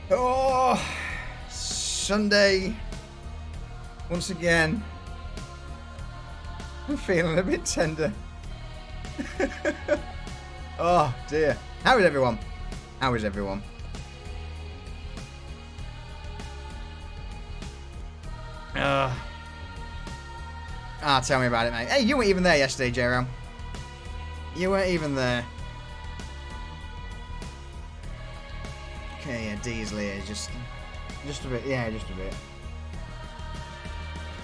Oh, Sunday. Once again. I'm feeling a bit tender. Oh, dear. How is everyone? How is everyone? Tell me about it, mate. Hey, you weren't even there yesterday, Jero. You weren't even there. Okay, yeah, Diesel here, just a bit, yeah, just a bit.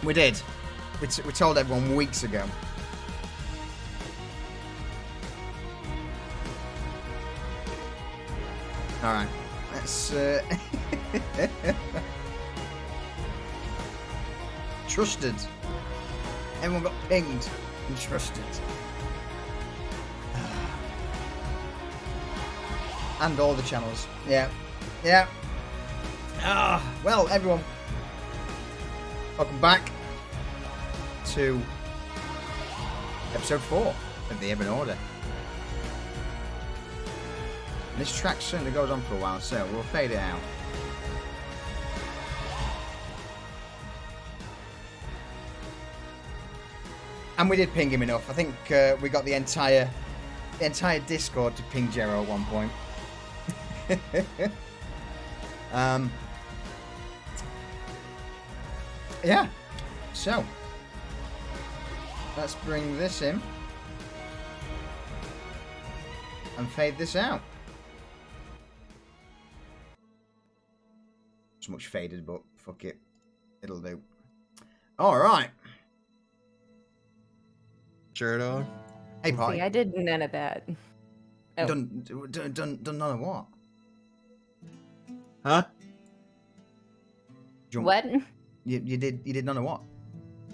We did. We told everyone weeks ago. Alright, let's, Trusted. Everyone got pinged and trusted. And all the channels. Yeah. Yeah. Well, everyone. Welcome back to episode 4 of the Ebon Order. This track certainly goes on for a while, so we'll fade it out. And we did ping him enough. I think we got the entire Discord to ping Jero at one point. Yeah. So let's bring this in and fade this out. It's much faded, but fuck it, it'll do. All right. Shirt on. Hey, Potty. See, I did none of that. Oh. Done none of what? Huh? What? You did none of what?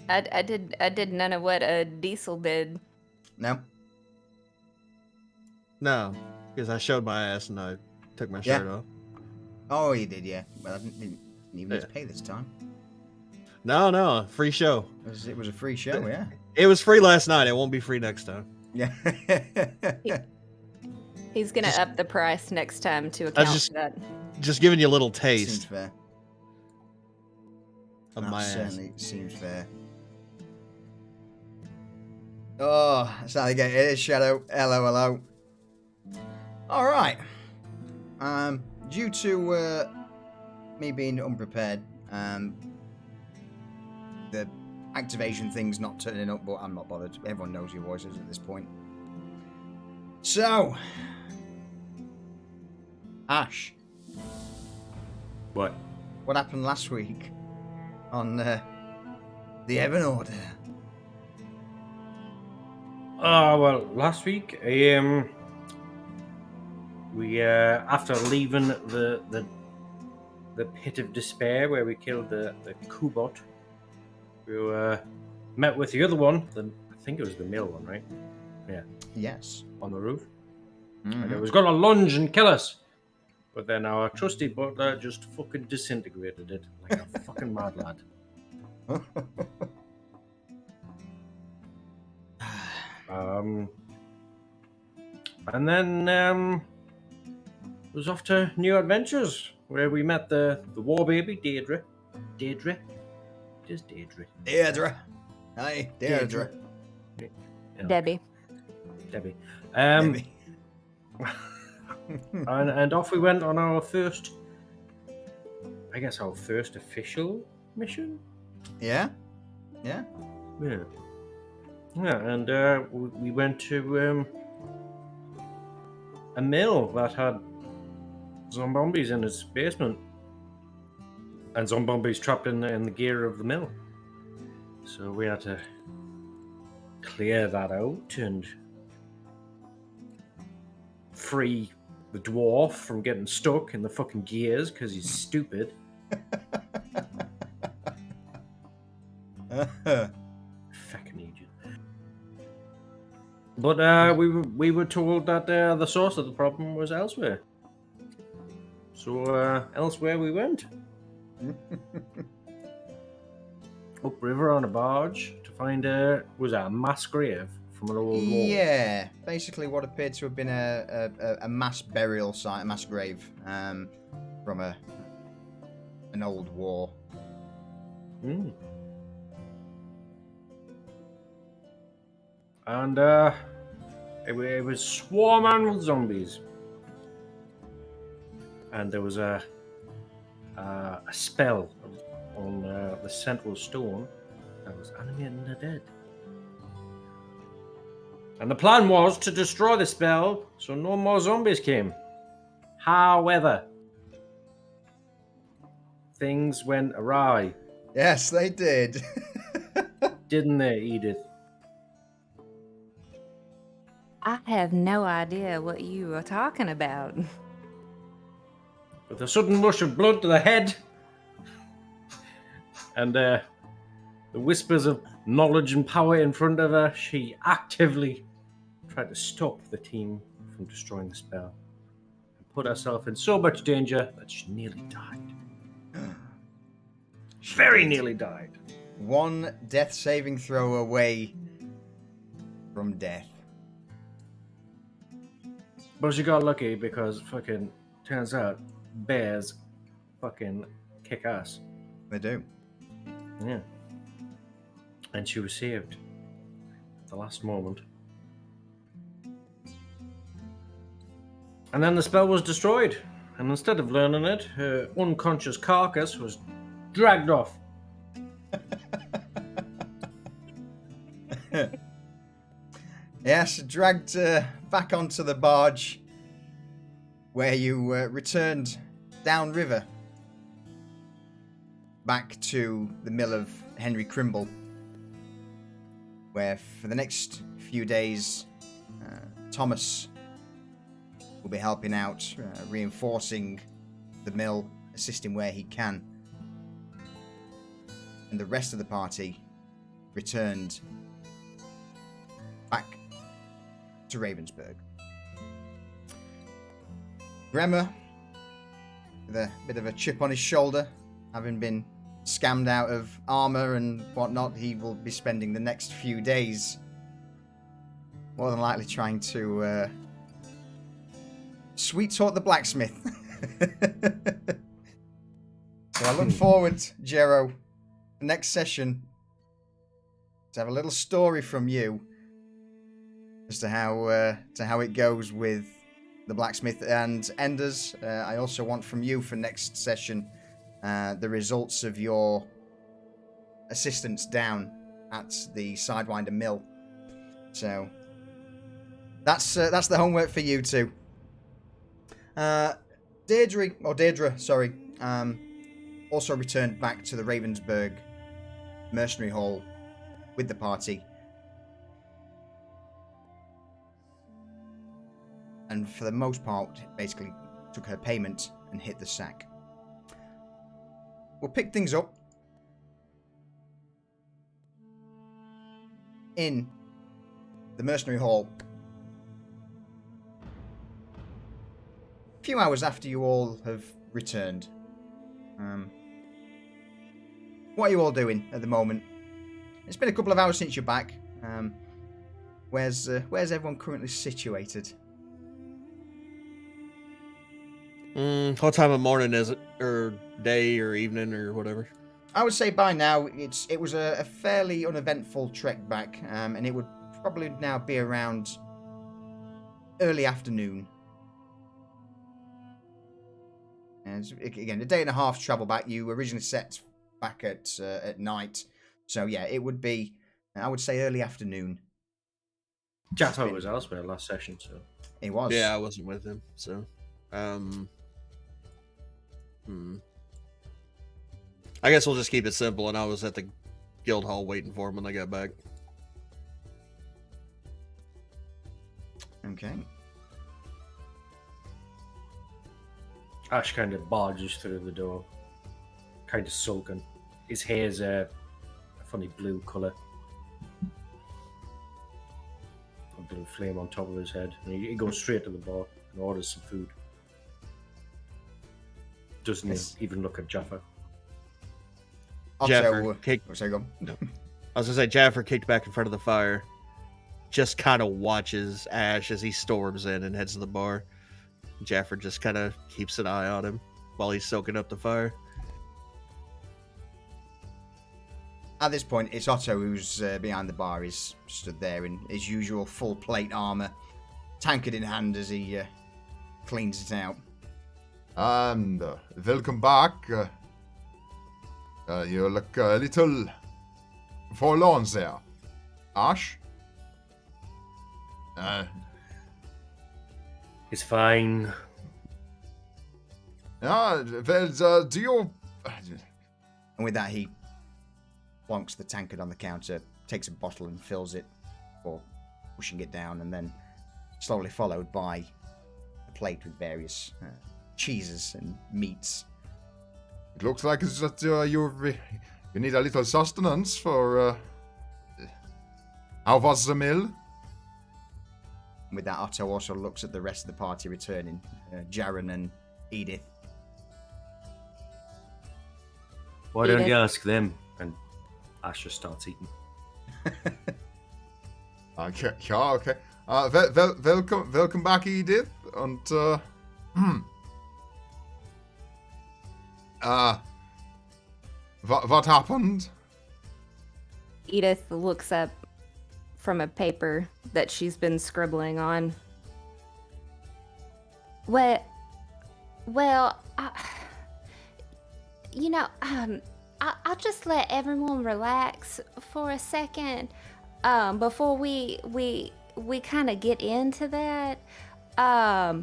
I did none of what Diesel did. No. No, because I showed my ass and I took my shirt off. Oh, you did, yeah. Well, I didn't even need to pay this time. No, free show. It was a free show, yeah. It was free last night. It won't be free next time. Yeah. He's gonna up the price next time to account for that. Just giving you a little taste. Seems fair. Of That my certainly seems fair. Oh, that's how they get it. Shadow. Hello. All right. Due to me being unprepared, the activation thing's not turning up, but I'm not bothered. Everyone knows your voices at this point. So, Ash. What? What happened last week on the Ebon Order? Well, last week, we after leaving the pit of despair where we killed the Kubot, we met with the other one. I think it was the mill one, right? Yeah. Yes. On the roof. Mm-hmm. And it was gonna lunge and kill us. But then our trusty butler just fucking disintegrated it like a fucking mad lad. And then it was off to new adventures where we met the war baby Deirdre. Deirdre? Just Deirdre. Deirdre. Hi, Deirdre. Yeah. Debbie. Debbie. Maybe. and off we went on our first, I guess, our first official mission. Yeah. Yeah, and we went to a mill that had zombies in its basement, and zombies trapped in the gear of the mill. So we had to clear that out and free the dwarf from getting stuck in the fucking gears because he's stupid. Fucking idiot. But we were told that the source of the problem was elsewhere. So elsewhere we went. Upriver on a barge to find a mass grave from an old wall. Yeah, basically what appeared to have been a mass burial site, a mass grave. from an old war. Mm. And it was swarming with zombies. And there was a spell on the central stone that was animating the dead. And the plan was to destroy the spell so no more zombies came. However, things went awry, Yes, they did. didn't they, Edith? I have no idea what you are talking about. With a sudden rush of blood to the head and the whispers of knowledge and power in front of her, she actively tried to stop the team from destroying the spell and put herself in so much danger that she nearly died. Very nearly died. One death saving throw away from death. But she got lucky because fucking turns out bears fucking kick ass. They do. Yeah. And she was saved at the last moment. And then the spell was destroyed. And instead of learning it, her unconscious carcass was dragged off. Yes, dragged back onto the barge where you returned downriver back to the mill of Henry Crimble, where for the next few days Thomas will be helping out, reinforcing the mill, assisting where he can. And the rest of the party returned back to Ravensburg. Bremer, with a bit of a chip on his shoulder, having been scammed out of armor and whatnot, he will be spending the next few days more than likely trying to sweet talk the blacksmith. So I look forward, Jero, the next session, to have a little story from you as to how it goes with the blacksmith and Enders. I also want from you for next session the results of your assistance down at the Sidewinder Mill. So that's the homework for you two. Deirdre, sorry, also returned back to the Ravensburg Mercenary Hall with the party. And for the most part, basically took her payment and hit the sack. We'll pick things up in the Mercenary Hall a few hours after you all have returned. What are you all doing at the moment? It's been a couple of hours since you're back. Where's everyone currently situated? What time of morning is it, or day, or evening, or whatever? I would say by now it was a fairly uneventful trek back, and it would probably now be around early afternoon. And again, a day and a half travel back. You originally set back at night, so yeah, it would be, I would say, early afternoon. Jaffa was elsewhere last session, so It was. Yeah, I wasn't with him, so I guess we'll just keep it simple, and I was at the guild hall waiting for him when I got back. Okay. Ash kind of barges through the door, kind of sulking. His hair's a funny blue colour. A blue flame on top of his head. And he goes straight to the bar and orders some food. Doesn't even look at Jaffa. Jaffer kicked. Sorry, go on. No. I was gonna say Jaffer kicked back in front of the fire, just kind of watches Ash as he storms in and heads to the bar. Jaffer just kind of keeps an eye on him, while he's soaking up the fire. At this point, it's Otto who's behind the bar. He's stood there in his usual full plate armor, tankard in hand as he cleans it out. And welcome back. You look a little forlorn there. Ash? It's fine. Yeah, well, do you... And with that, he plonks the tankard on the counter, takes a bottle and fills it, or pushing it down, and then slowly followed by a plate with various cheeses and meats. It looks like it's that you need a little sustenance for... how was the meal? And with that, Otto also looks at the rest of the party returning, Jaren and Edith. Why don't Edith. you ask them? And Ash just starts eating. Okay, yeah, okay. Welcome back, Edith. And, what happened? Edith looks up from a paper that she's been scribbling on. Well, I'll just let everyone relax for a second before we kind of get into that. I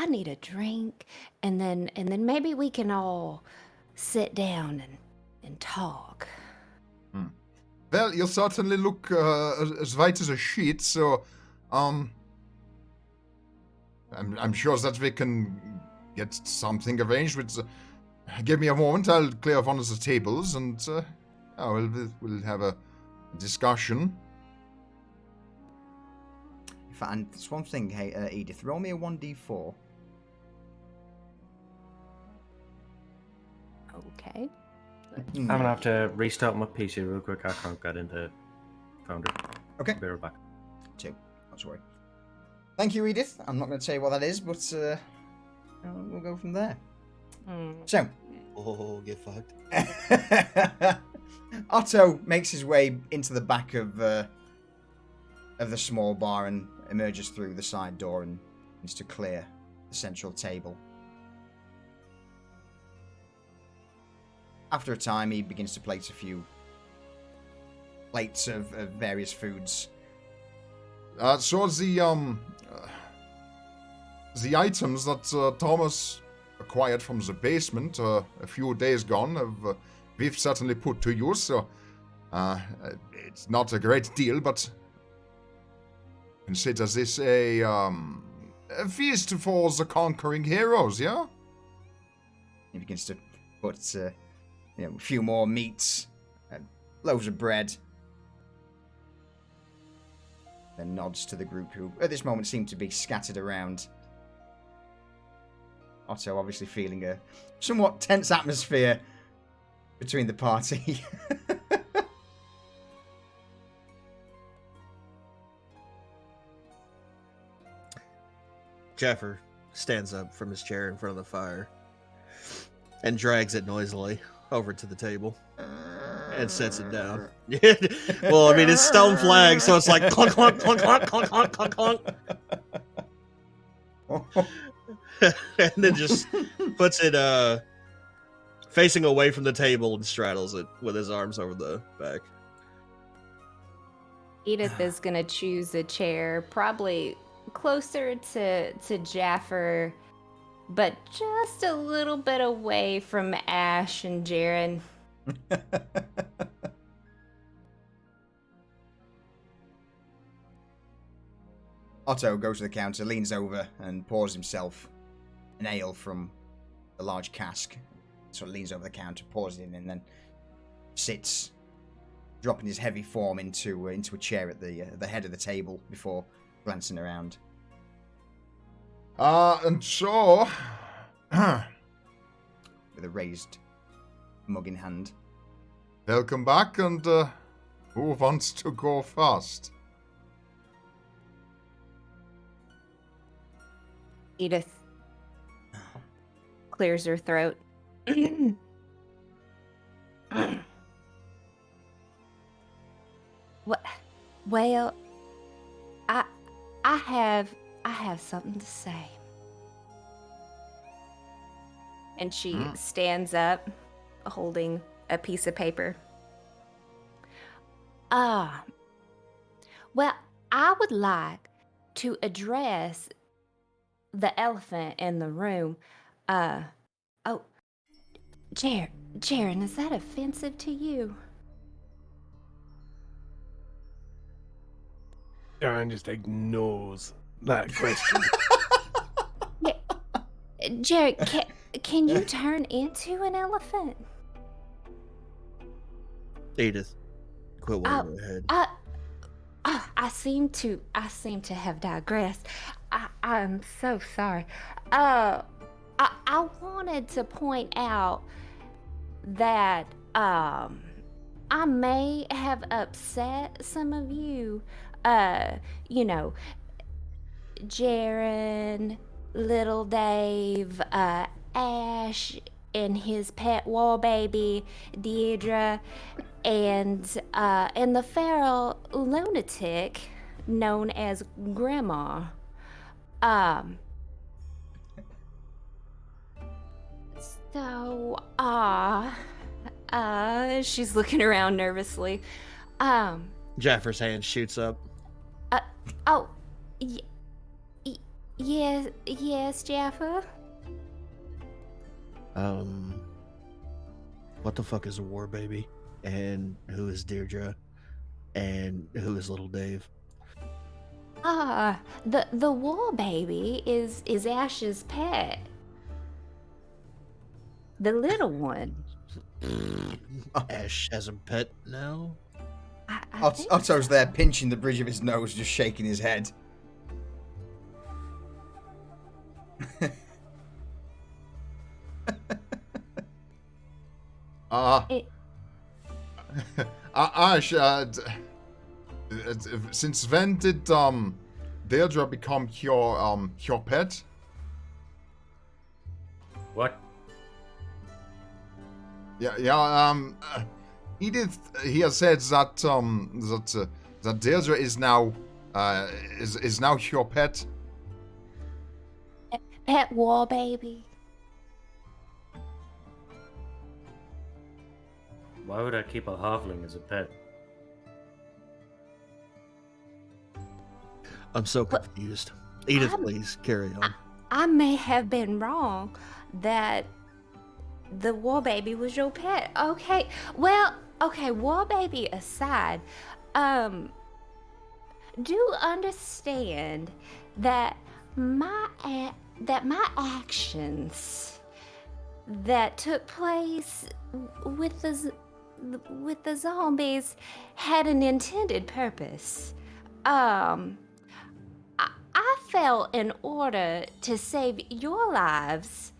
need a drink, and then maybe we can all sit down and talk. Well, you certainly look as white as a sheet, so I'm sure that we can get something arranged. With give me a moment, I'll clear off one of the tables, and we'll have a discussion. And there's one thing, hey, Edith, roll me a 1d4. Okay. I'm gonna have to restart my PC real quick. I can't get into Foundry. Okay. Be right back. 2. Not to worry. Thank you, Edith. I'm not going to tell you what that is, but we'll go from there. So, Oh, get fucked. Otto makes his way into the back of the small bar and emerges through the side door and begins to clear the central table. After a time, he begins to place a few plates of various foods. So the items that Thomas acquired from the basement a few days gone, we've certainly put to use. So it's not a great deal, but consider this a feast for the conquering heroes. Yeah. He begins to put a few more meats, loaves of bread. Then nods to the group who, at this moment, seem to be scattered around. Otto obviously feeling a somewhat tense atmosphere between the party. Jaffer stands up from his chair in front of the fire and drags it noisily over to the table and sets it down. Well, I mean, it's stone flag, so it's like clunk, clunk, clunk, clunk, clunk, clunk, clunk, clunk. And then just puts it facing away from the table and straddles it with his arms over the back. Edith is gonna choose a chair, probably closer to Jaffer, but just a little bit away from Ash and Jaren. Otto goes to the counter, leans over, and pours himself an ale from a large cask. So leans over the counter, pours it in, and then sits, dropping his heavy form into a chair at the head of the table before glancing around. And so, With a raised mug in hand. welcome back, and who wants to go first? Edith. clears her throat. Well, I have something to say. And she stands up, holding a piece of paper. Well, I would like to address the elephant in the room. Oh, Jaren, is that offensive to you? Jaren just ignores that question. Yeah. Jared, can you turn into an elephant? Edith, quit waving your head. I seem to have digressed. I'm so sorry. I wanted to point out that I may have upset some of you. You know, Jaren, Little Dave, Ash, and his pet wall baby, Deidre, and the feral lunatic known as Grandma. So, she's looking around nervously. Jaffer's hand shoots up. Yes, Jaffa? What the fuck is a war baby? And who is Deirdre? And who is little Dave? The war baby is Ash's pet. The little one. Ash has a pet now? I think Otto's so. there pinching the bridge of his nose, just shaking his head. Ash, since when did Deirdre become your pet? What? Edith here said that that Deirdre is now your pet. Pet war baby. Why would I keep a halfling as a pet? I'm so confused. Edith, please, carry on. I may have been wrong that the war baby was your pet. Okay, well, war baby aside, do understand that my actions that took place with the zombies had an intended purpose. I felt in order to save your lives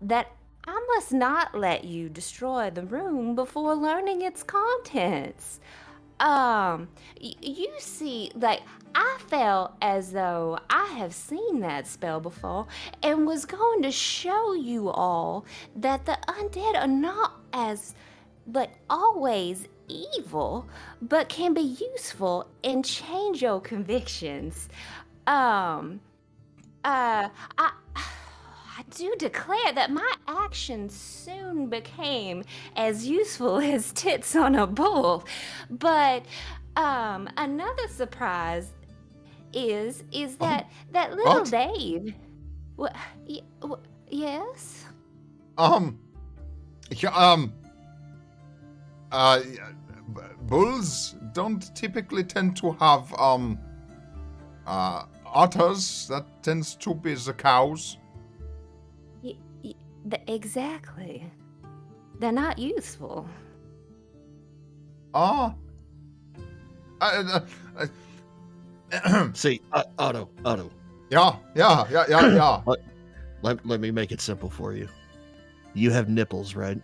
that I must not let you destroy the room before learning its contents. You see, like, I felt as though I have seen that spell before and was going to show you all that the undead are not as, but always evil, but can be useful and change your convictions. I do declare that my actions soon became as useful as tits on a bull. But another surprise is that little What? Dave. Yes. Bulls don't typically tend to have otters. That tends to be the cows. Exactly. They're not useful. See, Otto. Yeah. Let me make it simple for you. You have nipples, right?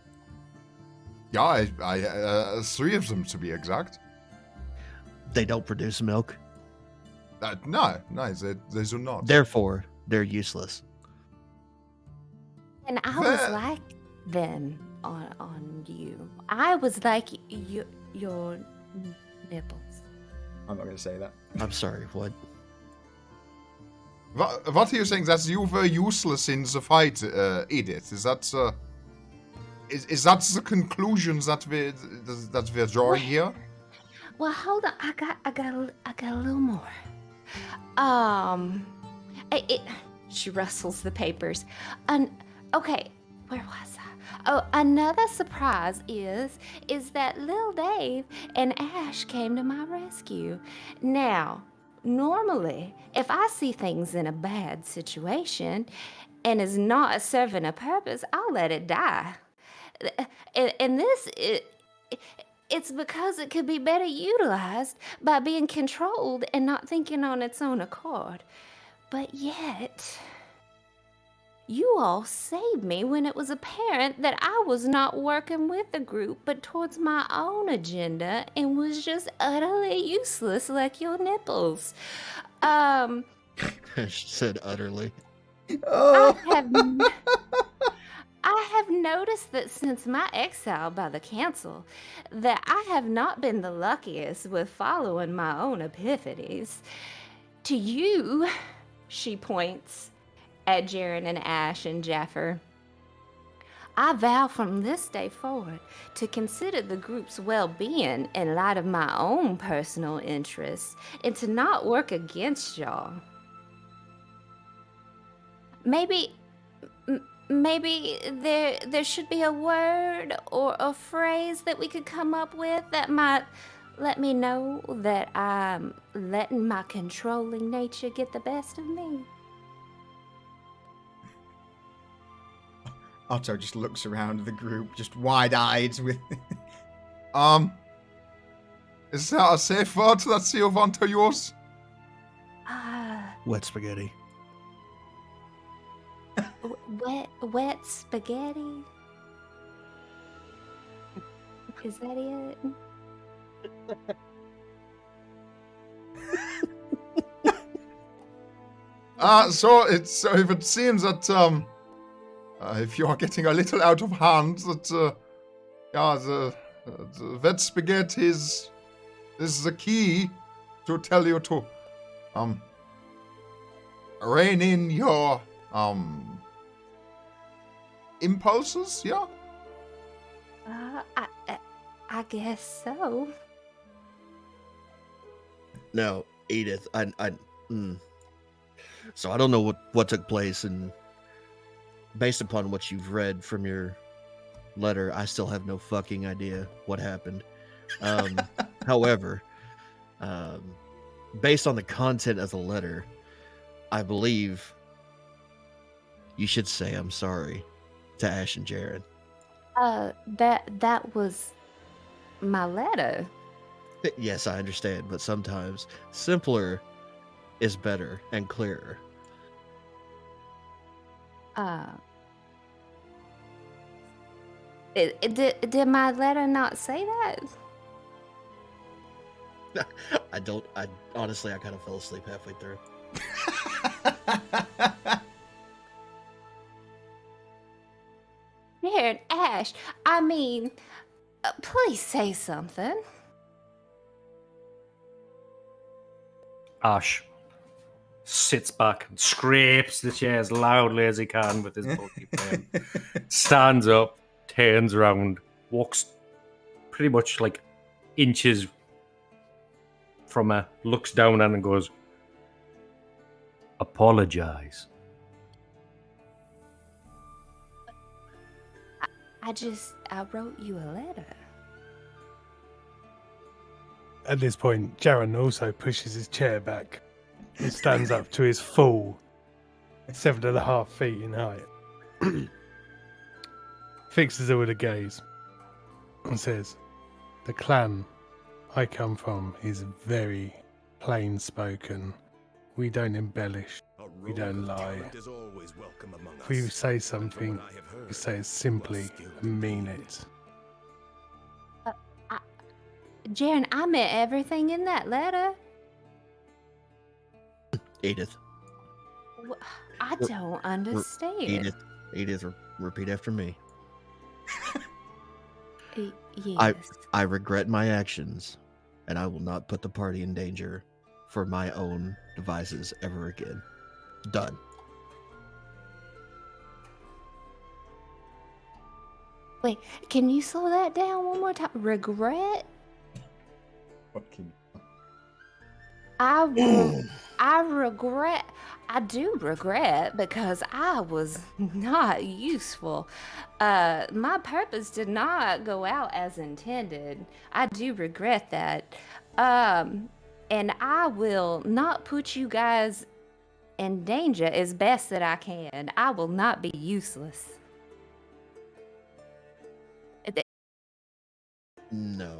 Yeah, I 3 of them to be exact. They don't produce milk. No, they do not. Therefore, they're useless. And I was There- like them on you. I was like your nipples. I'm not going to say that. I'm sorry, what? What are you saying? That you were useless in the fight, Edith? Is that is that the conclusion that we're drawing here? Well, hold on. I got a little more. She rustles the papers. Okay, where was I? Oh, another surprise is that Lil Dave and Ash came to my rescue. Now, normally, if I see things in a bad situation and is not serving a purpose, I'll let it die. And this, it's because it could be better utilized by being controlled and not thinking on its own accord. But yet, you all saved me when it was apparent that I was not working with the group but towards my own agenda and was just utterly useless like your nipples. She said utterly. Oh! I have noticed that since my exile by the council, that I have not been the luckiest with following my own epiphanies. To you, she points at Jaren and Ash and Jaffer. I vow from this day forward to consider the group's well-being in light of my own personal interests and to not work against y'all. Maybe there should be a word or a phrase that we could come up with that might let me know that I'm letting my controlling nature get the best of me. Otto just looks around the group, just wide-eyed with... Is that a safe word that you want to use? Wet spaghetti. Wet spaghetti? Is that it? So if it seems that if you are getting a little out of hand, that the wet spaghetti is the key to tell you to rein in your impulses, yeah? I guess so. Now, Edith, so I don't know what took place, and based upon what you've read from your letter, I still have no fucking idea what happened. However, based on the content of the letter, I believe you should say I'm sorry to Ash and Jaren. That was my letter. Yes, I understand, but sometimes simpler is better and clearer. Did my letter not say that? I honestly, I kind of fell asleep halfway through. Here, Ash, I mean, please say something. Ash sits back and scrapes the chair as loudly as he can with his bulky frame. Stands up, turns around, walks pretty much like inches from her, looks down at her and goes, "Apologize." I wrote you a letter. At this point, Jaren also pushes his chair back and stands up to his full 7.5 feet in height. Fixes her with a gaze and says, "The clan I come from is very plain spoken. We don't embellish. We don't lie. If we say something, we say it simply and mean it." Jaren, I meant everything in that letter. Edith. I don't understand. Edith, Repeat after me. Yes. I regret my actions, and I will not put the party in danger for my own devices ever again. Done. Wait, can you slow that down one more time? Regret? Fucking. I do regret because I was not useful. My purpose did not go out as intended. I do regret that. And I will not put you guys in danger as best that I can. I will not be useless. No.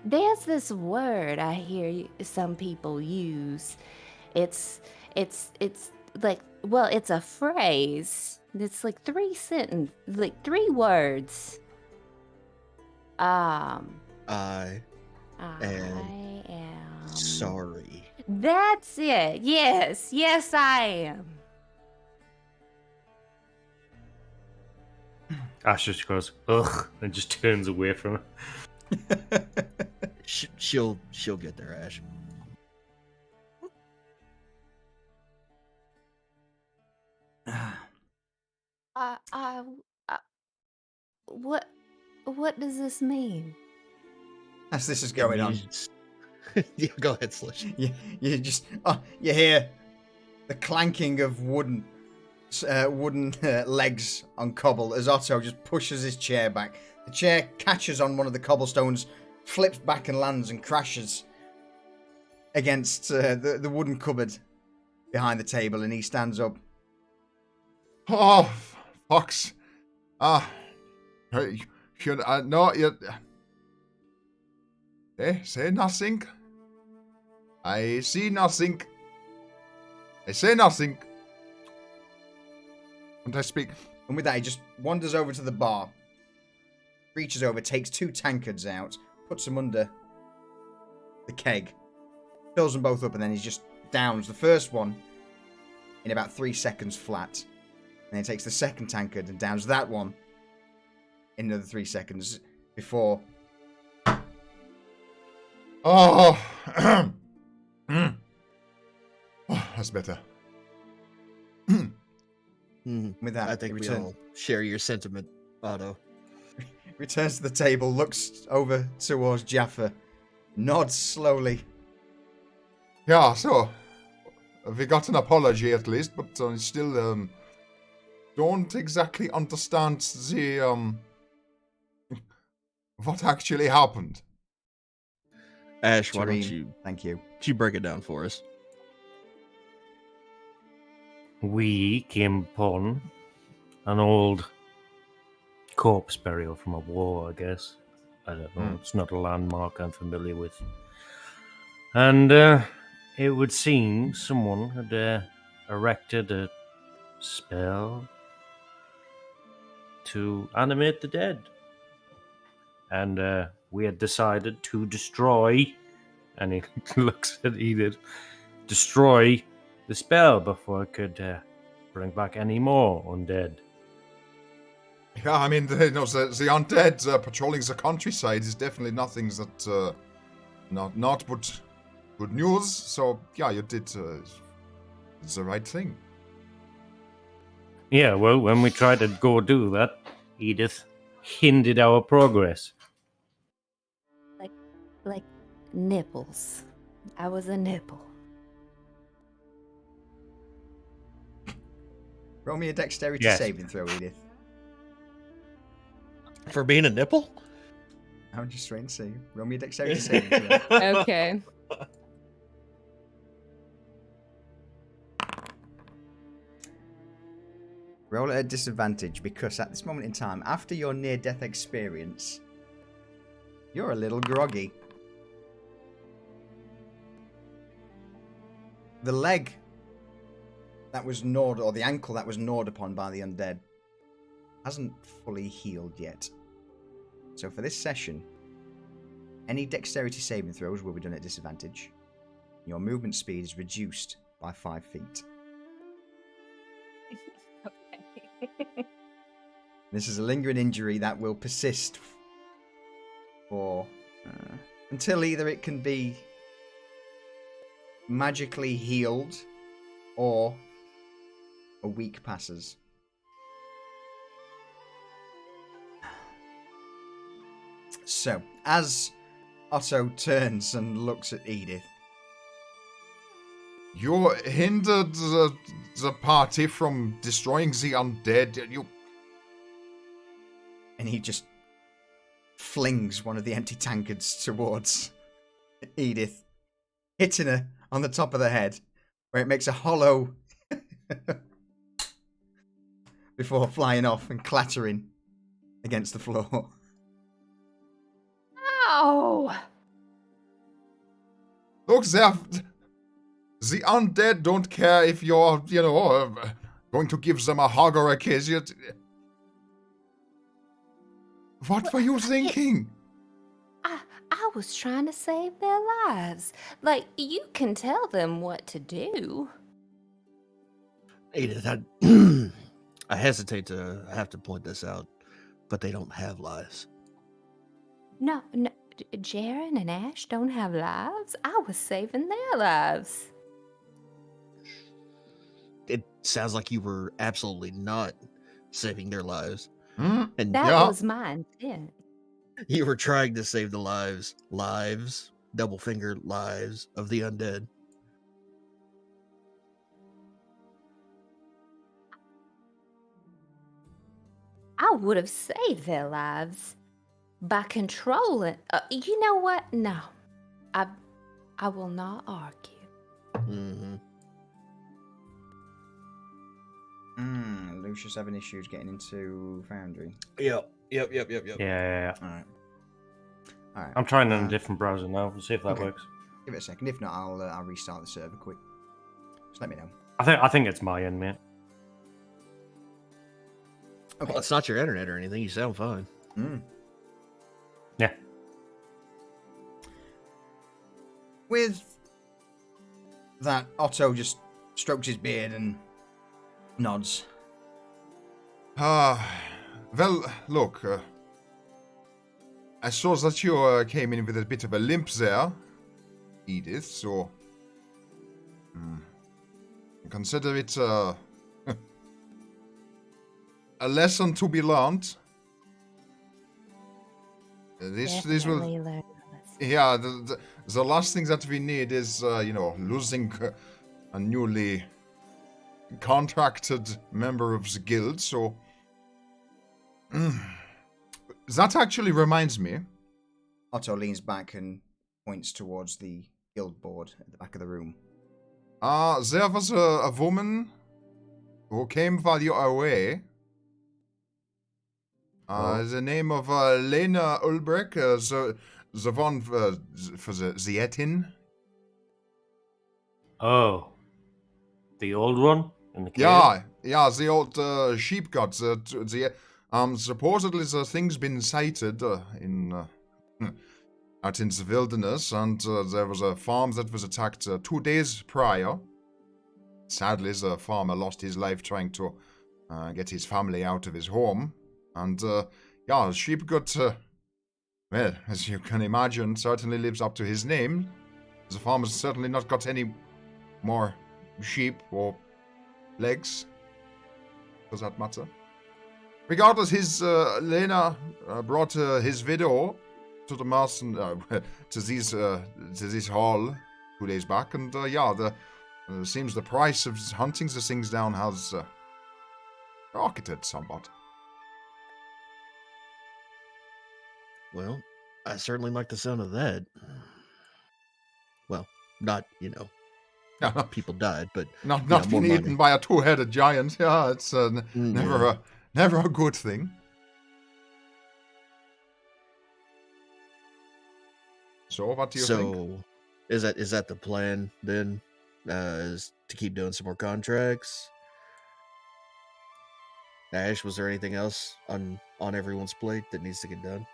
There's this word I hear some people use. It's like, well, it's a phrase. It's like 3 words. I I am am sorry. That's it. Yes, I am. Ash just goes, ugh, and just turns away from her. She'll get there, Ash. What does this mean? As this is going on, Yeah, go ahead, Slush. you just you hear the clanking of wooden legs on cobble as Otto just pushes his chair back. The chair catches on one of the cobblestones, flips back and lands and crashes against the wooden cupboard behind the table, and he stands up. Oh, fucks. Should I not yet? Say nothing. I see nothing. I say nothing. And I speak. And with that, he just wanders over to the bar, reaches over, takes 2 tankards out, puts them under the keg, fills them both up, and then he just downs the first one in about 3 seconds flat. And then he takes the second tankard and downs that one in another 3 seconds before... Oh, oh, that's better. With that, I think we all share your sentiment, Otto. Returns to the table, looks over towards Jaffa, nods slowly. Yeah, so we got an apology at least, but still don't exactly understand the what actually happened. Ash, why don't Tareen, you thank you. break it down for us? We came upon an old corpse burial from a war, I guess. I don't know. It's not a landmark I'm familiar with. And it would seem someone had erected a spell to animate the dead. And we had decided to destroy, and he looks at Edith, destroy the spell before it could bring back any more undead. Yeah, I mean, the undead patrolling the countryside is definitely nothing that not but good news. So yeah, you did the right thing. Yeah, well, when we tried to go do that, Edith hindered our progress. Like nipples. I was a nipple. Roll me a dexterity Yes. saving throw, Edith. For being a nipple? I'm just trying to see. Roll me a dexterity saving throw. Okay. Roll at a disadvantage because at this moment in time, after your near-death experience, you're a little groggy. The leg that was gnawed, or the ankle that was gnawed upon by the undead, hasn't fully healed yet. So for this session, any dexterity saving throws will be done at disadvantage. Your movement speed is reduced by 5 feet. Okay. This is a lingering injury that will persist for until either it can be magically healed or a week passes. So, as Otto turns and looks at Edith, You hindered the party from destroying the undead. You. and he just flings one of the empty tankards towards Edith, hitting her on the top of the head, where it makes a hollow before flying off and clattering against the floor. Ow! Look, the undead don't care if you're, going to give them a hug or a kiss. What were you thinking? I was trying to save their lives. Like, you can tell them what to do. Edith, I hesitate to have to point this out, but they don't have lives. No, Jaren and Ash don't have lives. I was saving their lives. It sounds like you were absolutely not saving their lives. Hmm? And That Yeah. was my intent. you were trying to save the lives, double finger lives of the undead. I would have saved their lives by controlling. You know what? No, I will not argue. Mm-hmm. Lucius having issues getting into Foundry. Yep. Yeah. Alright. I'm trying on a different browser now. We'll see if that okay. works. Give it a second. If not, I'll restart the server quick. Just let me know. I think it's my end, mate. Okay. Well, it's not your internet or anything. You sound fine. Yeah. With that, Otto just strokes his beard and nods. Well, look, I saw that you came in with a bit of a limp there, Edith, so consider it a lesson to be learned. This will, Definitely learn this. yeah, the last thing that we need is, losing a newly contracted member of the guild, so that actually reminds me. Otto leans back and points towards the guild board at the back of the room. There was a woman who came while you were away. The name of Lena Ulbrich, the one for the Etin. Oh. The old one? In the cave? Yeah, the old sheep god. Supposedly the thing's been sighted out in the wilderness, and there was a farm that was attacked 2 days prior. Sadly, the farmer lost his life trying to get his family out of his home. And, the sheep god, well, as you can imagine, certainly lives up to his name. The farmer's certainly not got any more sheep or legs, for that matter. Regardless, his Lena brought his widow to the Marson to this hall 2 days back, and seems the price of hunting the things down has rocketed somewhat. Well, I certainly like the sound of that. Well, not, people died, but Not more being eaten money. by a two-headed giant. Yeah, it's Yeah. never a good thing. So, what do you think? So, is that the plan then? Is to keep doing some more contracts? Ash, was there anything else on everyone's plate that needs to get done?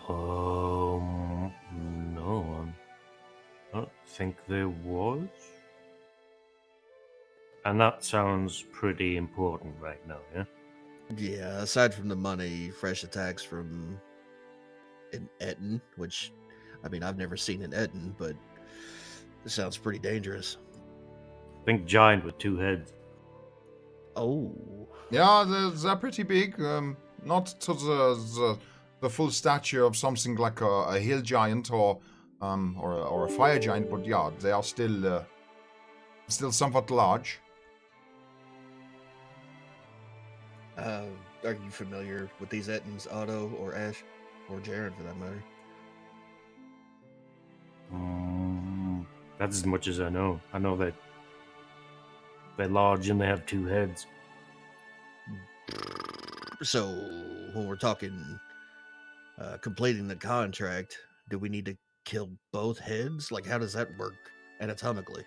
No. I don't think there was. And that sounds pretty important right now, yeah? Yeah, aside from the money, fresh attacks from an Eton, which, I mean, I've never seen an Eton, but it sounds pretty dangerous. Think giant with 2 heads. Oh. Yeah, they're pretty big. Not to the full stature of something like a hill giant or a fire giant, but yeah, they are still somewhat large. Are you familiar with these Ettins, Otto or Ash, or Jaren for that matter? That's as much as I know. I know that they're large and they have 2 heads. So, when we're talking completing the contract, do we need to kill both heads? Like, how does that work anatomically?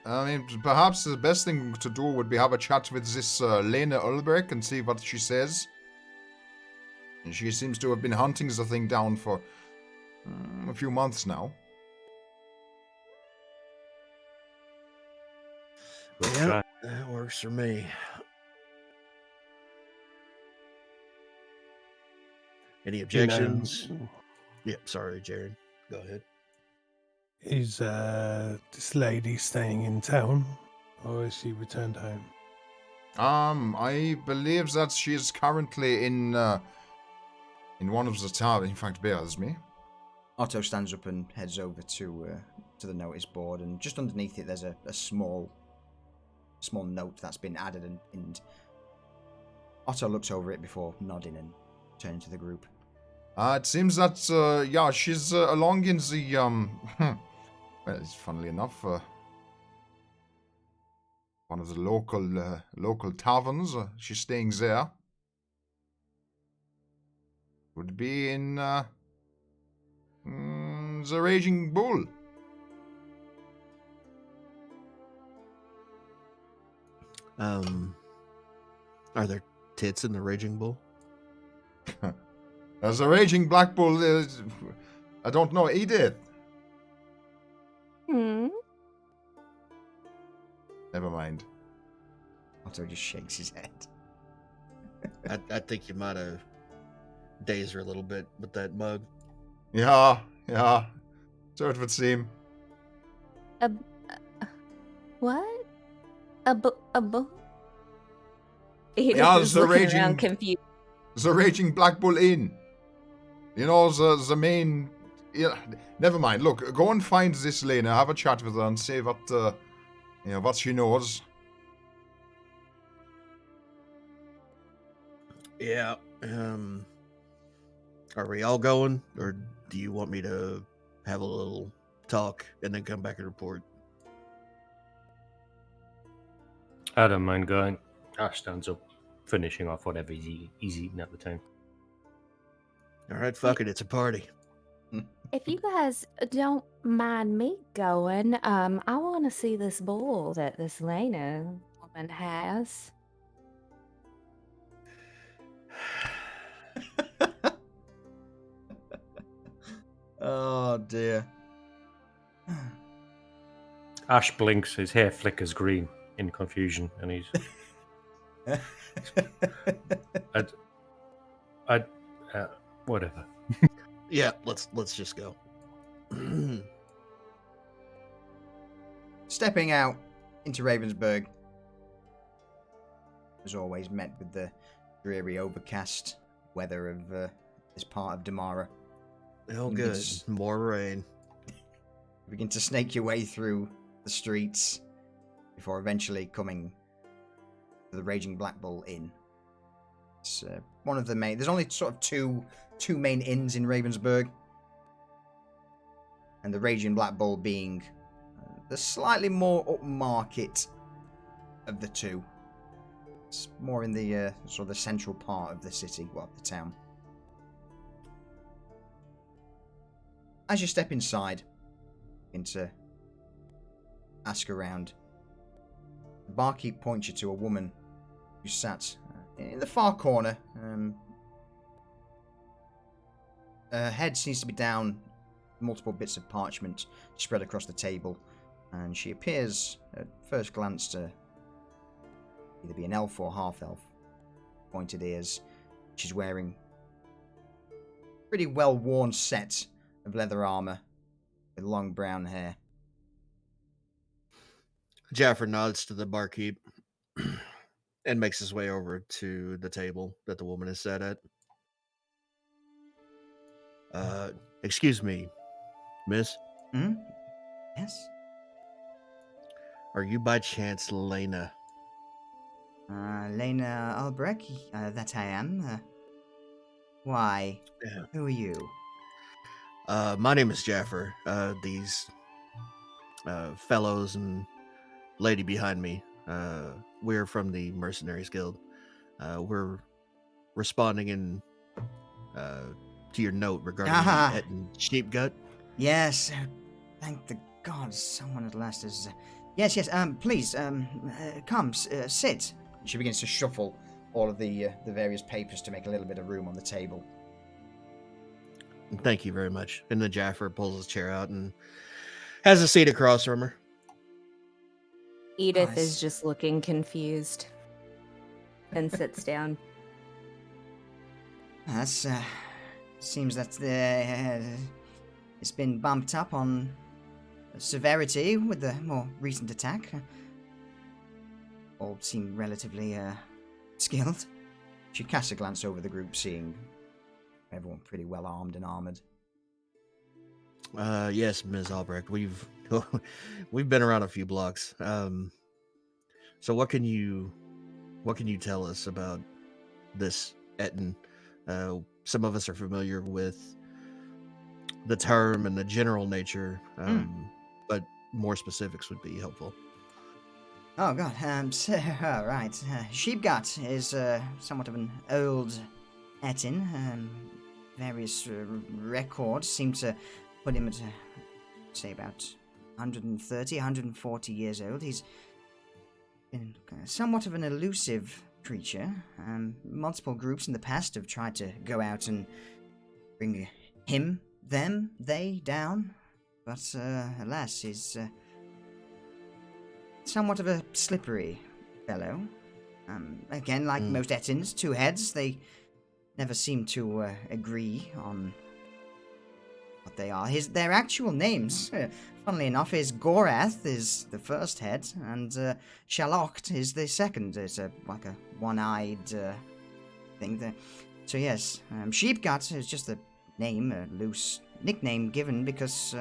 I mean, perhaps the best thing to do would be have a chat with this Lena Ulbrich and see what she says. And she seems to have been hunting the thing down for a few months now. Good Yeah, try. that works for me. Any objections? Yeah, sorry, Jaren. Go ahead. Is this lady staying in town, or is she returned home? I believe that she is currently in one of the towers. In fact, bears me. Otto stands up and heads over to the notice board, and just underneath it there's a small note that's been added and Otto looks over it before nodding and turning to the group. It seems that she's along in the well, funnily enough, one of the local taverns. She's staying there. Would be in the Raging Bull. Are there tits in the Raging Bull? As a Raging Black Bull, I don't know, Edith. Never mind. Otto just shakes his head. I think you might have dazed her a little bit with that mug. Yeah. So it would seem. What? A bull? Yeah, He's the looking raging- around confused. The Raging Black Bull Inn. You know, the main... Yeah, never mind. Look, go and find this Lena, have a chat with her and see what, what she knows. Yeah. Are we all going, or do you want me to have a little talk and then come back and report? I don't mind going. Ash stands up, finishing off whatever he's eating at the time. All right, fuck it, it's a party. If you guys don't mind me going, I want to see this bull that this Lena woman has. Oh dear. Ash blinks, his hair flickers green in confusion, and he's. Whatever. Yeah, let's just go. Stepping out into Ravensburg, as always, met with the dreary, overcast weather of this part of Damara. Oh, good. More rain. You begin to snake your way through the streets before eventually coming to the Raging Black Bull Inn. It's one of the main... There's only sort of two main inns in Ravensburg. And the Raging Black Bull being the slightly more upmarket of the two. It's more in the sort of the central part of the city, well, the town. As you step inside, begin to ask around. The barkeep points you to a woman who sat in the far corner. Her head seems to be down, multiple bits of parchment spread across the table. and she appears at first glance to either be an elf or half-elf. Pointed ears. She's wearing a pretty well-worn set of leather armor with long brown hair. Jaffer nods to the barkeep and makes his way over to the table that the woman is sat at. Excuse me, miss. Hmm? Yes? Are you by chance Lena? Lena Albrecht? That I am. Why? Yeah. Who are you? My name is Jaffer. These fellows and lady behind me, we're from the Mercenaries Guild. We're responding to your note regarding Ah. the Etten sheep gut. Yes. Thank the gods, someone at last has... Yes, please, come, sit. She begins to shuffle all of the various papers to make a little bit of room on the table. Thank you very much. And then Jaffer pulls his chair out and has a seat across from her. Edith Nice. is just looking confused and sits down. That's, seems that it's been bumped up on severity with the more recent attack. All seem relatively, skilled. She casts a glance over the group, seeing everyone pretty well armed and armored. Yes, Ms. Albrecht, we've been around a few blocks. So what can you tell us about this Etten? Some of us are familiar with the term and the general nature, but more specifics would be helpful. Oh god, so, right. Sheepgut is somewhat of an old Etin. Various records seem to put him at, say, about 130, 140 years old. He's been somewhat of an elusive creature. Multiple groups in the past have tried to go out and bring him, them, they down. But, alas, he's somewhat of a slippery fellow. Again, like most Ettins, two heads, they never seem to agree on what they are. Their actual names, funnily enough, is Gorath is the first head, and Shalocht is the second. It's like a one-eyed thing there. So yes, Sheepgut is just a name, a loose nickname given because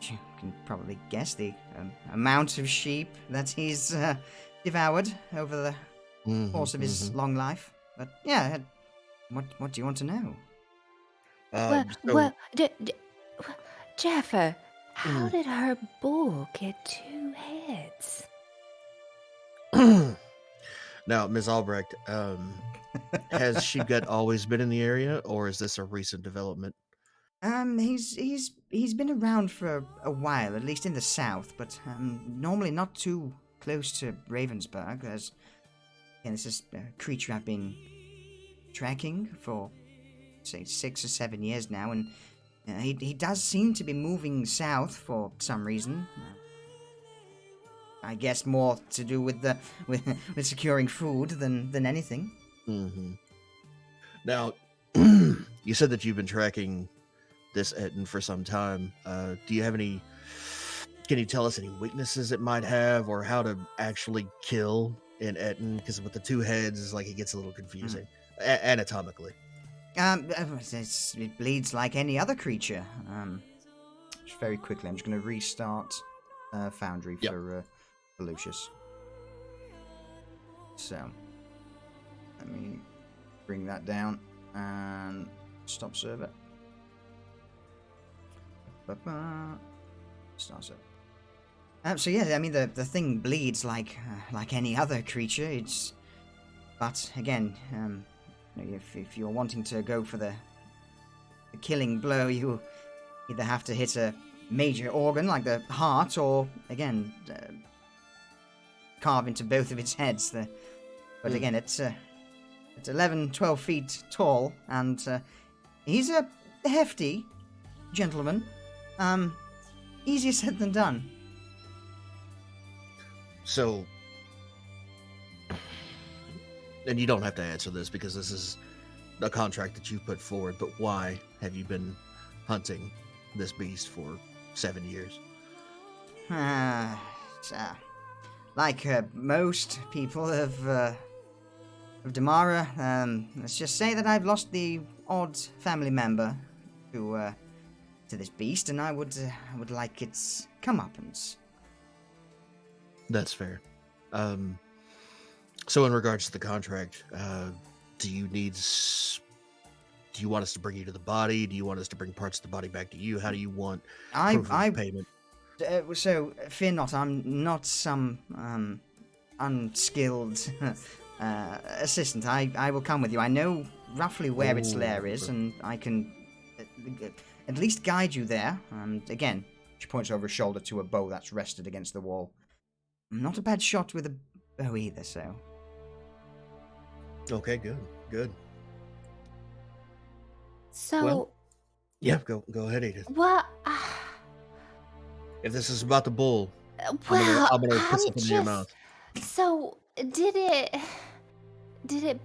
you can probably guess the amount of sheep that he's devoured over the course of his long life. But yeah, what do you want to know? Jaffer, how did her bull get two heads? Now, Ms. Albrecht, has Sheepgut always been in the area, or is this a recent development? He's been around for a while, at least in the south, but normally not too close to Ravensburg, as again, this is a creature I've been tracking for, say, 6 or 7 years now, and he does seem to be moving south for some reason. I guess more to do with with securing food than anything. Mm-hmm. Now, you said that you've been tracking this Etten for some time. Do you have any? Can you tell us any weaknesses it might have, or how to actually kill an Etten? Because with the two heads, it's like it gets a little confusing anatomically. It bleeds like any other creature. Just very quickly, I'm just going to restart Foundry for Lucius. So, let me bring that down and stop server. Start server. So yeah, I mean the thing bleeds like any other creature. But again, if you're wanting to go for the killing blow, you either have to hit a major organ like the heart, or again carve into both of its heads. But again, it's 11, 12 feet tall, and he's a hefty gentleman. Easier said than done. So, and you don't have to answer this because this is a contract that you put forward, but why have you been hunting this beast for 7 years? Like most people of Damara, let's just say that I've lost the odd family member to this beast, and I would like its comeuppance. That's fair. So in regards to the contract, do you want us to bring you to the body? Do you want us to bring parts of the body back to you? How do you want proof of payment? So fear not, I'm not some unskilled assistant. I will come with you. I know roughly where its lair is, and I can at least guide you there. And again, she points over her shoulder to a bow that's rested against the wall. I'm not a bad shot with a bow either, so. Okay, good. So, Well, yeah, go ahead, Edith. well, If this is about the bull, well, I'm gonna put something in your mouth. So, did it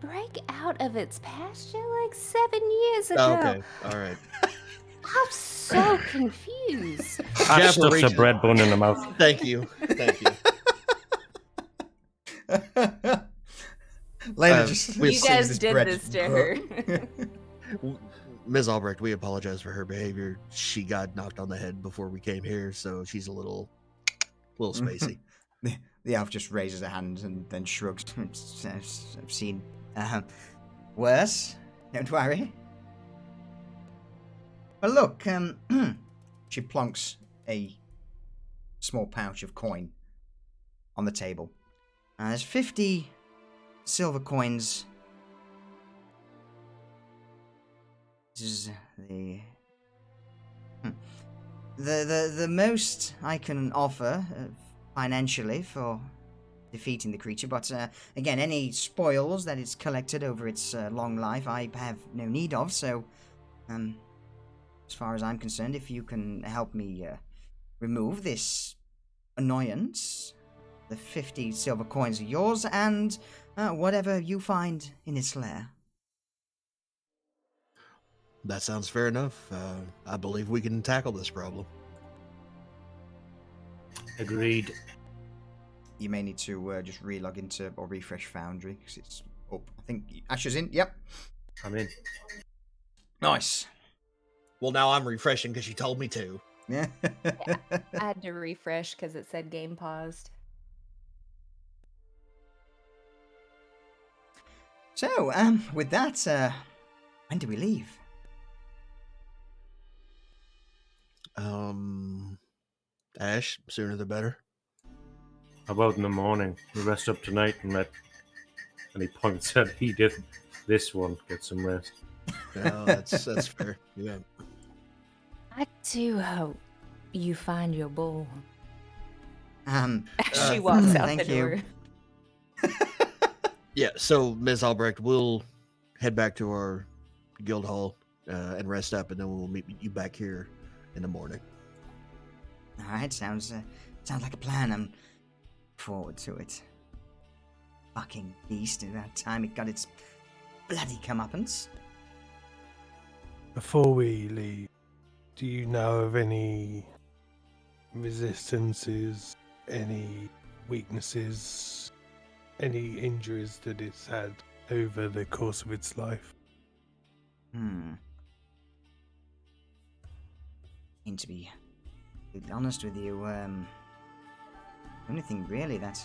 break out of its pasture like 7 years ago? Oh, okay, all right. I'm so confused. Ash Jabber stuffs a reaches- bread bun in the mouth. Thank you. Lena just we- You guys sees did bread this just- to her. Ms. Albrecht, we apologize for her behavior. She got knocked on the head before we came here, so she's a little spacey. The elf just raises a hand and then shrugs. I've seen worse. Don't worry. But look, she plonks a small pouch of coin on the table. There's 50 silver coins. This is the most I can offer financially for defeating the creature, but again, any spoils that it's collected over its long life, I have no need of. So, as far as I'm concerned, if you can help me remove this annoyance, the 50 silver coins are yours, and whatever you find in its lair. That sounds fair enough. I believe we can tackle this problem. Agreed. You may need to just relog into or refresh Foundry because it's up. I think Asher's in. Yep. I'm in. Nice. Well, now I'm refreshing because you told me to. Yeah. I had to refresh because it said game paused. So, with that, when do we leave? Ash, sooner the better. How about in the morning? We rest up tonight and let. And he points at Edith. This one get some rest. No, that's fair. Yeah. I do hope you find your bull. Uh, She walks out thank the you. door. Yeah, so Ms. Albrecht, we'll head back to our guild hall and rest up, and then we'll meet you back here in the morning. All right, sounds like a plan. I'm forward to it. Fucking beast! At that time, it got its bloody comeuppance. Before we leave, do you know of any resistances, any weaknesses, any injuries that it's had over the course of its life? And to be honest with you, the only thing really that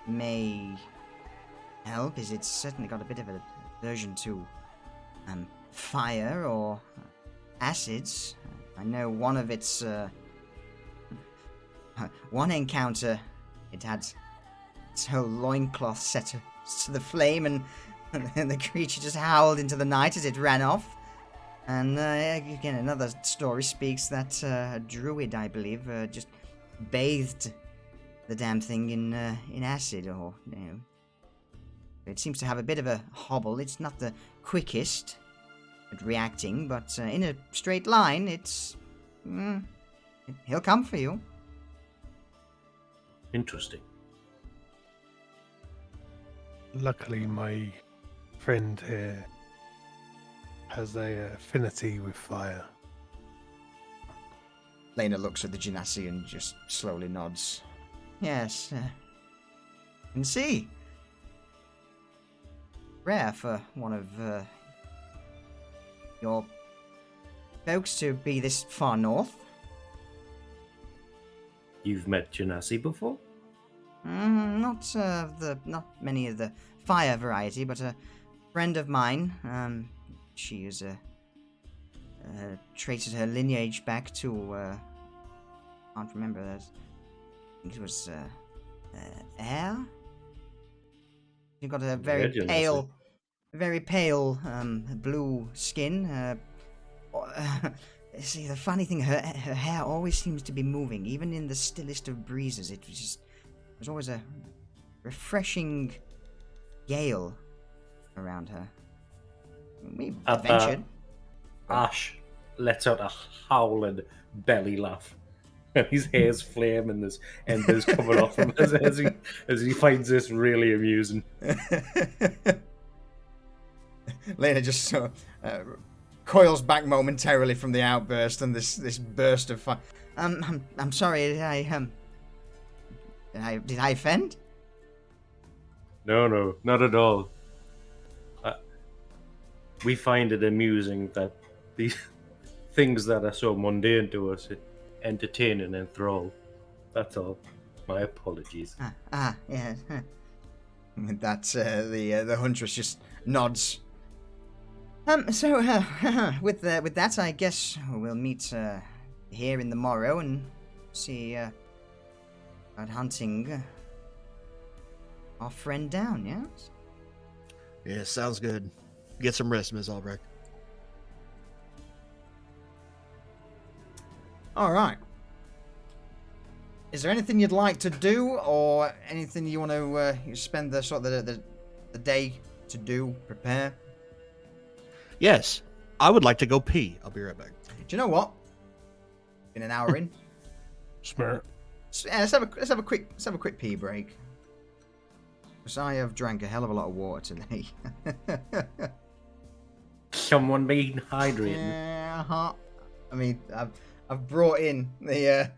may help is it's certainly got a bit of an aversion to fire or acids. I know one of its one encounter, it had its whole loincloth set to the flame, and the creature just howled into the night as it ran off. And again, another story speaks that a druid, I believe, just bathed the damn thing in acid, or you know, it seems to have a bit of a hobble. It's not the quickest at reacting, but in a straight line, it's he'll come for you. Interesting. luckily my friend here has a affinity with fire. Lena looks at the Genasi and just slowly nods. Yes, can see. Rare for one of your folks to be this far north. You've met Genasi before? Not many of the fire variety, but a friend of mine. She is traces her lineage back to can't remember that. I think it was air. She got a very Genasi. pale blue skin. See, the funny thing, her hair always seems to be moving, even in the stillest of breezes. There's always a refreshing gale around her. We adventured. Ash lets out a howling belly laugh. And his hair's flaming, there's embers coming off him as he finds this really amusing. Lena just sort of coils back momentarily from the outburst and this burst of fire. I'm sorry, did I offend? No, not at all. We find it amusing that these things that are so mundane to us entertain and enthrall. That's all. My apologies. Yeah. With that, the huntress just nods. So with that, I guess we'll meet here in the morrow and see about hunting our friend down. Yes. Yeah, sounds good. Get some rest, Ms. Albrecht. All right. Is there anything you'd like to do, or anything you want to spend the sort of the day to do, prepare? Yes, I would like to go pee. I'll be right back. Do you know what? Been an hour in. Smart. Let's have a quick pee break. Because I have drank a hell of a lot of water today. Someone being hydrated. Yeah, I mean, I've brought in the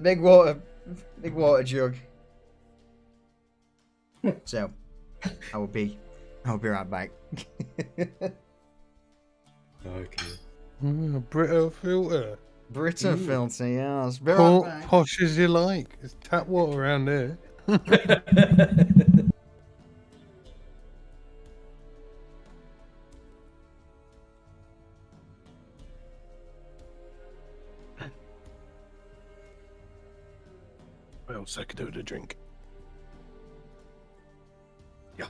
big water jug. So, I will be right back. Okay. Brita filter. Brita filter, yes. Be right back. Posh as you like. It's tap water around here. What else I could do with a drink? Yeah.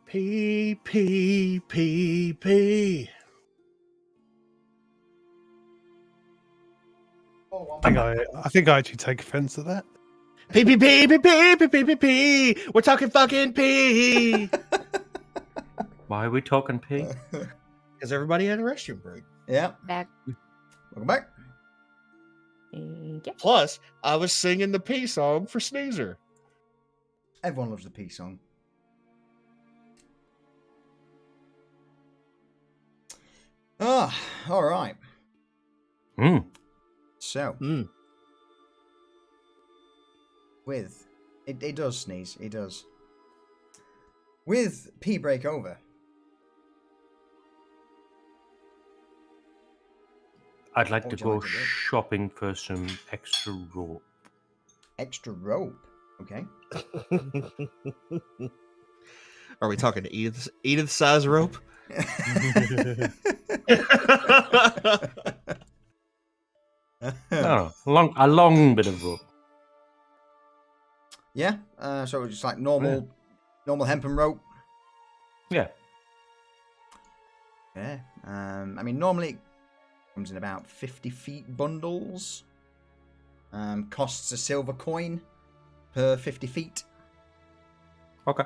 Pee, pee, pee, pee. I think I actually take offense to that. Pee, pee, pee, pee, pee, pee, pee, pee, pee. We're talking fucking pee. Why are we talking pee? Because everybody had a restroom break. Yeah. Back. Welcome back. Yeah. Plus, I was singing the pee song for Sneezer. Everyone loves the pee song. Ah, all right. So, with it does sneeze. It does. With pee break over. I'd like What to would you go like to do? shopping for some extra rope. Extra rope. Okay. Are we talking Edith size rope? No, a long bit of rope. Yeah. So it's just like normal hempen rope. Yeah. Yeah. I mean, normally it comes in about 50 feet bundles. Costs a silver coin per 50 feet. Okay.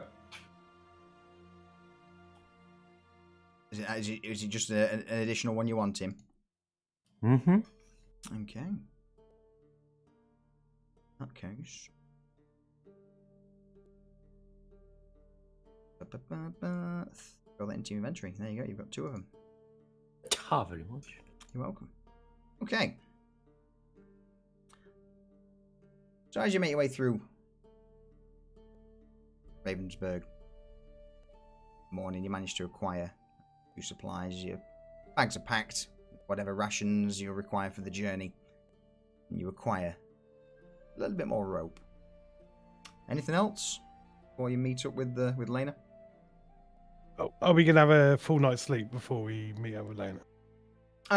Is it just an additional one you want him? Mm-hmm. Okay. That case. Throw that into your inventory. There you go. You've got 2 of them. Very much. You're welcome. Okay. So as you make your way through Ravensburg, morning, you manage to acquire your supplies. Your bags are packed, whatever rations you require for the journey. And you acquire a little bit more rope. Anything else before you meet up with Lena? Oh, are we gonna have a full night's sleep before we meet up with Lena?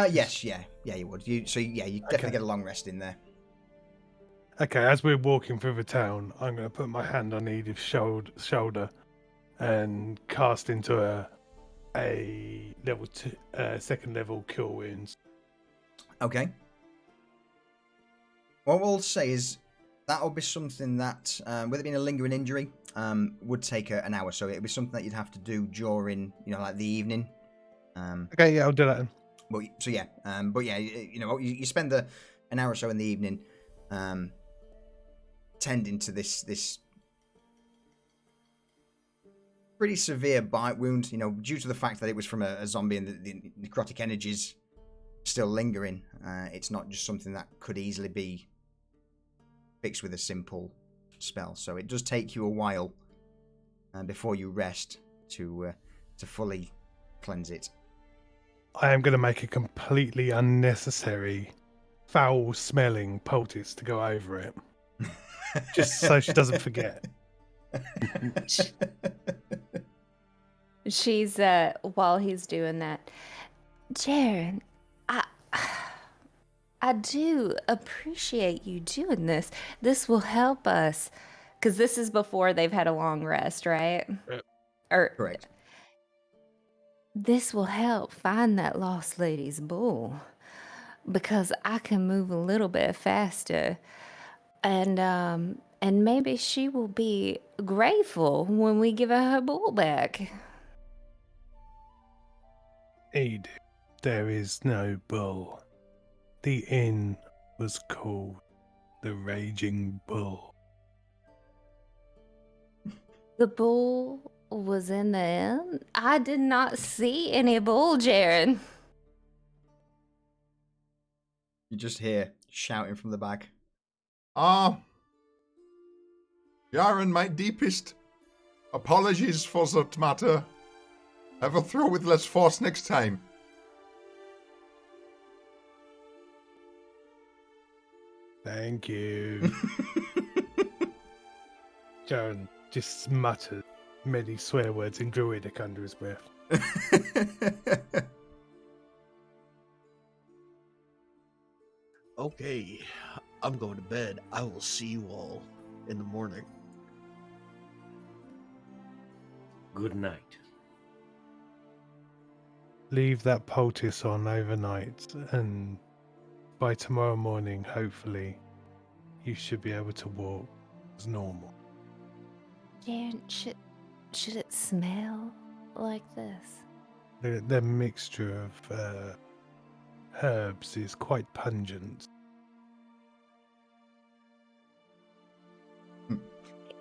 Yes, yeah, you would. You definitely Okay. get a long rest in there. Okay, as we're walking through the town, I'm going to put my hand on Edith's shoulder and cast into a level 2, second level cure wounds. Okay. What we'll say is that'll be something that, with it being a lingering injury, would take an hour. So it'll be something that you'd have to do during, like the evening. Okay, yeah, I'll do that then. But yeah, you spend an hour or so in the evening, tending to this pretty severe bite wound. Due to the fact that it was from a zombie and the necrotic energies still lingering. It's not just something that could easily be fixed with a simple spell. So it does take you a while before you rest to fully cleanse it. I am going to make a completely unnecessary, foul-smelling poultice to go over it, just so she doesn't forget. She's while he's doing that, Jaren, I do appreciate you doing this. This will help us, because this is before they've had a long rest, right? Yep. Or Correct. this will help find that lost lady's bull, because I can move a little bit faster, and maybe she will be grateful when we give her bull back. Edith, there is no bull. The inn was called the Raging Bull. The bull was in the inn? I did not see any bull, Jaren. You just hear shouting from the back. Yaren, my deepest apologies for that matter. Have a throw with less force next time. Thank you. Jaren just muttered many swear words in Druidic under his breath. Okay, I'm going to bed. I will see you all in the morning. Good night. Leave that poultice on overnight, and by tomorrow morning, hopefully, you should be able to walk as normal. Jaren, should it smell like this? The mixture of herbs is quite pungent.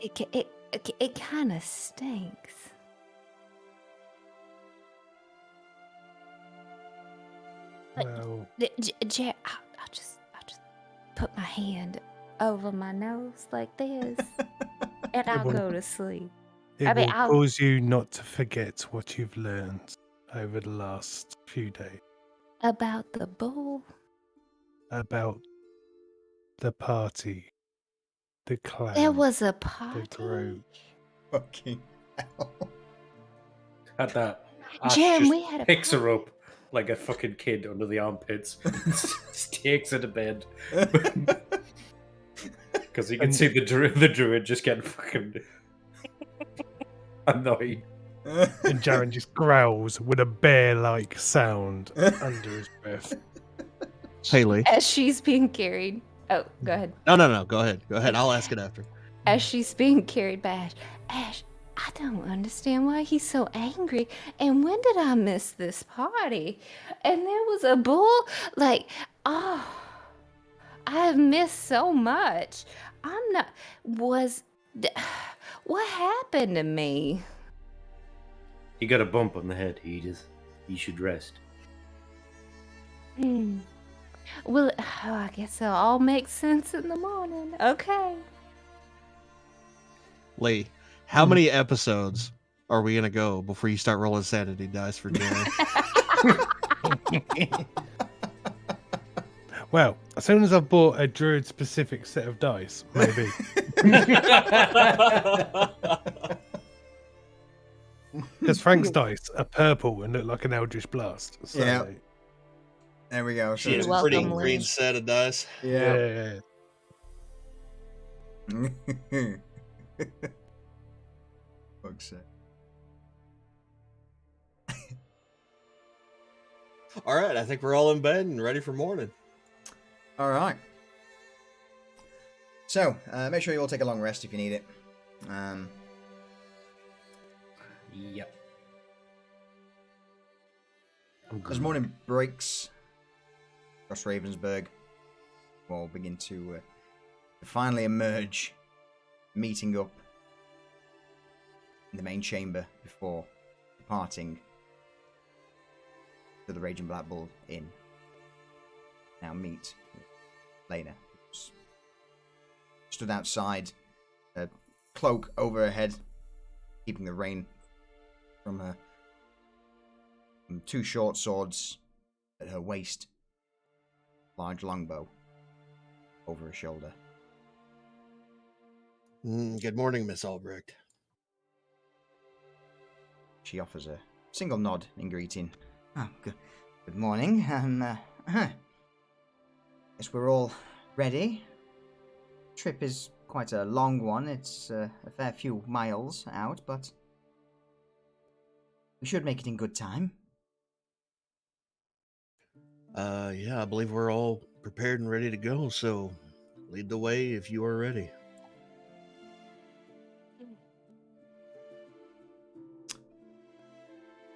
It kind of stinks. Well, I'll just put my hand over my nose like this, and I'll go to sleep. it will cause you not to forget what you've learned over the last few days About the bull? about the party The clan. There was a the party. group. Fucking hell. At that, Ash Jen, just we had a picks her party. up like a fucking kid under the armpits, takes her to bed. Because you can And- see the druid just getting fucking annoyed. And Jaren just growls with a bear-like sound under his breath. Haley. As she's being carried. Oh, go ahead. No. Go ahead. I'll ask it after. As she's being carried by Ash. Ash, I don't understand why he's so angry. And when did I miss this party? And there was a bull. Like, oh, I have missed so much. I'm not. What happened to me? You got a bump on the head, Edith. You should rest. Well, I guess it'll all make sense in the morning. Okay. Lee, how many episodes are we gonna go before you start rolling sanity dice for Jaren? Well, as soon as I've bought a druid-specific set of dice, maybe. Because Frank's dice are purple and look like an Eldritch Blast. So, Yeah. There we go. She has a Welcome, pretty Lee. green set of dice. Yeah. yeah. Fuck's sake. All right, I think we're all in bed and ready for morning. All right. So, make sure you all take a long rest if you need it. Yep. As morning breaks across Ravensburg, we'll begin to finally emerge, meeting up in the main chamber before departing to the Raging Black Bull Inn. Now meet with Lena, who's stood outside, a cloak over her head, keeping the rain from her. And two short swords at her waist, large longbow over her shoulder. Good morning, Miss Albrecht. She offers a single nod in greeting. Oh, good morning. Guess we're all ready. Trip is quite a long one. It's a fair few miles out, but we should make it in good time. Yeah, I believe we're all prepared and ready to go, so lead the way if you are ready.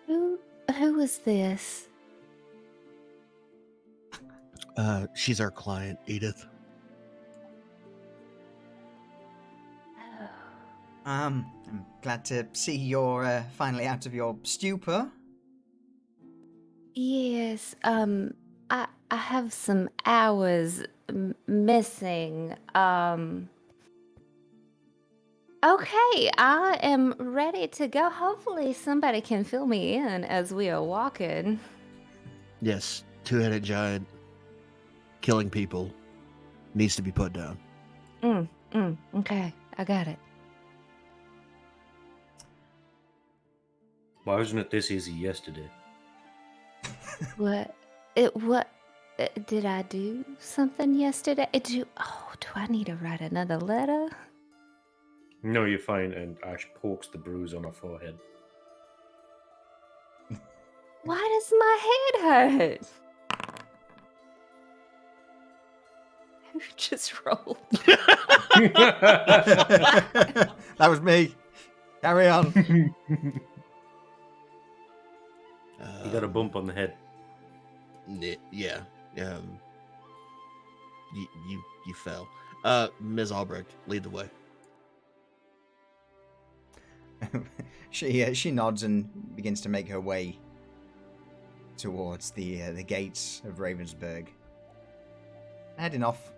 Who is this? She's our client, Edith. I'm glad to see you're finally out of your stupor. Yes, I have some hours missing. Okay, I am ready to go. Hopefully somebody can fill me in as we are walking. Yes, two-headed giant killing people needs to be put down. Okay, I got it. Why wasn't it this easy yesterday? What did I do something yesterday? Do I need to write another letter? No, you're fine. And Ash pokes the bruise on her forehead. Why does my head hurt? Who just rolled? That was me. Carry on. You got a bump on the head. Yeah. You fell. Ms. Albrecht, lead the way. She nods and begins to make her way towards the gates of Ravensburg, heading off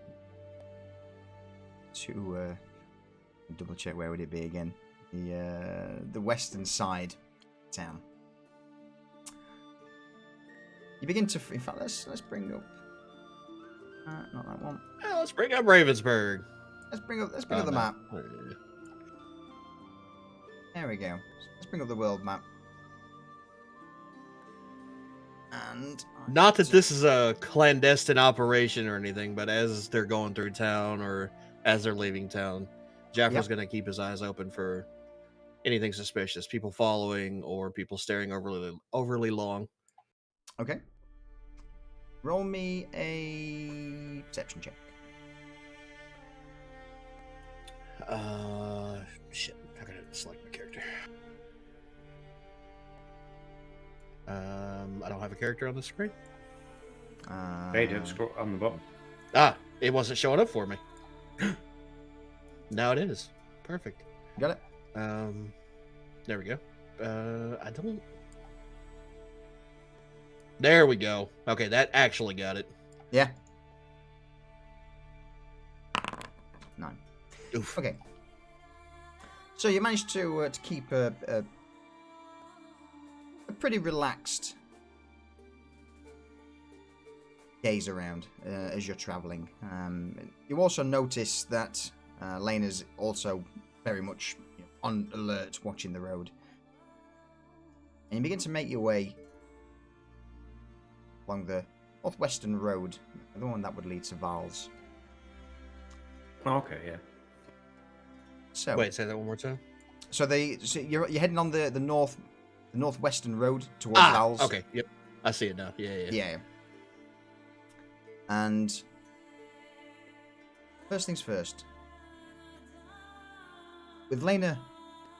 to double check where would it be again, the western side of town. You begin to, in fact, let's bring up not that one. Let's bring up Ravensburg. Let's bring up the no. map. There we go. Let's bring up the world map. And Not that this is a clandestine operation or anything, but as they're going through town or as they're leaving town, Jaffer's going to keep his eyes open for anything suspicious, people following or people staring overly long. Okay. Roll me a perception check. Shit. How can I select my character? I don't have a character on the screen. They did scroll on the bottom. Ah, it wasn't showing up for me. Now it is. Perfect. Got it? There we go. I don't. There we go. Okay, that actually got it. Yeah. 9. Oof. Okay. So you managed to keep a pretty relaxed gaze around as you're traveling. You also notice that Lena's also very much on alert, watching the road. And you begin to make your way along the northwestern road, the one that would lead to Val's. Okay, yeah. So Wait, say that one more time. So you're heading on the northwestern road towards Val's. Okay, yep, I see it now. Yeah. And first things first, with Lena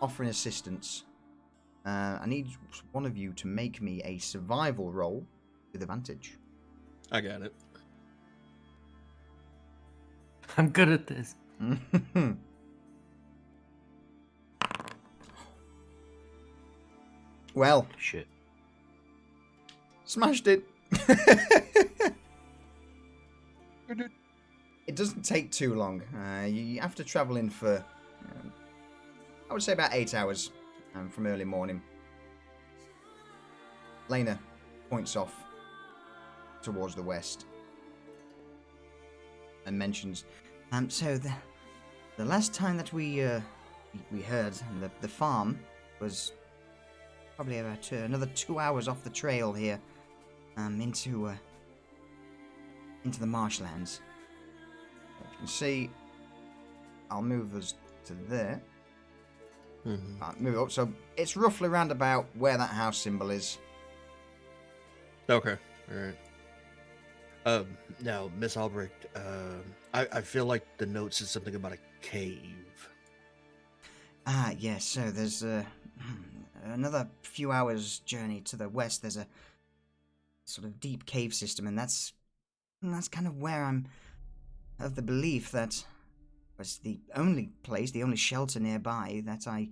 offering assistance, I need one of you to make me a survival roll with advantage. I got it. I'm good at this. Well, Shit. smashed it. It doesn't take too long. You after traveling for, I would say about 8 hours from early morning. Lena points off towards the west and mentions, so the last time that we heard, the farm was probably about another 2 hours off the trail here, into the marshlands. You can see, I'll move us to there. Move it up. So it's roughly round about where that house symbol is. Okay, all right. Now, Miss Albrecht, I feel like the note said something about a cave. Yes. So there's another few hours journey to the west. There's a sort of deep cave system, and that's kind of where I'm of the belief that was the only place, the only shelter nearby that I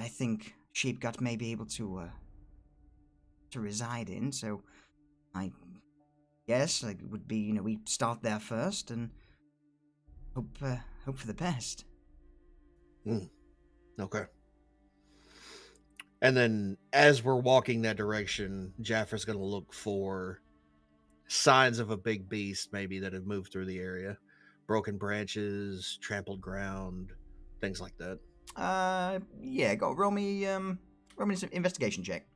think Sheepgut may be able to reside in. So I guess it would be, we start there first and hope for the best. Okay. And then as we're walking that direction, Jaffer's going to look for signs of a big beast maybe that have moved through the area. Broken branches, trampled ground, things like that. Yeah, roll me some investigation check.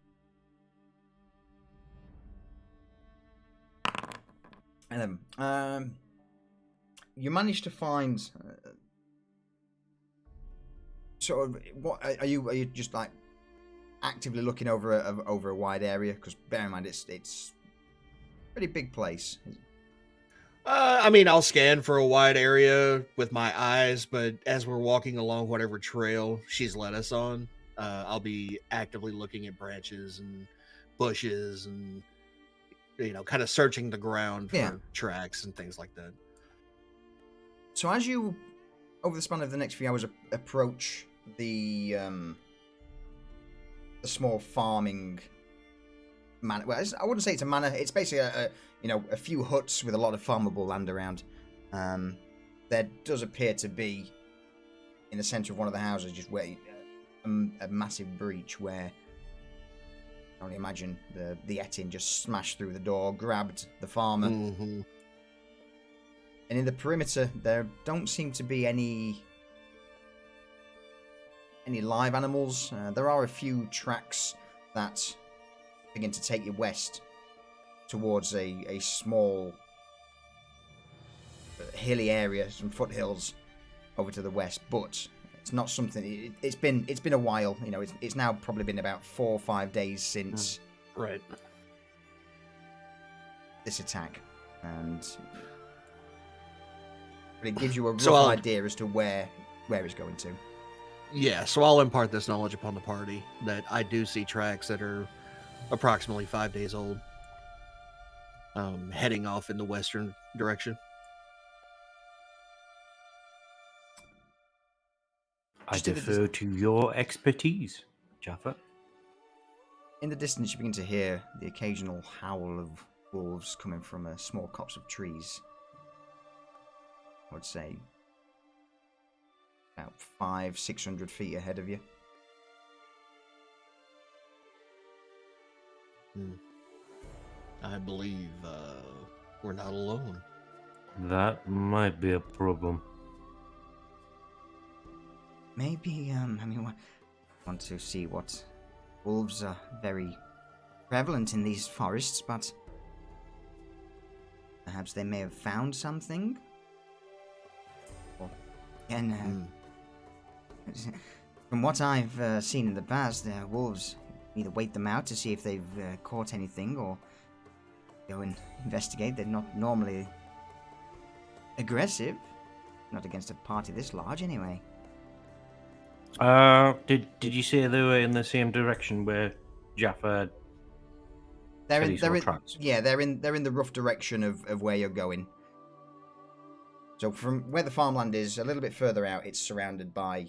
And then, you managed to find sort of what are you just like actively looking over a wide area? Because bear in mind it's a pretty big place. I mean, I'll scan for a wide area with my eyes, but as we're walking along whatever trail she's led us on, I'll be actively looking at branches and bushes and, kind of searching the ground for tracks and things like that. So as you, over the span of the next few hours, approach the small farming manor. Well, I wouldn't say it's a manor. It's basically a few huts with a lot of farmable land around. There does appear to be, in the center of one of the houses, just where a massive breach where I can only imagine the Etin just smashed through the door, grabbed the farmer, And in the perimeter, there don't seem to be any live animals. There are a few tracks that begin to take you west towards a small hilly area, some foothills over to the west, but it's not something. It's been a while. You know, it's now probably been about 4 or 5 days since Right. this attack, but it gives you a rough So idea as to where it's going to. Yeah, so I'll impart this knowledge upon the party that I do see tracks that are approximately 5 days old, heading off in the western direction. I Just in the defer to your expertise, Jaffa. In the distance, you begin to hear the occasional howl of wolves coming from a small copse of trees. I would say about 500-600 feet ahead of you. I believe we're not alone. That might be a problem. Maybe, want to see what wolves are very prevalent in these forests, but perhaps they may have found something. Or, again, from what I've seen in the past, wolves either wait them out to see if they've caught anything, or go and investigate. They're not normally aggressive, not against a party this large, anyway. Did you say they were in the same direction where Jaffa They're said in, he saw they're in, tracks? yeah, they're in the rough direction of where you're going. So from where the farmland is, a little bit further out, it's surrounded by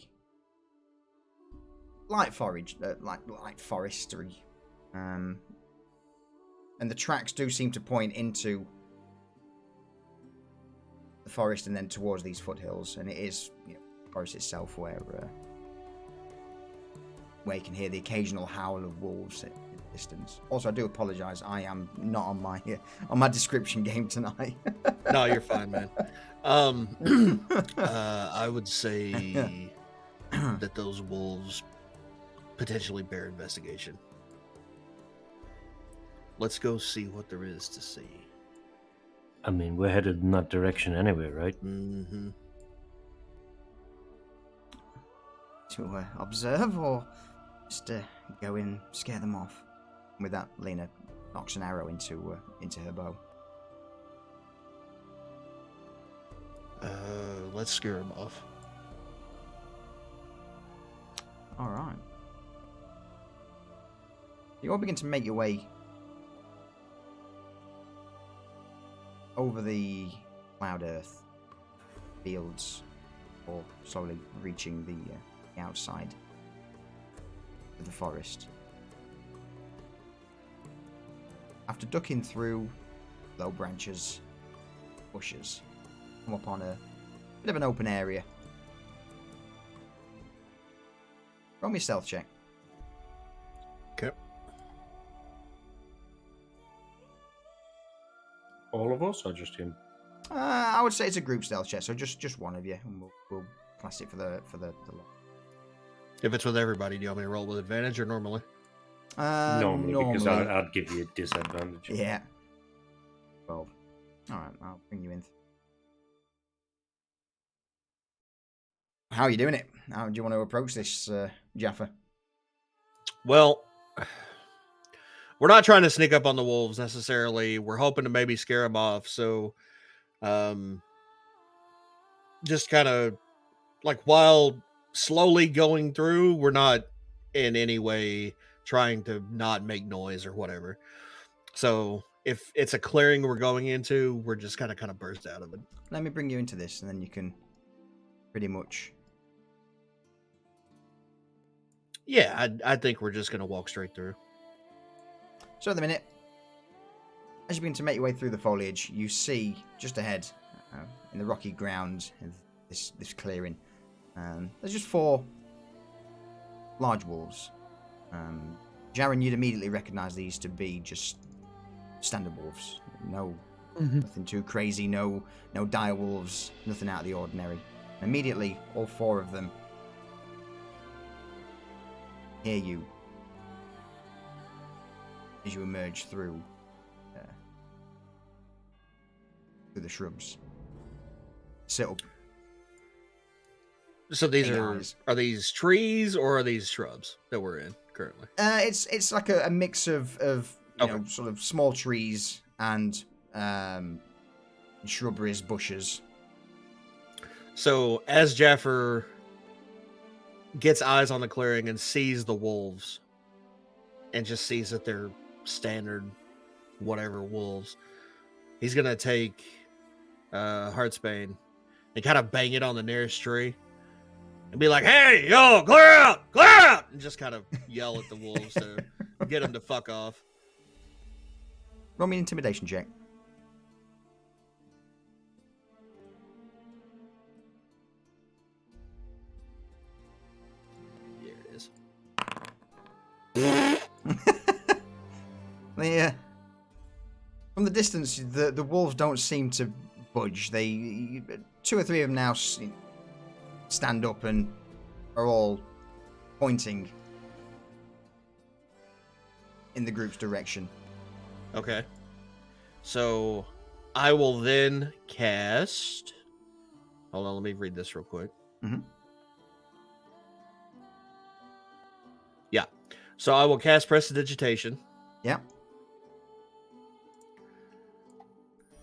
light forage, light forestry, and the tracks do seem to point into the forest and then towards these foothills, and it is the forest itself where you can hear the occasional howl of wolves at a distance. Also, I do apologise. I am not on my description game tonight. No, you're fine, man. I would say that those wolves potentially bear investigation. Let's go see what there is to see. I mean, we're headed in that direction anyway, right? Mm-hmm. To observe, or just go in, scare them off. With that, Lena knocks an arrow into her bow. Let's scare them off. All right. You all begin to make your way over the cloud earth fields, or slowly reaching the outside of the forest. After ducking through low branches, bushes, come upon a bit of an open area. Roll me a stealth check. Okay. All of us, or just him? I would say it's a group stealth check, so just one of you, and we'll class it for the lot. If it's with everybody, do you want me to roll with advantage or normally? Normally, because I'd give you a disadvantage. Yeah. 12. Alright, I'll bring you in. How are you doing it? How do you want to approach this, Jaffa? Well, we're not trying to sneak up on the wolves necessarily. We're hoping to maybe scare them off. So, just kind of like while slowly going through, we're not in any way trying to not make noise or whatever. So if it's a clearing we're going into, we're just kind of burst out of it. Let me bring you into this, and then you can pretty much... Yeah, I think we're just going to walk straight through. So at the minute, as you begin to make your way through the foliage, you see just ahead, in the rocky ground of this clearing, there's just 4 large wolves. Jaren, you'd immediately recognize these to be just standard wolves. No Nothing too crazy, no dire wolves, nothing out of the ordinary. Immediately, all four of them hear you as you emerge through the shrubs. Sit up. So these Hey, are guys. these trees or are these shrubs that we're in currently? It's like a mix of you Okay. know, sort of small trees and shrubberies, bushes. So as Jaffer gets eyes on the clearing and sees the wolves, and just sees that they're standard whatever wolves, he's gonna take Heartsbane and kind of bang it on the nearest tree and be like, "Hey, yo, clear out!" And just kind of yell at the wolves to get them to fuck off. Roll me an intimidation check. There it is. From the distance, the wolves don't seem to budge. Two or three of them now stand up and are all pointing in the group's direction. Okay. So I will then cast. Hold on, let me read this real quick. Mhm. Yeah. So I will cast Prestidigitation. Yeah.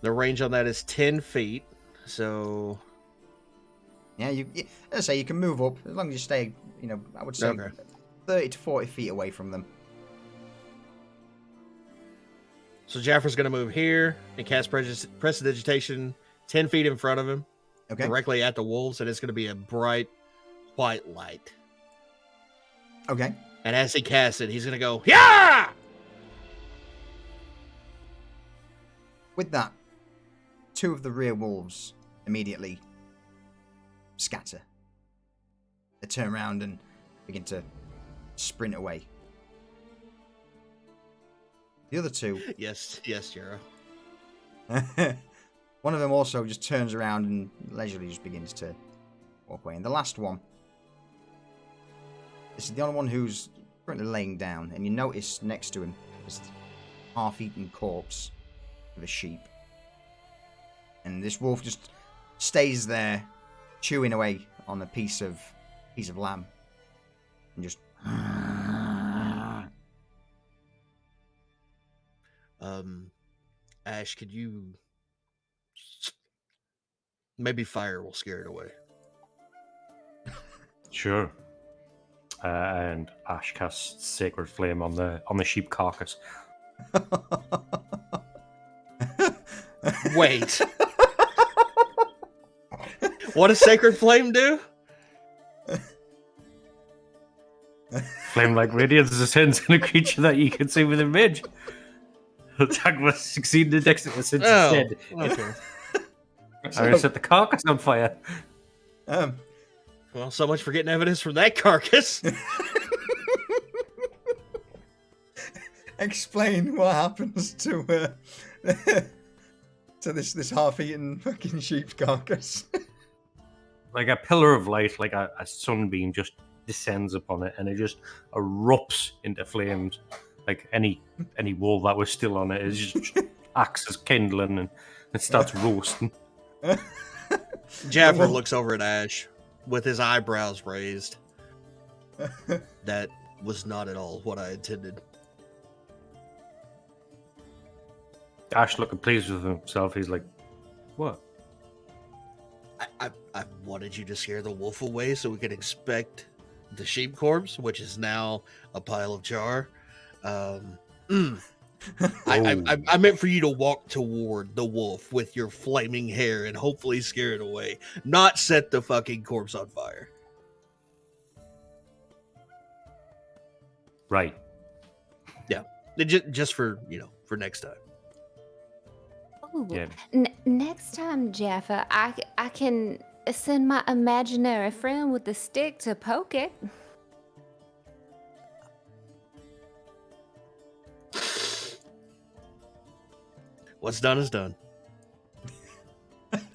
The range on that is 10 feet. So Yeah, as I say, you can move up as long as you stay, I would say Okay. 30 to 40 feet away from them. So Jaffer's going to move here and cast Prestidigitation 10 feet in front of him, Okay. directly at the wolves, and it's going to be a bright white light. Okay. And as he casts it, he's going to go, "Yeah!" With that, two of the rear wolves immediately scatter. They turn around and begin to sprint away. The other two, Yes, Jero. one of them also just turns around and leisurely just begins to walk away. And the last one, this is the only one who's currently laying down, and you notice next to him is the half-eaten corpse of a sheep. And this wolf just stays there, chewing away on a piece of lamb, and just. Ash, could you maybe fire will scare it away? Sure. And Ash casts Sacred Flame on the sheep carcass. Wait. What does Sacred Flame do? Flame-like radiance descends on a creature that you can see within range. Attack must succeed in the dex since it's dead. Okay. I'm gonna set the carcass on fire. Well, so much for getting evidence from that carcass. Explain what happens to this half-eaten fucking sheep's carcass. Like a pillar of light, like a sunbeam, just descends upon it, and it just erupts into flames. Like any wool that was still on it is just acts as kindling, and it starts roasting. Jaffer looks over at Ash with his eyebrows raised. That was not at all what I intended. Ash looking pleased with himself. He's like, "What? I wanted you to scare the wolf away so we could expect the sheep corpse, which is now a pile of jar. I meant for you to walk toward the wolf with your flaming hair and hopefully scare it away, not set the fucking corpse on fire." Right." Yeah, just for for next time. Ooh, Yeah. Next time, Jaffa, I can send my imaginary friend with the stick to poke it. What's done is done.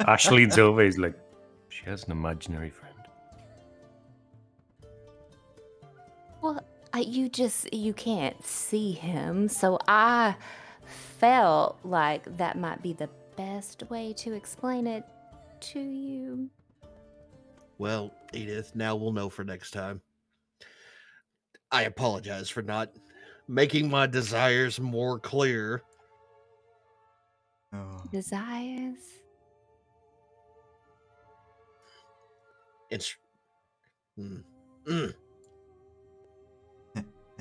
Ash leans over. He's like, she has an imaginary friend. Well, you can't see him, so I felt like that might be the best way to explain it to you. Well, Edith, now we'll know for next time. I apologize for not making my desires more clear. Oh. Desires? It's. There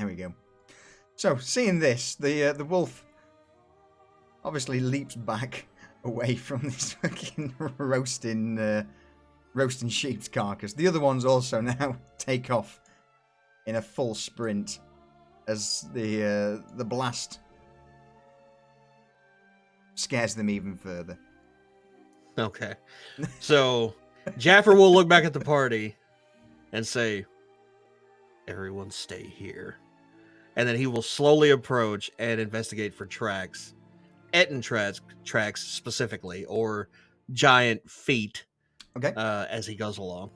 we go. So, seeing this, the wolf obviously leaps back away from this fucking roasting sheep's carcass. The other ones also now take off in a full sprint as the blast scares them even further. Okay. So, Jaffer will look back at the party and say, everyone stay here. And then he will slowly approach and investigate for tracks. Etten tracks specifically, or giant feet Okay. as he goes along.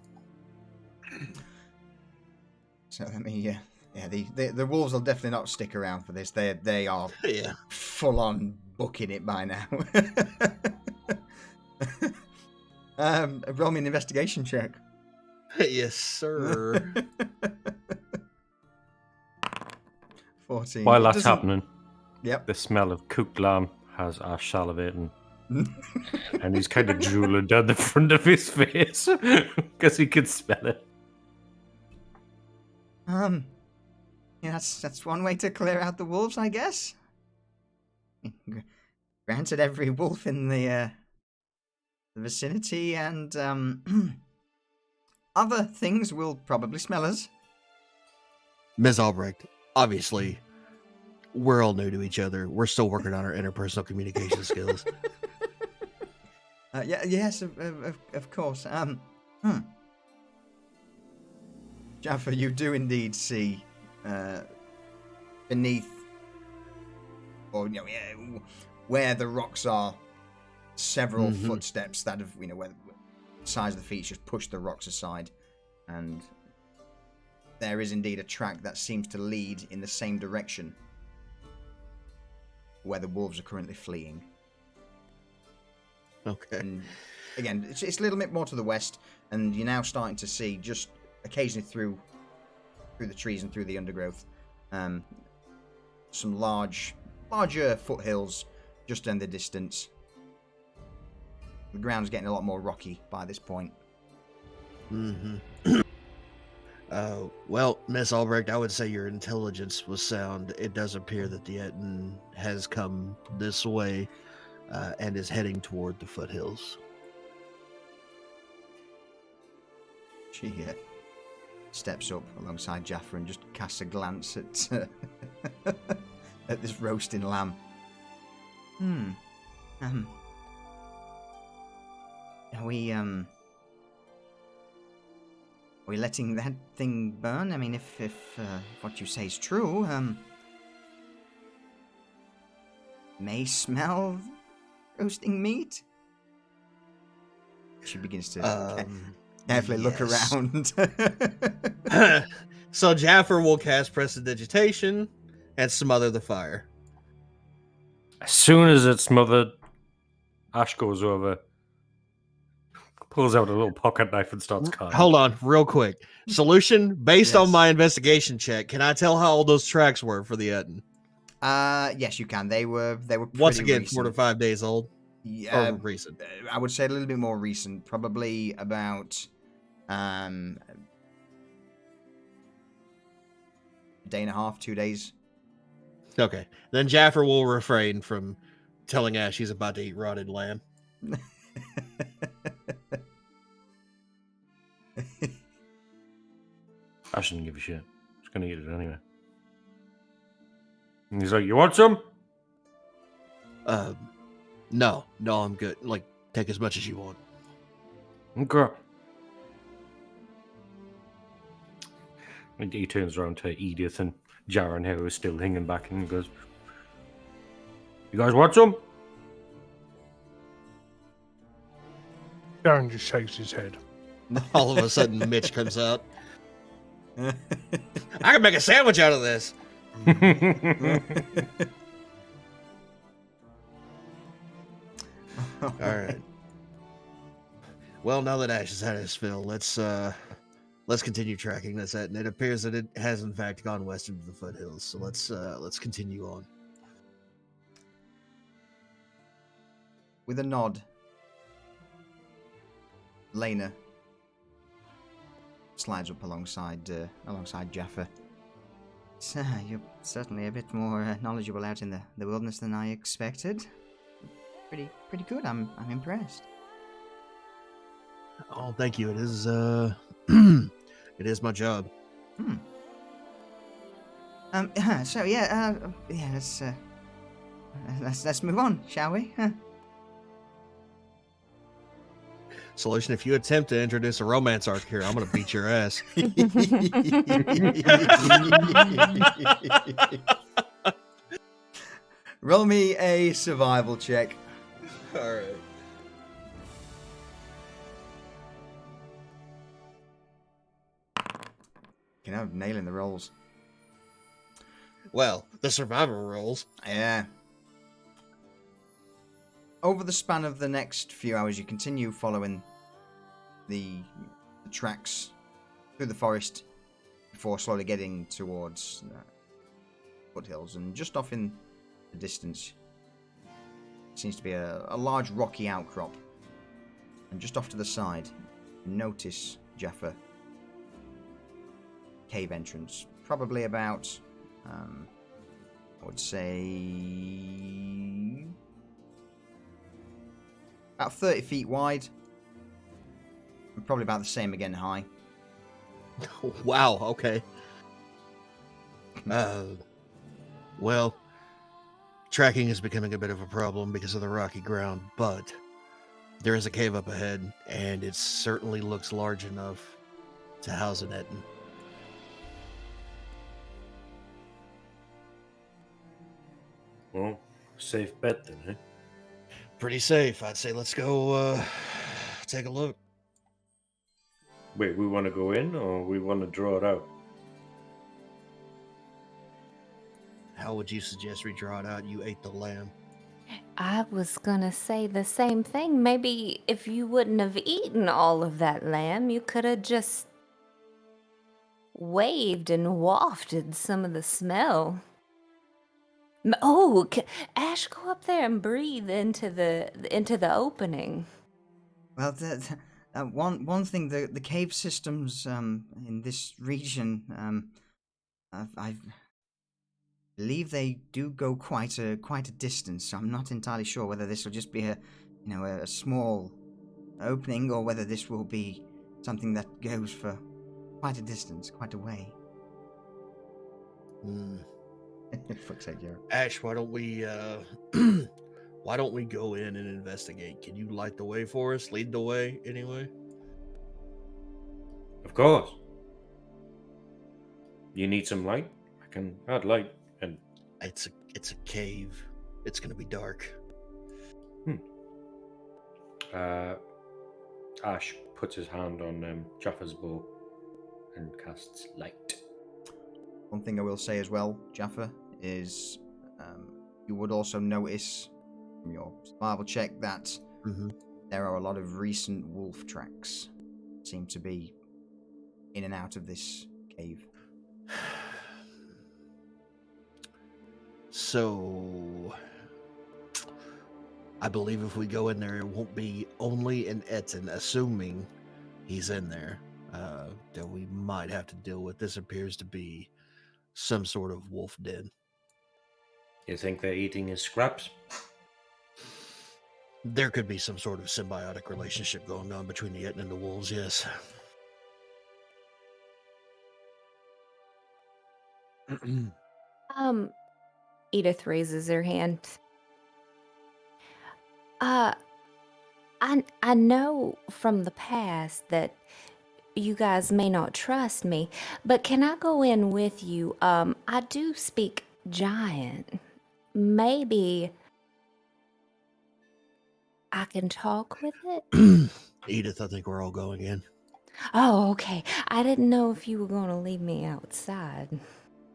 So let me, the wolves will definitely not stick around for this. They are Yeah. full on booking it by now. Roll me an investigation check. Yes, sir. 14. While It that's doesn't- happening, Yep. the smell of cooked lamb has Ash salivating. And he's kind of drooling down the front of his face because he can smell it. Yeah, that's one way to clear out the wolves, I guess. Granted, every wolf in the vicinity and other things will probably smell us. Ms. Albrecht, obviously, we're all new to each other. We're still working on our interpersonal communication skills. Yes, of course. Jaffa, you do indeed see beneath, or where the rocks are, several footsteps that have, where the size of the feet just push the rocks aside, and there is indeed a track that seems to lead in the same direction where the wolves are currently fleeing. Okay. And again, it's a little bit more to the west, and you're now starting to see just occasionally through the trees and through the undergrowth, some larger foothills just in the distance. The ground's getting a lot more rocky by this point. Well, Miss Albrecht, I would say your intelligence was sound. It does appear that the Etten has come this way and is heading toward the foothills. She steps up alongside Jaffa and just casts a glance at at this roasting lamb. Are we letting that thing burn? I mean, if what you say is true, may smell roasting meat. She begins to carefully look yes. around. So Jaffer will cast Prestidigitation and smother the fire. As soon as it's smothered, Ash goes over, pulls out a little pocket knife and starts cutting. Hold on, real quick. Solution, based on Yes. my investigation check, can I tell how old those tracks were for the Etten? Yes, you can. They were pretty Once again, recent. 4 to 5 days old. Yeah, Or recent. I would say a little bit more recent, probably about a day and a half, 2 days. Okay. Then Jaffer will refrain from telling Ash he's about to eat rotted lamb. I shouldn't give a shit. Just gonna eat it anyway. And he's like, "You want some?" No, I'm good. Like, take as much as you want. Okay. And he turns around to Edith and Jaren, who is still hanging back, and goes, "You guys want some?" Darren just shakes his head. All of a sudden, Mitch comes out. I can make a sandwich out of this. All right. Well, now that Ash has had his fill, let's continue tracking this. And it appears that it has in fact gone west into the foothills. So let's continue on. With a nod, Lena slides up alongside Jaffa. So, you're certainly a bit more knowledgeable out in the wilderness than I expected. Pretty good. I'm impressed. Oh, thank you. It is it is my job. So yeah, let's move on, shall we? Solution: if you attempt to introduce a romance arc here, I'm gonna beat your ass. Roll me a survival check. All right. You know, nailing the rolls. Well, the survival rolls. Yeah. Over the span of the next few hours, you continue following the tracks through the forest before slowly getting towards foothills, and just off in the distance seems to be a large rocky outcrop, and just off to the side you notice, Jaffa, cave entrance, probably about I would say about 30 feet wide, and probably about the same again high. Wow. Okay. Well, tracking is becoming a bit of a problem because of the rocky ground, but there is a cave up ahead, and it certainly looks large enough to house an Etten. Well, safe bet then, eh? Pretty safe, I'd say. Let's go take a look. Wait, we want to go in or we want to draw it out? How would you suggest we draw it out? You ate the lamb. I was gonna say the same thing. Maybe if you wouldn't have eaten all of that lamb, you could have just waved and wafted some of the smell. Oh, Ash, go up there and breathe into the opening. Well, one thing, the cave systems in this region, I believe they do go quite a distance. So I'm not entirely sure whether this will just be a small opening, or whether this will be something that goes for quite a distance, quite a way. Fuck's sake, Jared. Ash, why don't we go in and investigate? Can you light the way for us? Lead the way anyway? Of course. You need some light? I can add light. And It's a cave. It's gonna be dark. Ash puts his hand on Jaffa's bow and casts light. One thing I will say as well, Jaffa, is you would also notice from your survival check that there are a lot of recent wolf tracks seem to be in and out of this cave. So, I believe if we go in there, it won't be only an Etten, assuming he's in there, that we might have to deal with. This appears to be some sort of wolf den. You think they're eating his scraps? There could be some sort of symbiotic relationship going on between the Etten and the wolves, yes. Edith raises her hand. I know from the past that you guys may not trust me, but can I go in with you? I do speak giant. Maybe I can talk with it? Edith, I think we're all going in. Oh, okay. I didn't know if you were going to leave me outside.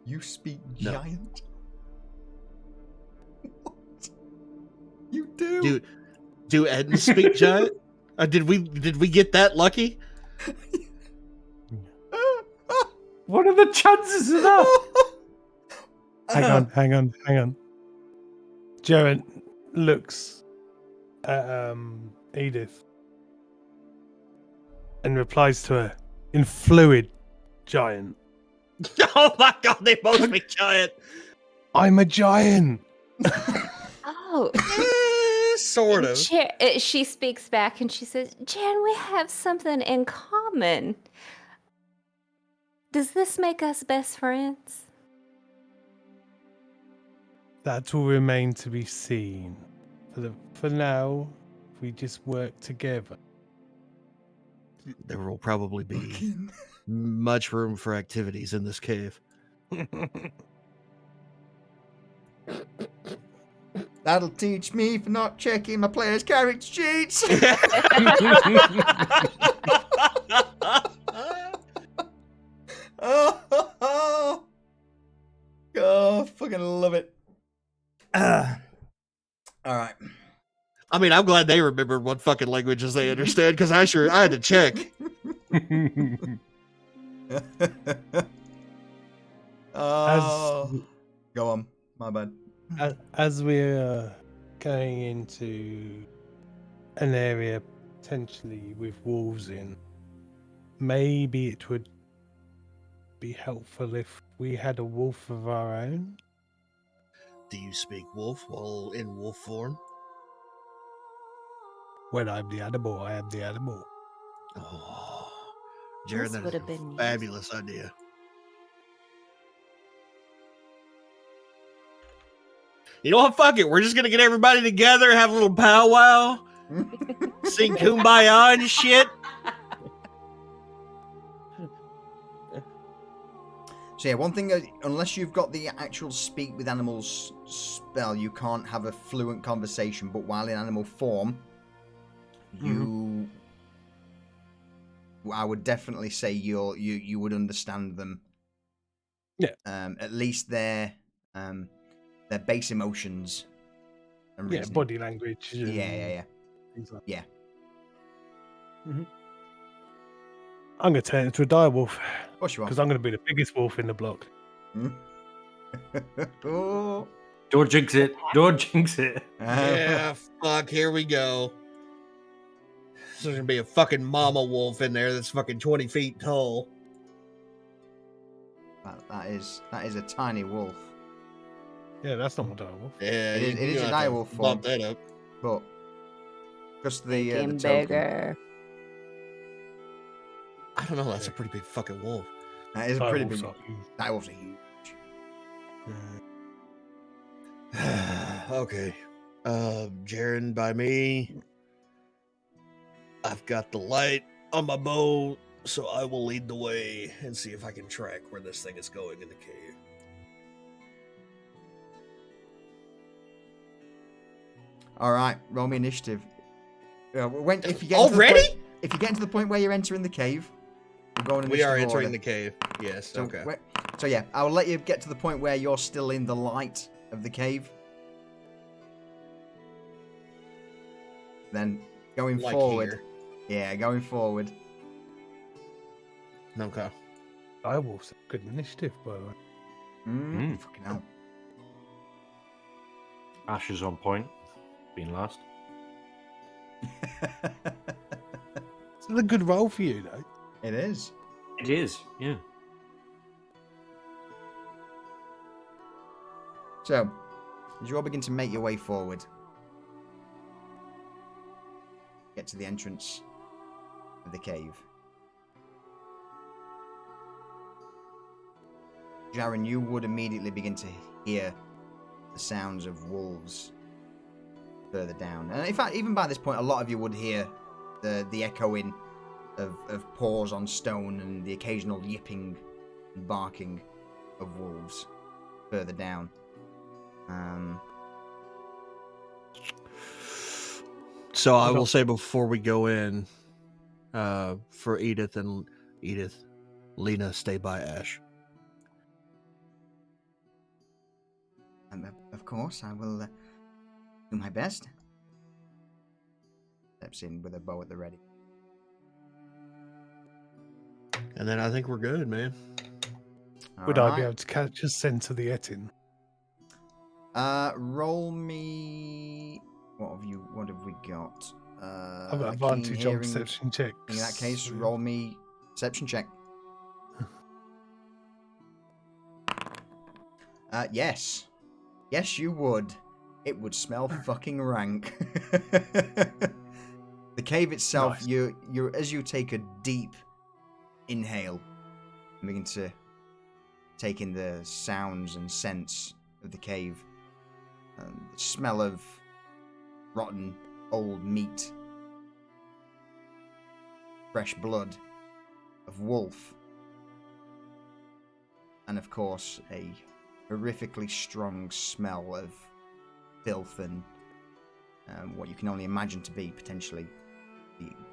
You speak No. giant? What? You do? Do Edens speak giant? Did we get that lucky? What are the chances of that? Hang on. Jared looks at Edith and replies to her in fluid giant. Oh my god, they both speak giant. I'm a giant. Oh. Sort of. She speaks back and she says, Jan, we have something in common. Does this make us best friends? That will remain to be seen. For now, we just work together. There will probably be much room for activities in this cave. That'll teach me for not checking my player's character sheets. Oh, I fucking love it. All right. I mean, I'm glad they remembered what fucking languages they understand, because I had to check. Oh, go on. My bad. As we're going into an area potentially with wolves in, maybe it would be helpful if we had a wolf of our own. Do you speak wolf while in wolf form? When I'm the animal, I am the animal. Oh, Jared, This that is would have a been neat. fabulous idea. You know what? Fuck it. We're just gonna get everybody together, have a little powwow, sing Kumbaya and shit. So yeah, one thing, unless you've got the actual speak with animals spell, you can't have a fluent conversation. But while in animal form, I would definitely say you would understand them. Yeah. At least their base emotions. And Yeah, reasoning. body language. and Yeah. things like Yeah. I'm going to turn it into a dire wolf Of course you are. because I'm going to be the biggest wolf in the block. Oh. Don't jinx it. Don't jinx it. Yeah, fuck. Here we go. There's gonna be a fucking mama wolf in there that's fucking 20 feet tall. That is a tiny wolf, Yeah, that's not a dire wolf. Yeah, It is- you're it is gonna a have to direwolf bump form. that up. but just the Getting token. bigger. I don't know. That's a pretty big fucking wolf. That is a Dire pretty wolves big. are huge. That wolf's a huge. Okay. Jaren by me. I've got the light on my bow, so I will lead the way and see if I can track where this thing is going in the cave. All right, roll me initiative. If you get Already? if you get to the point where you're entering the cave, we're going. We are initiative entering order. the cave. Yes. So, Okay. So yeah, I'll let you get to the point where you're still in the light of the cave. Then going Like forward. here. Yeah, going forward. Okay. Dire wolves have good initiative, by the way. Fucking hell. Ash is on point. Being last. It's a good role for you, though. It is. It is, yeah. So, as you all begin to make your way forward, get to the entrance of the cave. Jaren, you would immediately begin to hear the sounds of wolves further down. And in fact, even by this point, a lot of you would hear the echoing of paws on stone and the occasional yipping and barking of wolves further down. So I will say before we go in, for Edith, Lena, stay by Ash. Of course, I will do my best. Steps in with a bow at the ready. And then I think we're good, man. Would I be Alright. able to catch a scent of the Etin? Roll me. What have we got? I've got keen advantage on hearing. perception checks. In that case, roll me perception check. Yes. Yes, you would. It would smell fucking rank. The cave itself, Nice. you as you take a deep inhale and begin to take in the sounds and scents of the cave. The smell of rotten old meat, fresh blood, of wolf, and of course a horrifically strong smell of filth and what you can only imagine to be potentially eaten.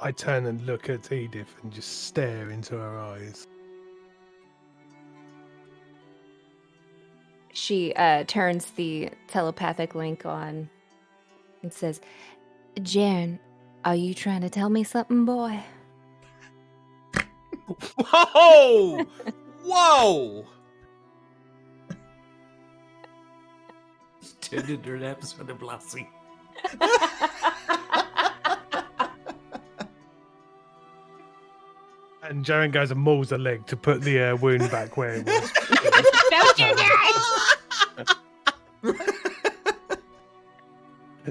I turn and look at Edith and just stare into her eyes. She turns the telepathic link on and says, Jaren, are you trying to tell me something, boy? Whoa! Whoa! Turned into an episode of Lassie. And Jaren goes and mauls a leg to put the wound back where it was. Don't you guys!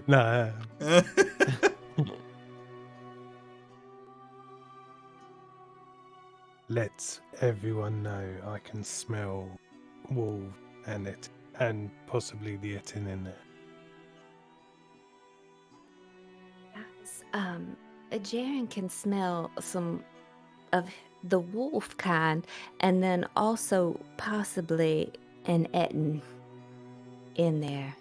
No. Let everyone know I can smell wolf and it, and possibly the Etin in there. Jaren can smell some of the wolf kind, and then also possibly an Etin in there.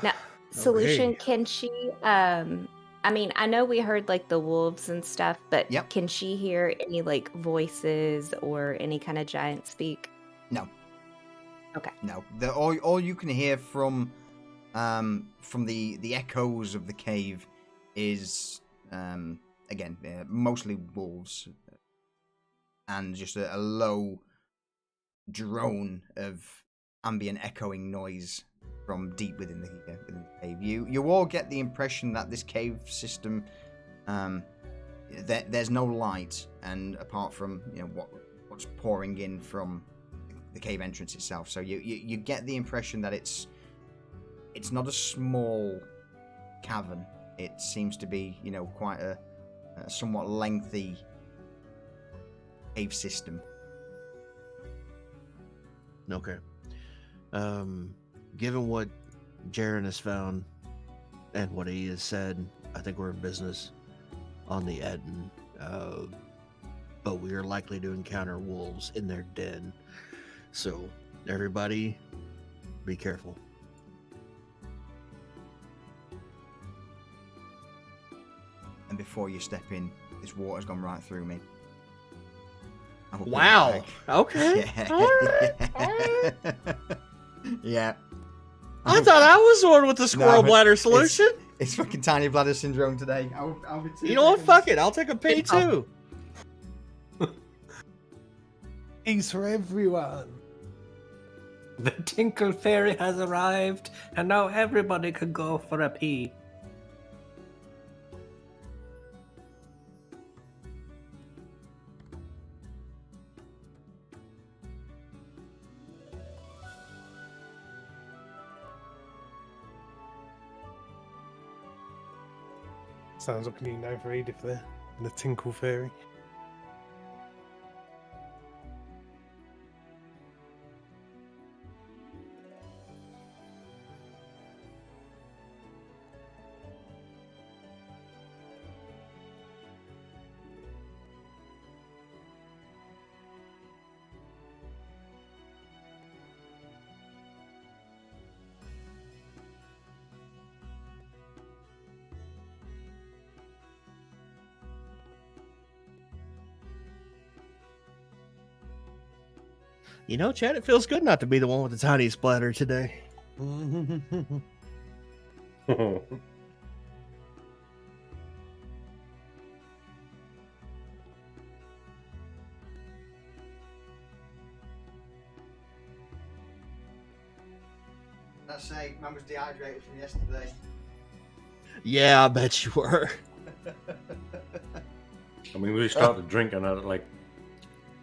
Now, Solution, Okay. can she, I mean, I know we heard like the wolves and stuff, but Yep. can she hear any like voices or any kind of giant speak? No. Okay. No. All you can hear from the echoes of the cave is again mostly wolves and just a low drone of ambient echoing noise from deep within the cave. You all get the impression that this cave system, there's no light, and apart from what's pouring in from the cave entrance itself, so you get the impression that it's not a small cavern. It seems to be quite a somewhat lengthy cave system. Okay. Given what Jaren has found and what he has said, I think we're in business on the Etin. But we are likely to encounter wolves in their den. So, everybody, be careful. And before you step in, this water's gone right through me. I will put it Wow. back. Okay. Yeah. All right. Yeah. I thought I was the one with the squirrel No, bladder solution. It's fucking tiny bladder syndrome today. I'll be You know what? Fuck it. I'll take a pee too. Peace for everyone. The Tinkle Fairy has arrived, and now everybody can go for a pee. Sounds like a new name for Edith there. The Tinkle Fairy. You know, Chad, it feels good not to be the one with the tiniest bladder today. Let's say man was dehydrated from yesterday. Yeah, I bet you were. I mean, we started drinking at like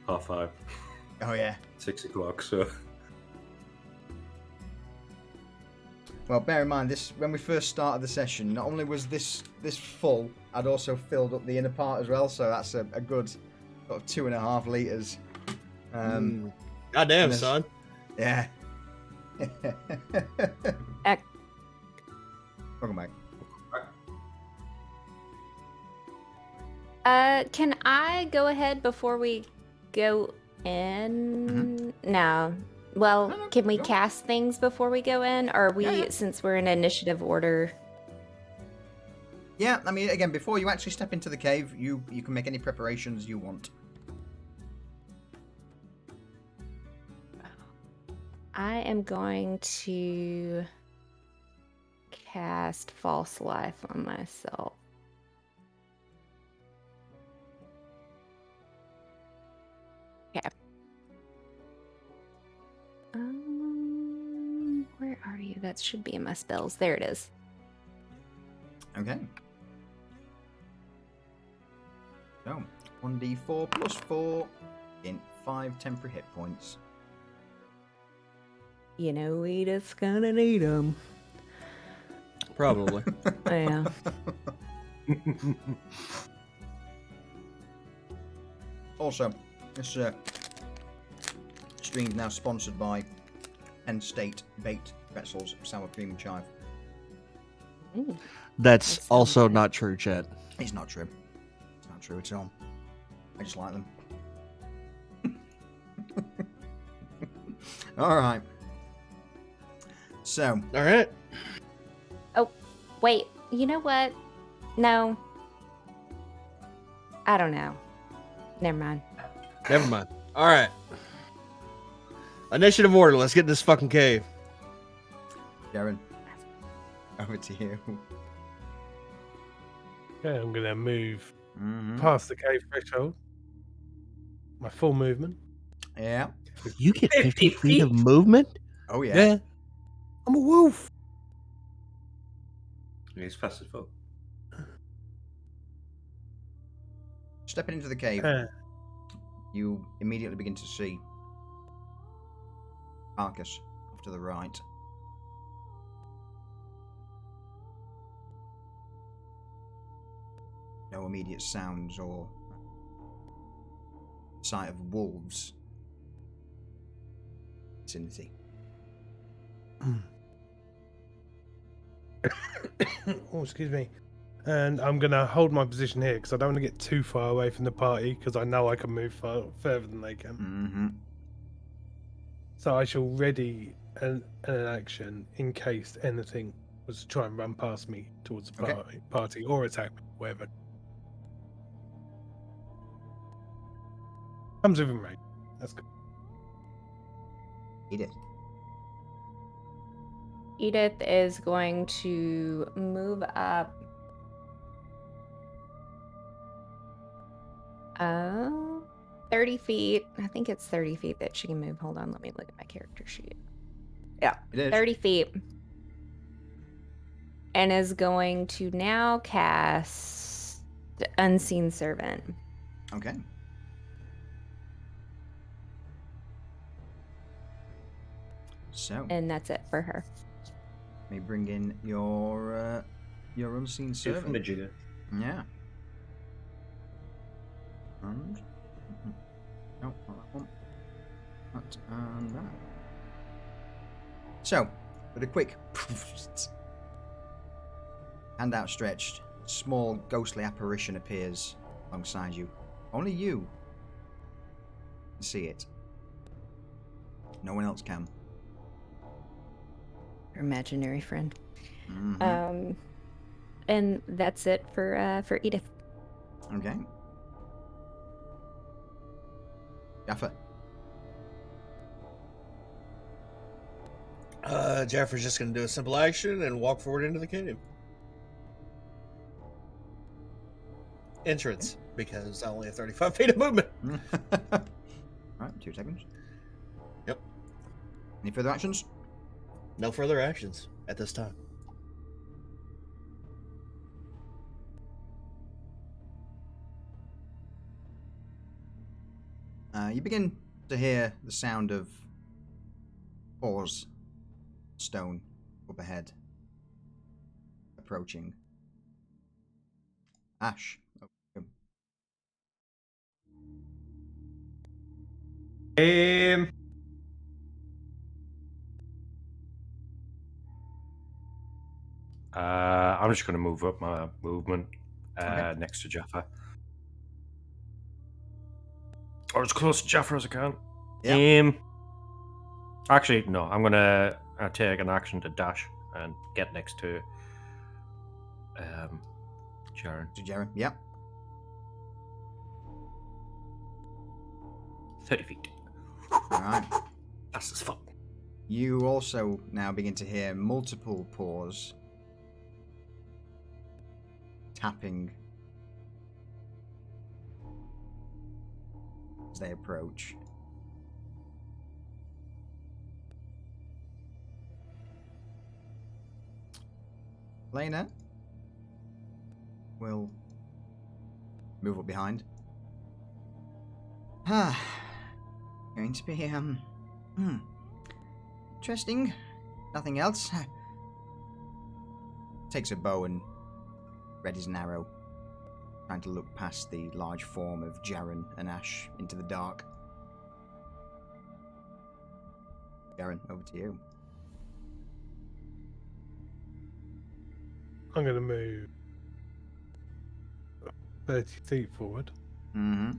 5:30, Oh yeah. 6 o'clock. So Well, bear in mind this when we first started the session. Not only was this full, I'd also filled up the inner part as well. So that's a good sort of 2.5 liters. Goddamn, Yes. son. Yeah. Ec- Welcome back. Can I go ahead before we go in? No. Well, No, can we go. cast things before we go in? Or are we, Yeah. since we're in initiative order? Yeah, I mean, again, before you actually step into the cave, you can make any preparations you want. I am going to cast False Life on myself. Okay. Where are you? That should be in my spells. There it is. Okay. So, 1d4 plus 4 in 5 temporary hit points. You know, Edith's gonna need them. Probably. Yeah. Also, this stream is now sponsored by Penn State Baked Pretzels, Sour Cream and Chive. Ooh. That's That sounds also good. not true, Chad. It's not true. It's not true at all. I just like them. Alright. So, All right. Wait, you know what? No. I don't know. Never mind. Never mind. All right. Initiative order. Let's get in this fucking cave. Darren, over to you. Okay, I'm gonna move Mm-hmm. past the cave threshold. My full movement. Yeah. You get 50 50 feet of feet? movement? Oh, yeah. I'm a wolf. he's fast as fuck. Stepping into the cave, you immediately begin to see Arcus off to the right. No immediate sounds or sight of wolves. Vicinity. Oh, excuse me. And I'm gonna hold my position here because I don't want to get too far away from the party because I know I can move further than they can. Mm-hmm. So I shall ready an action in case anything was to try and run past me towards the Okay. party or attack me, whatever. Comes within range. That's good. Edith. Edith is going to move up. 30 feet. I think it's 30 feet that she can move. Hold on, let me look at my character sheet. Yeah, It is. 30 feet. And is going to now cast Unseen Servant. Okay. So, And that's it for her. let me bring in your unseen Two from servant. Vegeta. Yeah. And no, not that one. That and that. So, with a quick hand outstretched, small ghostly apparition appears alongside you. Only you can see it. No one else can. Her imaginary friend. Mhm. And that's it for Edith. Okay. Gaffer. Jeffrey's just going to do a simple action and walk forward into the cave. Entrance, because I only have 35 feet of movement. Right, 2 seconds. Yep. Any further actions? No further actions at this time. You begin to hear the sound of paws, stone up ahead, approaching. Ash. Um, I'm just going to move up my movement Okay. next to Jaffa. Or as close to Jaffa as I can. Yeah. Actually, no. I'm going to take an action to dash and get next to Jaren. To Jaren. Yep. 30 feet. Alright. That's as fuck. You also now begin to hear multiple paws tapping as they approach. Lena will move up behind. Going to be interesting. Nothing else. Takes a bow and readies an arrow, trying to look past the large form of Jaren and Ash into the dark. Jaren, over to you. I'm going to move 30 feet forward. Mm-hmm.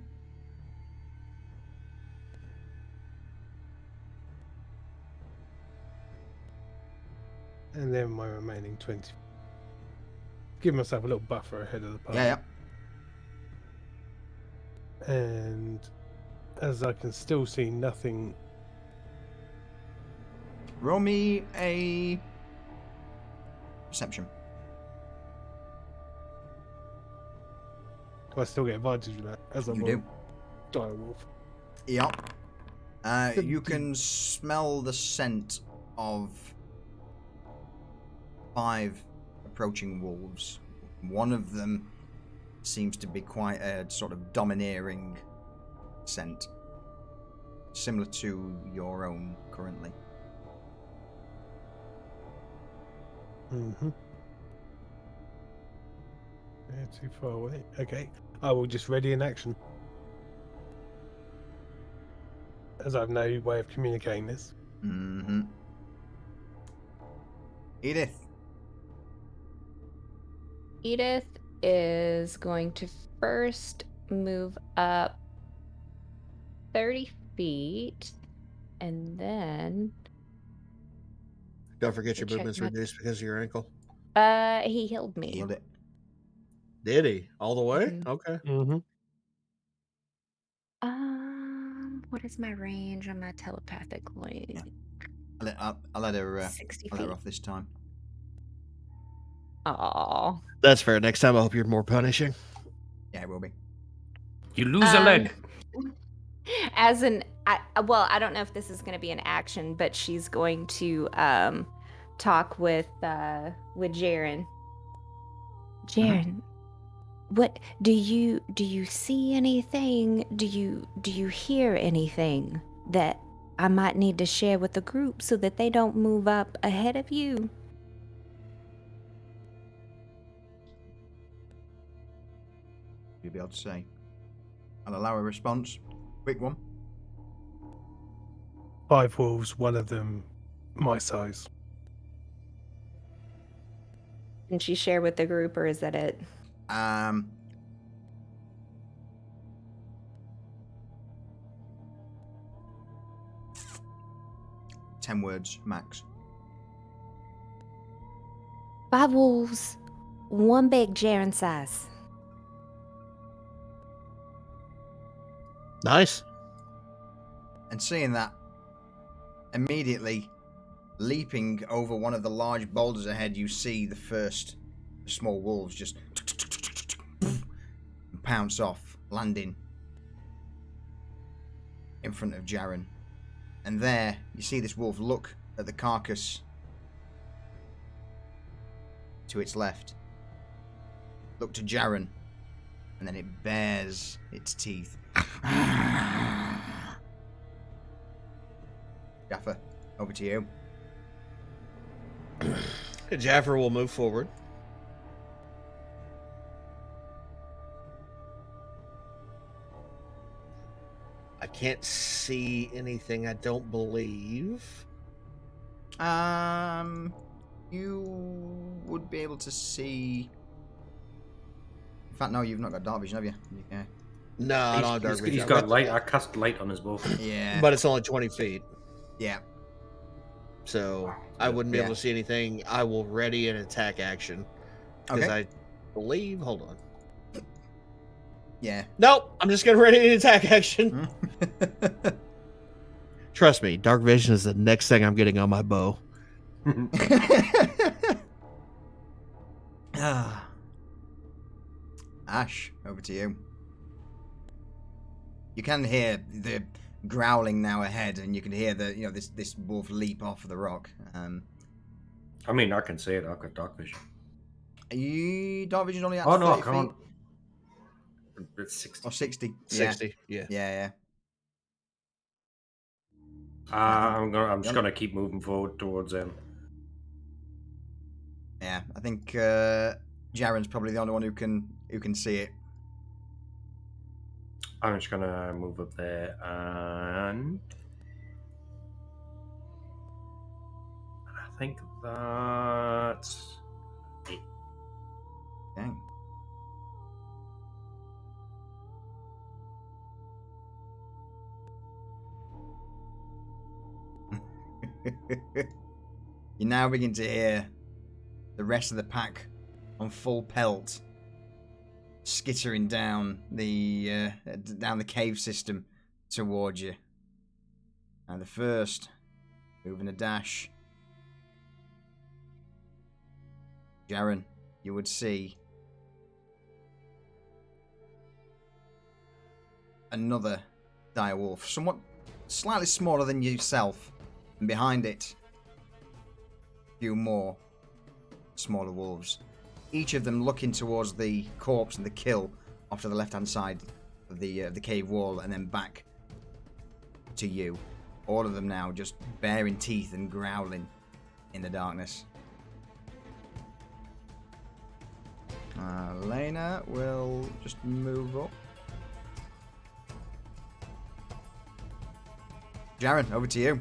And then my remaining 20. Give myself a little buffer ahead of the party. Yeah. And as I can still see nothing. Roll me a perception. Do I still get advantage of that? As I'm You a do. dire wolf. Yep. You 17. can smell the scent of 5 approaching wolves. One of them seems to be quite a sort of domineering scent, similar to your own currently. Mm-hmm. They're too far away. Okay. I will just ready in action. As I have no way of communicating this. Mm-hmm. Edith. Edith is going to first move up 30 feet and then Don't forget your Check movement's my- reduced because of your ankle. he healed me. Healed it. Did he? All the way? Mhm. Okay. Mm-hmm. What is my range on my telepathic link? Yeah. I'll let her 60 I'll let her feet. off this time. Aw. That's fair. Next time I hope you're more punishing. Yeah, it will be. You lose a leg. As an, I don't know if this is going to be an action, but she's going to talk with Jaren. Jaren, what do you see anything? Do you hear anything that I might need to share with the group so that they don't move up ahead of you? You'll be able to say. I'll allow a response. Quick one. 5 wolves, one of them my size. Can she share with the group, or is that it? 10 words max. 5 wolves, one big Jaren size. Nice. And seeing that, immediately leaping over one of the large boulders ahead, you see the first small wolves just pounce off, landing in front of Jaren. And there, you see this wolf look at the carcass to its left, look to Jaren, and then it bares its teeth. Jaffa, over to you. Jaffer will move forward. I can't see anything, I don't believe. You would be able to see. In fact, no, you've not got dark vision, have you? Yeah. No, I don't have dark vision. He's got light. I cast light on his bow. Yeah. But it's only 20 feet. Yeah. So I wouldn't be able to see anything. I will ready an attack action. Because Okay. I believe. Hold on. Yeah. Nope. I'm just going to ready an attack action. Trust me, dark vision is the next thing I'm getting on my bow. Ash, over to you. You can hear the growling now ahead, and you can hear the this wolf leap off the rock. I mean, I can see it. I've got dark vision. Dark vision's only at Oh no, 30 I can't. feet. It's 60. Or 60. 60. Yeah. Yeah. I'm just gonna keep moving forward towards him. Yeah, I think Jaren's probably the only one who can see it. I'm just gonna move up there and I think that's it. Dang. You now begin to hear the rest of the pack on full pelt skittering down the cave system towards you. And the first moving a dash. Jaren, you would see another direwolf, somewhat slightly smaller than yourself, and behind it, a few more smaller wolves. Each of them looking towards the corpse and the kill off to the left-hand side of the cave wall, and then back to you. All of them now just baring teeth and growling in the darkness. Lena will just move up. Jaren, over to you.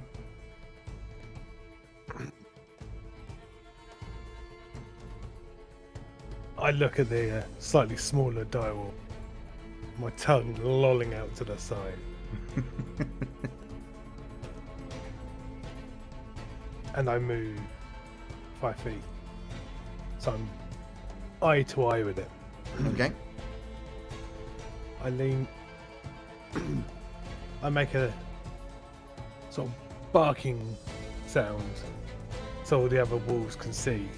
I look at the slightly smaller direwolf, my tongue lolling out to the side. And I move 5 feet. So I'm eye to eye with it. Okay. I lean. I make a sort of barking sound so all the other wolves can see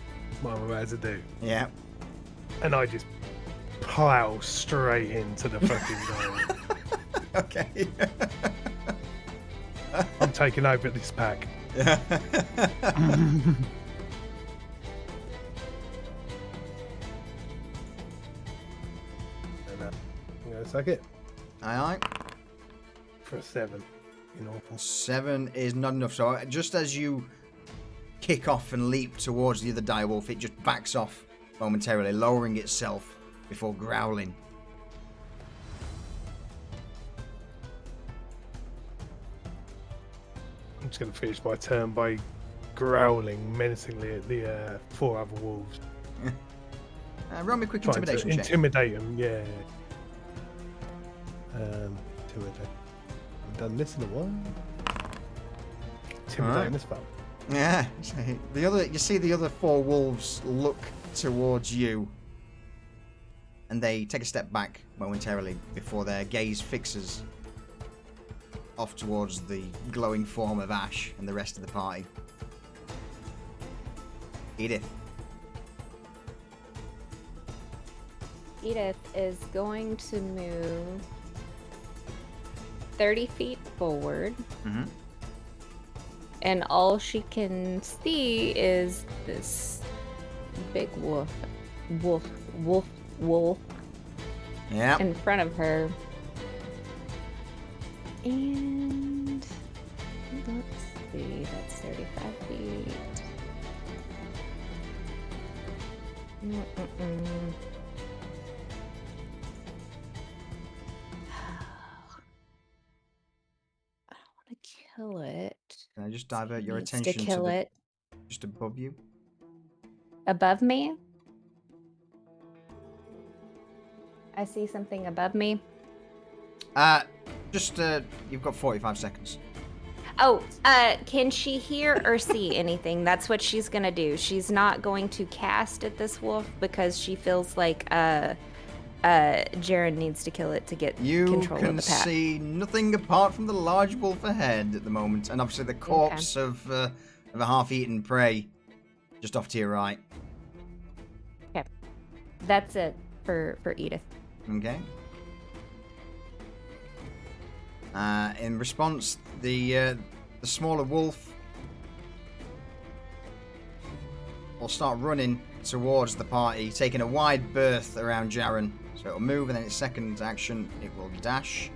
what I'm about to do. Yeah. And I just plow straight into the fucking direwolf. Okay. I'm taking over this pack. I'm gonna suck it Aye. for a 7. You know, 7 is not enough. So just as you kick off and leap towards the other direwolf, it just backs off momentarily, lowering itself before growling. I'm just gonna finish my turn by growling menacingly at the 4 other wolves. Roll me a quick Trying to intimidation check. intimidate them, yeah. Intimidate. I've done this in a while. Intimidating Alright. this fun. Yeah. You see the other 4 wolves look towards you, and they take a step back momentarily before their gaze fixes off towards the glowing form of Ash and the rest of the party. Edith. Edith is going to move 30 feet forward. Mm-hmm. And all she can see is this big wolf Yeah. in front of her. And let's see, that's 35 feet. Mm-mm-mm. I don't want to kill it. Can I just divert your Needs attention to kill the it just above you? above me. I see something above me. Just you've got 45 seconds. Oh, can she hear or see anything? That's what she's gonna do. She's not going to cast at this wolf because she feels like Jaren needs to kill it to get You control can of the pack. see nothing apart from the large wolf ahead at the moment, and obviously the corpse of a half-eaten prey just off to your right. Okay, that's it for Edith. Okay. In response, the smaller wolf will start running towards the party, taking a wide berth around Jaren. So it'll move, and then its second action, it will dash.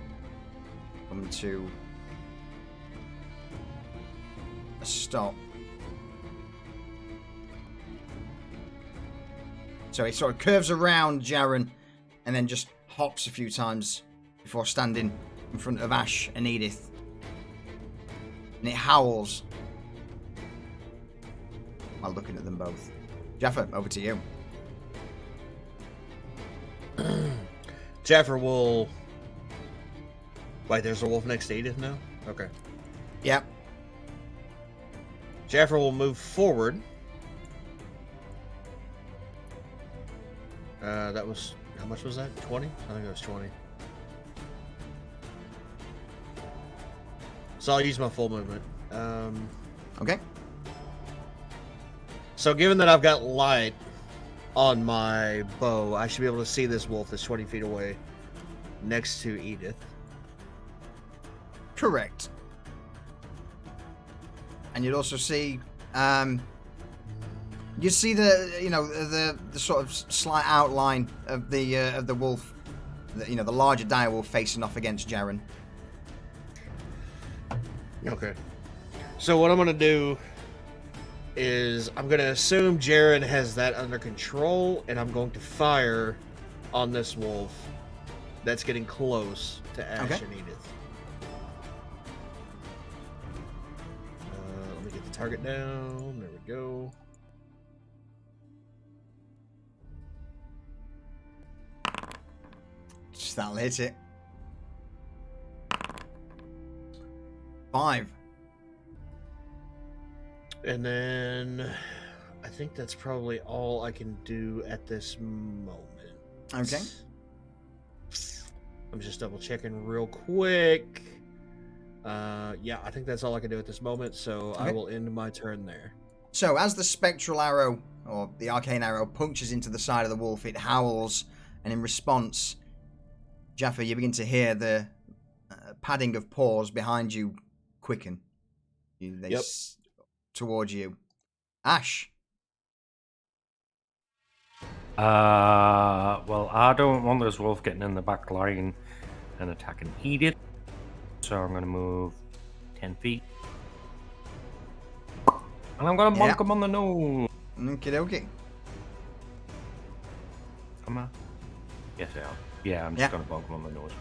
Come to a stop. So it sort of curves around Jaren, and then just hops a few times before standing in front of Ash and Edith. And it howls while looking at them both. Jaffa, over to you. Jaffer will. Wait, there's a wolf next to Edith now? Okay. Yep. Jaffer will move forward. That was. How much was that? 20? I think it was 20. So I'll use my full movement. Okay. So given that I've got light on my bow, I should be able to see this wolf that's 20 feet away next to Edith. Correct. And you'd also see, you see the sort of slight outline of the wolf, the larger dire wolf facing off against Jaren. Okay. So what I'm going to do is I'm going to assume Jaren has that under control, and I'm going to fire on this wolf that's getting close to Ash Okay. and Edith. Let me get the target down. There we go. Just that'll hit it. 5. And then I think that's probably all I can do at this moment. Okay. I'm just double checking real quick. Yeah, I think that's all I can do at this moment, so I Okay. will end my turn there. So as the spectral arrow, or the arcane arrow, punctures into the side of the wolf, it howls, and in response, Jaffa, you begin to hear the padding of paws behind you quicken. They towards you. Ash. Well, I don't want this wolf getting in the back line and attacking Edith, so I'm going to move 10 feet. And I'm going to bonk him on the nose. Okie dokie. Am I? Yes, I am. Yeah, I'm just going to bonk him on the nose.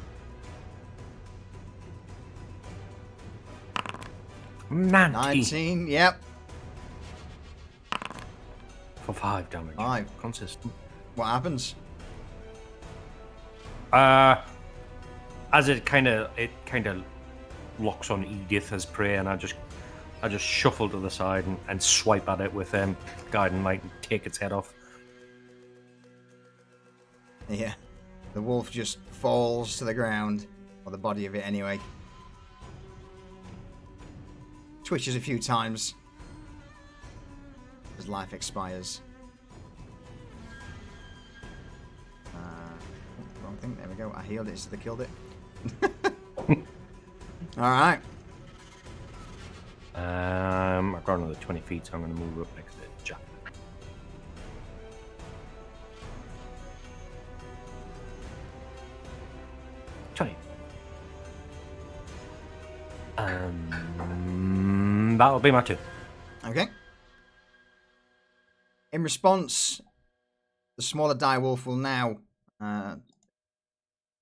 19, yep. For 5 damage. 5. Consistent. What happens? As it kind of locks on Edith as prey, and I just shuffle to the side and swipe at it with guiding light and take its head off. Yeah. The wolf just falls to the ground, or the body of it anyway. Twitches a few times. His life expires. Wrong thing. There we go. I healed it instead of killed it. All right. I've got another 20 feet, so I'm going to move up next to Jack. Try. That'll be my turn. Okay. In response, the smaller direwolf will now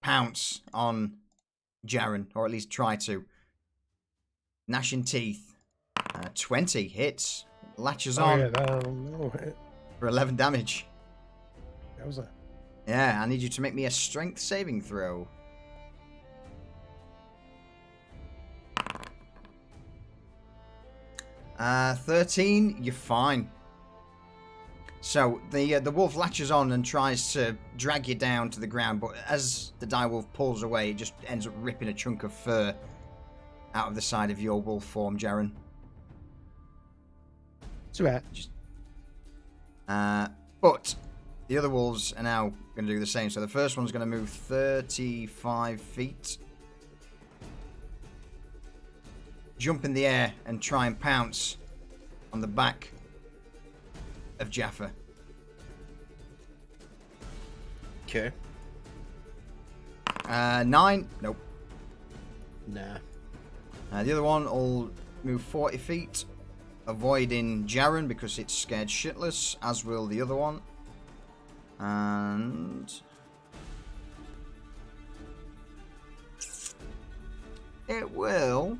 pounce on Jaren, or at least try to. Gnashing teeth. 20 hits. Latches on for 11 damage. That was a Yeah, I need you to make me a strength saving throw. Uh, 13, you're fine. So the wolf latches on and tries to drag you down to the ground, but as the direwolf pulls away, it just ends up ripping a chunk of fur out of the side of your wolf form, Jaren. it's right. But the other wolves are now going to do the same. So the first one's going to move 35 feet. Jump in the air and try and pounce on the back of Jaffa. Okay. 9. Nope. Nah. The other one will move 40 feet, avoiding Jaren because it's scared shitless, as will the other one. And it will...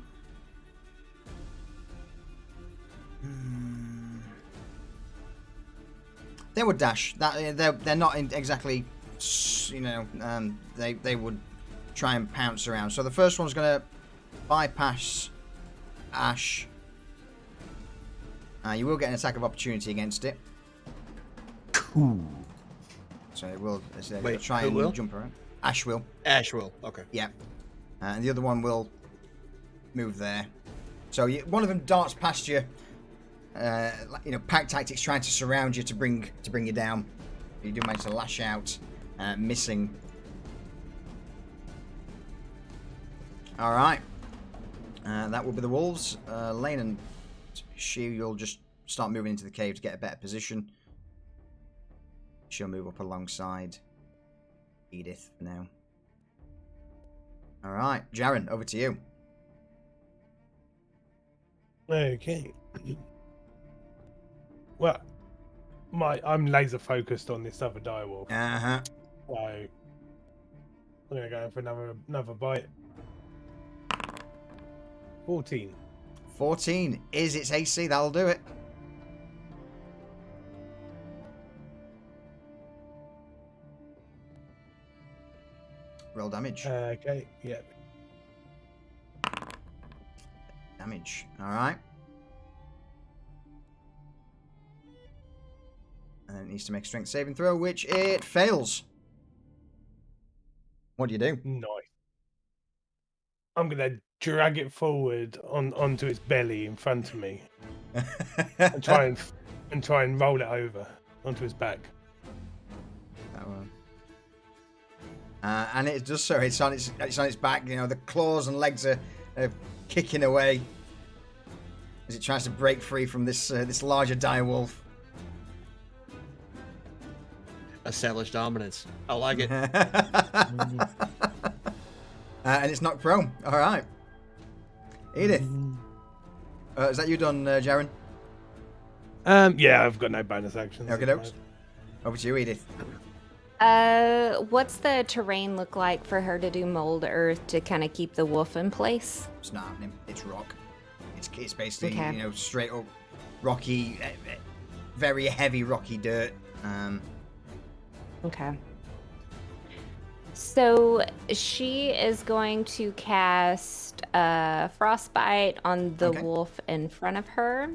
They would dash. They're not exactly, you know, they would try and pounce around. So the first one's going to bypass Ash. You will get an attack of opportunity against it. Cool. So it will Wait, try who and will? jump around. Ash will. Ash will. Okay. Yeah. And the other one will move there. So one of them darts past you. You know, pack tactics trying to surround you to bring you down. You do manage to lash out, missing. All right. That will be the wolves. Lane and you'll just start moving into the cave to get a better position. She'll move up alongside Edith for now. All right, Jaren, over to you. Okay. Well, I'm laser focused on this other direwolf, Uh-huh. so I'm gonna go in for another bite. 14. 14 is its AC. That'll do it. Roll damage. Okay. Yeah. Damage. All right. And then it needs to make a strength saving throw, which it fails. What do you do? Nice. I'm gonna drag it forward onto its belly in front of me and try and roll it over onto its back. That one. And it does so. It's on its back. You know, the claws and legs are kicking away as it tries to break free from this larger direwolf. Established dominance. I like it. And it's knocked prone. All right. Edith. Is that you done, Jaren? Yeah, I've got no bonus actions. Okay, dokes. Over to you, Edith. What's the terrain look like for her to do mold earth to kind of keep the wolf in place? It's not happening. It's rock. It's basically, Okay. you know, straight up rocky, very heavy rocky dirt. Okay. So she is going to cast frostbite on the Okay. wolf in front of her.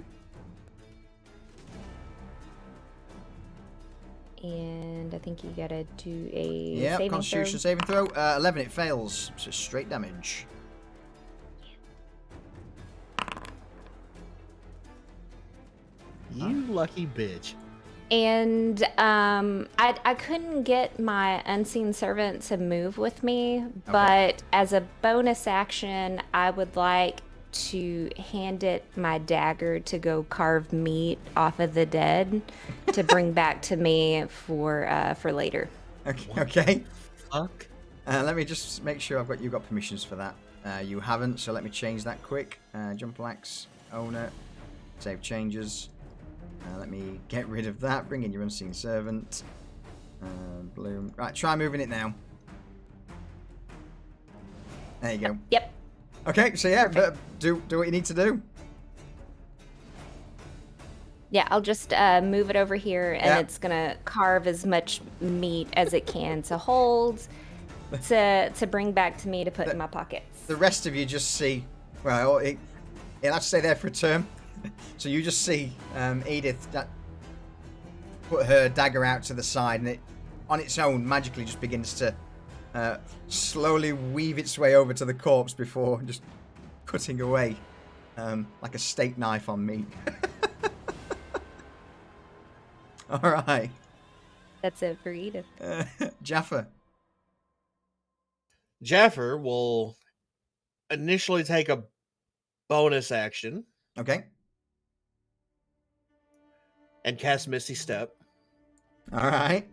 And I think you gotta do a Yeah, saving Constitution throw. saving throw. 11, it fails. So straight damage. You lucky bitch. And I couldn't get my unseen servant to move with me, but as a bonus action, I would like to hand it my dagger to go carve meat off of the dead to bring back to me for later. Okay. Fuck. Let me just make sure you've got permissions for that. You haven't, so let me change that quick. Jump axe, owner, save changes. Let me get rid of that. Bring in your unseen servant. Bloom. Right, try moving it now. There you go. Yep. Okay, so yeah, but do what you need to do. Yeah, I'll just move it over here, and it's gonna carve as much meat as it can to hold, to bring back to me to put in my pockets. The rest of you just see. Well, it'll have to stay there for a term. So you just see Edith put her dagger out to the side, and it, on its own, magically just begins to slowly weave its way over to the corpse before just cutting away like a steak knife on meat. All right. That's it for Edith. Jaffa. Jaffer will initially take a bonus action Okay. and cast Misty Step. All right.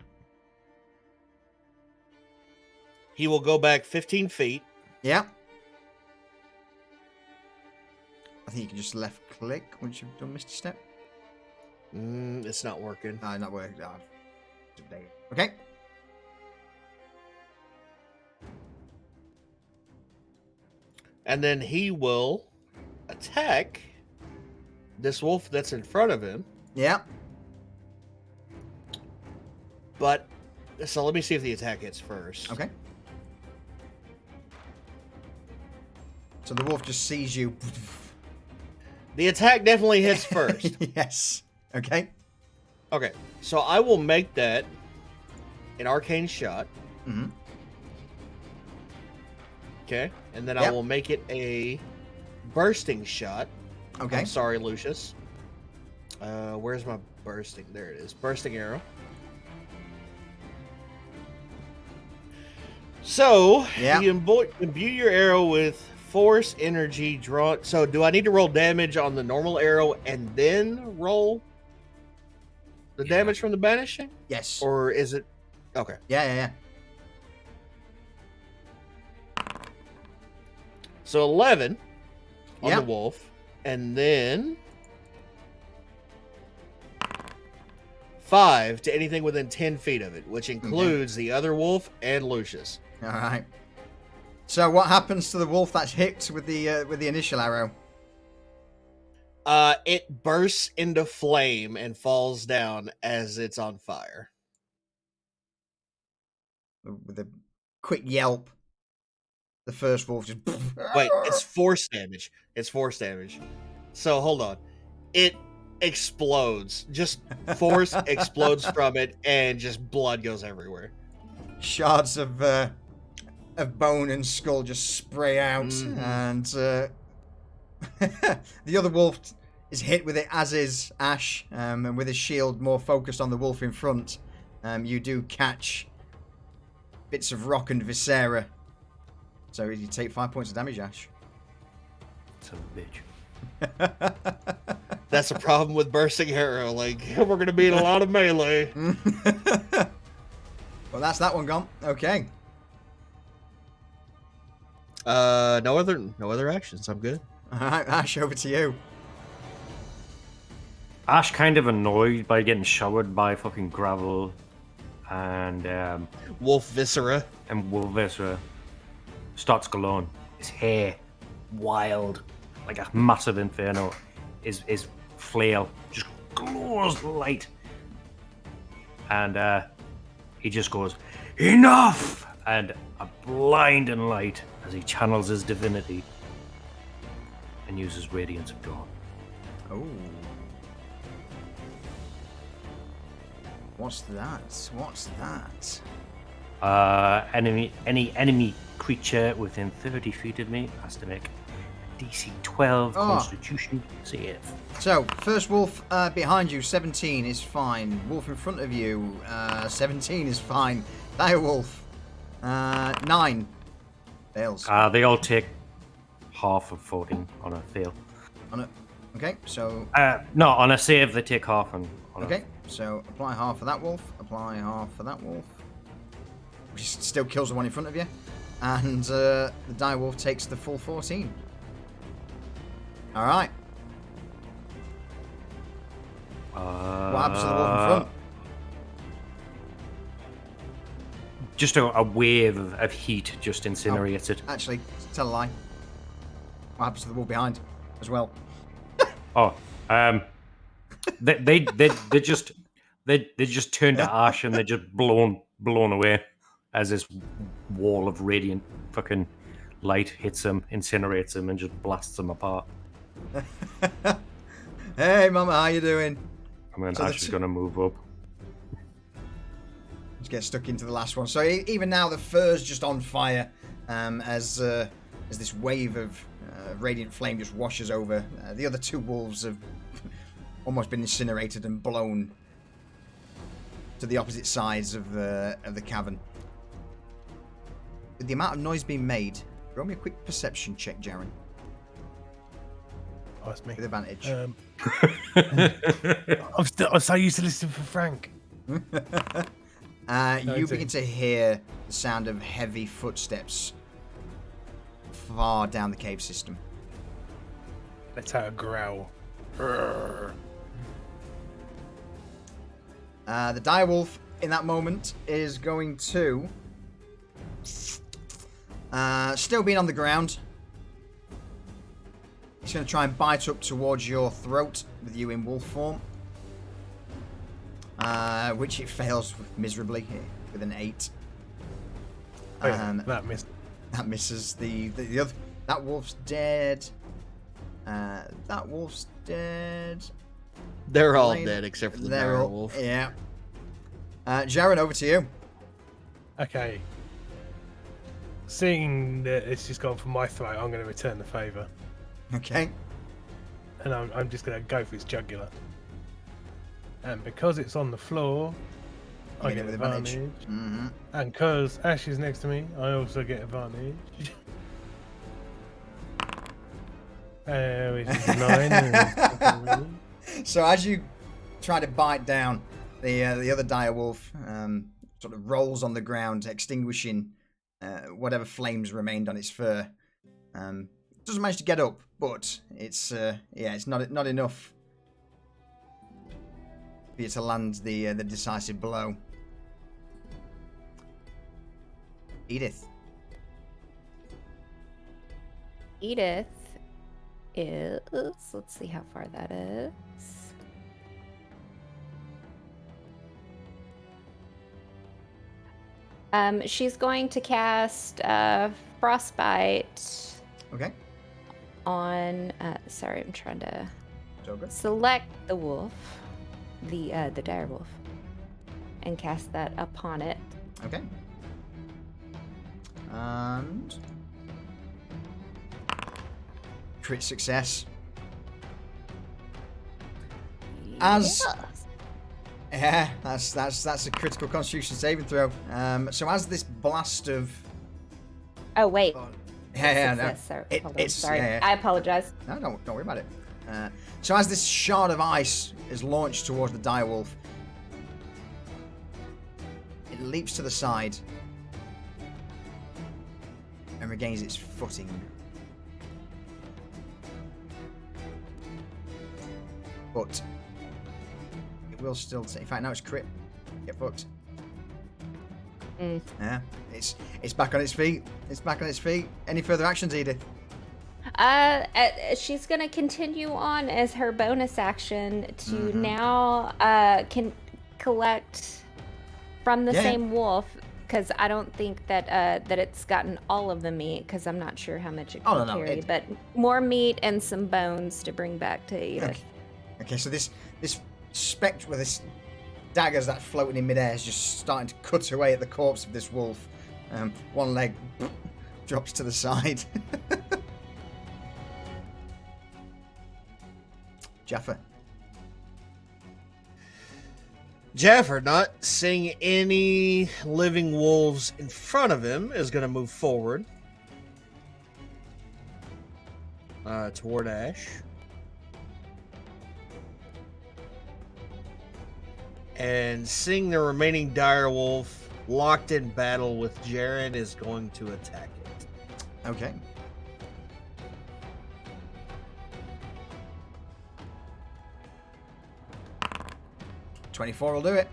He will go back 15 feet. Yeah. I think you can just left click once you've done Misty Step. It's not working. No, not working. Okay. And then he will attack this wolf that's in front of him. Yeah. But, so let me see if the attack hits first. Okay. So the wolf just sees you. The attack definitely hits first. Yes. Okay. Okay, so I will make that an arcane shot. Mm-hmm. Okay, and then I will make it a bursting shot. Okay. I'm sorry, Lucius. Where's my bursting? There it is. Bursting arrow. So, you imbue your arrow with force energy drawn. So, do I need to roll damage on the normal arrow and then roll the damage from the banishing? Yes. Or is it... Okay. Yeah. So 11 on the wolf, and then 5 to anything within 10 feet of it, which includes the other wolf and Lucius. All right. So what happens to the wolf that's hit with the initial arrow? It bursts into flame and falls down as it's on fire. With a quick yelp, the first wolf just... Wait, it's force damage. It's force damage. So, hold on. It explodes. Just force explodes from it, and just blood goes everywhere. Shards of bone and skull just spray out, and the other wolf is hit with it, as is Ash, and with his shield more focused on the wolf in front, you do catch bits of rock and viscera. So you take 5 points of damage, Ash. Son of a bitch. That's a problem with bursting arrow. Like, we're going to be in a lot of melee. Well, that's that one gone. Okay. No other actions. I'm good. All right, Ash, over to you. Ash kind of annoyed by getting showered by fucking gravel and wolf viscera. Starts glowing. His hair, wild, like a massive inferno. His flail just glows light. And he just goes, "Enough!" And a blinding light as he channels his divinity and uses Radiance of Dawn. Oh. What's that? Any enemy creature within 30 feet of me has to make DC 12 Oh. Constitution save. So, first wolf behind you, 17 is fine. Wolf in front of you, 17 is fine. Dire wolf, 9 fails. They all take half of 14 on a fail. On it. Okay, so No, on a save they take half on okay, so apply half for that wolf. Apply half for that wolf, which still kills the one in front of you, and the dire wolf takes the full 14. All right. What happens to the wolf in front? Just a wave of heat just incinerates it. Actually, tell a lie. What happens to the wolf behind as well? Oh, they just turn to ash and they're just blown away as this wall of radiant fucking light hits them, incinerates them, and just blasts them apart. Hey, Mama, how you doing? And then So Ash is gonna move up. Let's get stuck into the last one. So even now, the fur's just on fire as this wave of radiant flame just washes over. The other two wolves have almost been incinerated and blown to the opposite sides of the cavern. With the amount of noise being made, roll me a quick perception check, Jaren, That's me. with advantage. I'm so used to listening for Frank. You 19. begin to hear the sound of heavy footsteps far down the cave system. Let's have a growl. The dire wolf in that moment is going to still being on the ground. He's going to try and bite up towards your throat with you in wolf form, which it fails miserably with an 8. Oh, yeah, that missed. That misses. The other, that wolf's dead. That wolf's dead. They're all Lane- dead except for the They're dire all- wolf. Yeah. Jaren, over to you. Okay. Seeing that it's just gone for my throat, I'm going to return the favour. Okay. And I'm just going to go for its jugular. And because it's on the floor, I Hit it get with advantage. advantage. Mm-hmm. And because Ash is next to me, I also get advantage. Which is 9. So as you try to bite down, the other dire wolf sort of rolls on the ground, extinguishing whatever flames remained on its fur. Doesn't manage to get up, but it's it's not enough for you to land the decisive blow. Edith. Edith is. Let's see how far that is. She's going to cast Frostbite Okay. on. Sorry, I'm trying to So good. select the wolf, the dire wolf, and cast that upon it. Okay. And crit success. As- Yes. Yeah, that's a critical Constitution saving throw. So as this blast of Oh wait. no. Sorry. It- Hold on. it's- Sorry. yeah. I apologize. No, don't worry about it. So as this shard of ice is launched towards the direwolf, it leaps to the side and regains its footing. But it will still take. In fact, now it's crit. Get fucked. Mm. Yeah, it's back on its feet. It's back on its feet. Any further actions, Edith? She's gonna continue on as her bonus action to Mhm. now can collect from the Yeah. same wolf, because I don't think that that it's gotten all of the meat, because I'm not sure how much it Oh, can no, carry, it- but more meat and some bones to bring back to Edith. Okay, so this spectre with this daggers that floating in midair is just starting to cut away at the corpse of this wolf. One leg drops to the side. Jaffa. Jaffer, not seeing any living wolves in front of him, is going to move forward toward Ash. And seeing the remaining direwolf locked in battle with Jaren is going to attack it. Okay. "24 will do it."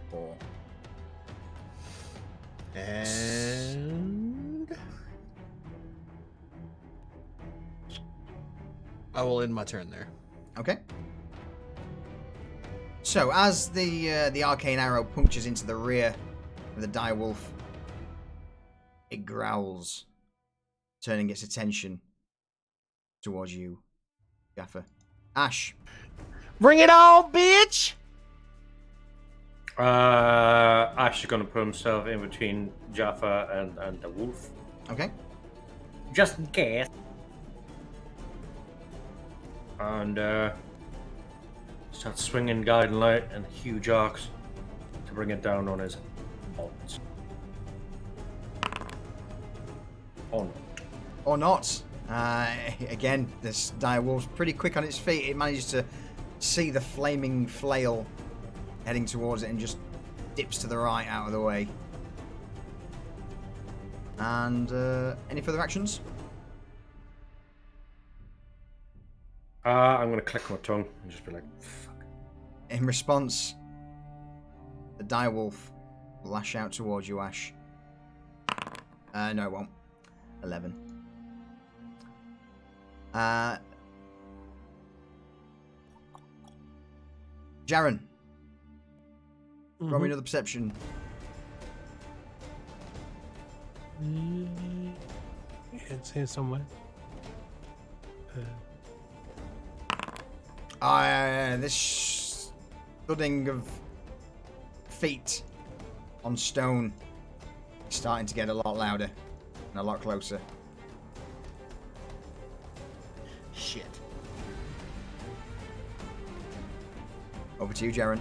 4. And I will end my turn there. Okay. So as the arcane arrow punctures into the rear of the direwolf, it growls, turning its attention towards you, Jaffa. Ash. Bring it on, bitch! Ash is going to put himself in between Jaffa and the wolf. Okay. Just in case. And start swinging guiding light and huge arcs to bring it down on his odds. Or not. Again, this direwolf's pretty quick on its feet. It manages to see the flaming flail heading towards it and just dips to the right out of the way. And any further actions? I'm going to click my tongue and just be like, fuck. In response, the direwolf will lash out towards you, Ash. No, it won't. 11. Jaren, roll me another perception. It's here somewhere. This thudding of feet on stone is starting to get a lot louder and a lot closer. Shit. Over to you, Jaren.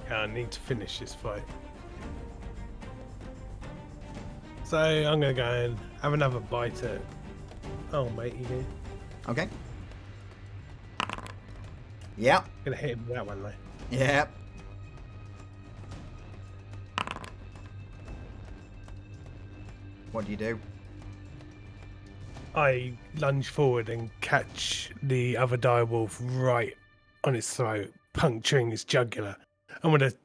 Yeah, I need to finish this fight. So I'm gonna go and have another bite at. Oh, matey here. Okay. Yep. Gonna hit him with that one though. Yep. What do you do? I lunge forward and catch the other direwolf right on its throat, puncturing its jugular. And with a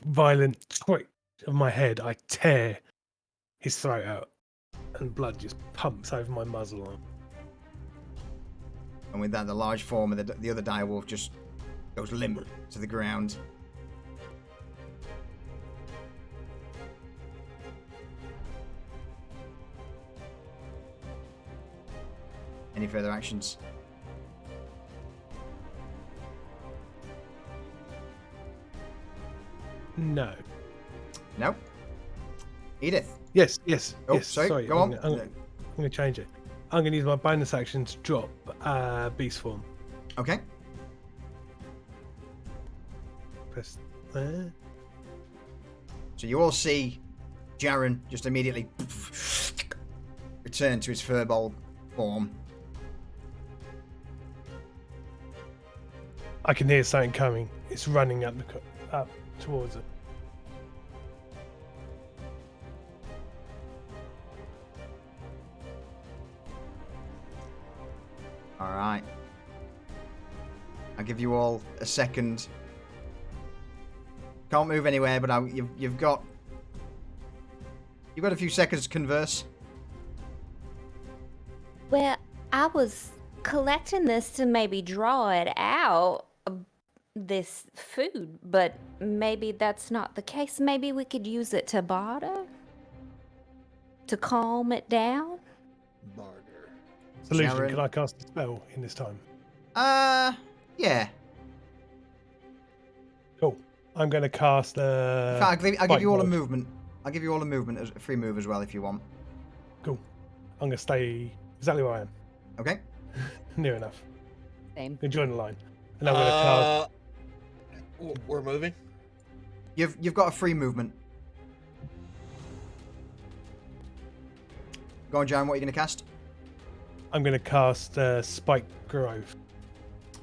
violent twitch of my head, I tear his throat out, and blood just pumps over my muzzle. And with that, the large form of the other direwolf just goes limp to the ground. Any further actions? No. No? Edith? Yes. Oh, yes. sorry, go on. I'm gonna change it. I'm gonna use my bonus action to drop beast form. Okay. Press there. So you all see Jaren just immediately return to his furball form. I can hear something coming. It's running up towards it. Alright. I'll give you all a second. Can't move anywhere, but you've got a few seconds to converse. Well, I was collecting this to maybe draw it out, this food, but maybe that's not the case. Maybe we could use it to barter? To calm it down? Barter. Solution, Jaren. can I cast a spell in this time? Yeah. Cool. I'm going to cast In fact, I'll give Fight you all a mode. movement. I'll give you all a movement, as a free move as well, if you want. Cool. I'm gonna stay exactly where I am, Okay. near enough. Same. Can join the line, and I'm gonna cast. We're moving. You've got a free movement. Go on, Jaron. What are you going to cast? I'm gonna cast Spike Growth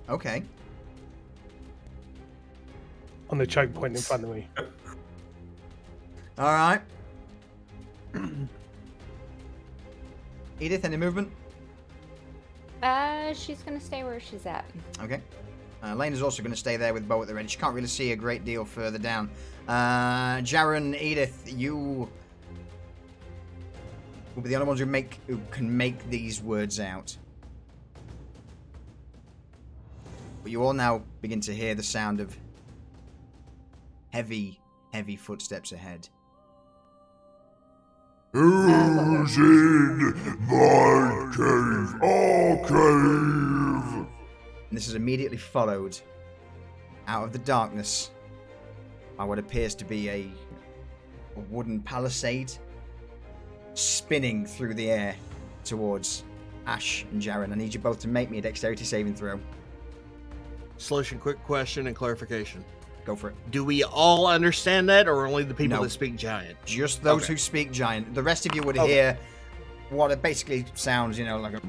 Okay. on the choke point in front of me. All right. Edith, any movement? She's gonna stay where she's at. Okay. Lena's also going to stay there with bow at the ready. She can't really see a great deal further down. Jaron, Edith, you will be the only ones who can make these words out. But you all now begin to hear the sound of heavy, heavy footsteps ahead. Who's in my cave? Our cave! And this is immediately followed out of the darkness by what appears to be a wooden palisade spinning through the air towards Ash and Jaron. I need you both to make me a dexterity saving throw. Solution, quick question and clarification. Go for it. Do we all understand that, or only the people No. that speak giant? Just those Okay. who speak giant. The rest of you would Okay. hear what it basically sounds, like a...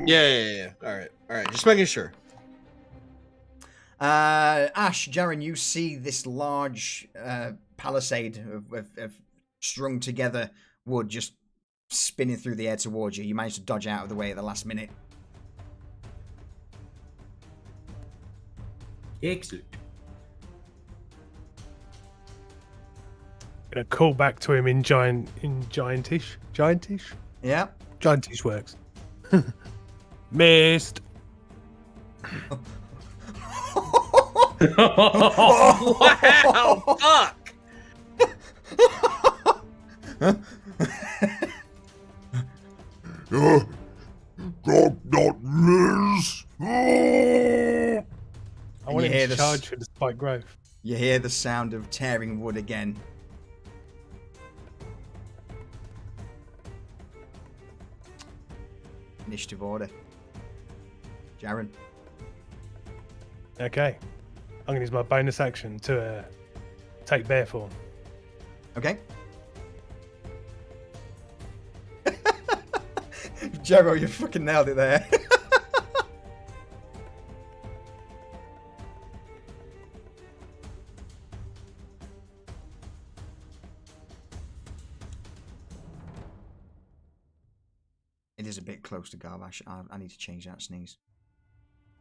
Yeah. All right. Just making sure. Ash, Jaron, you see this large palisade of strung together wood just spinning through the air towards you. You managed to dodge out of the way at the last minute. Excellent. Gonna call back to him in giantish. Yeah. Giantish works. Missed. Wow! Fuck! God not miss! I want you hear him to this- charge for the Spike Growth. You hear the sound of tearing wood again. Initiative order. Jaron. Okay. I'm gonna use my bonus action to take bear form. Okay. Jero, you fucking nailed it there. It is a bit close to Garbash. I need to change that sneeze.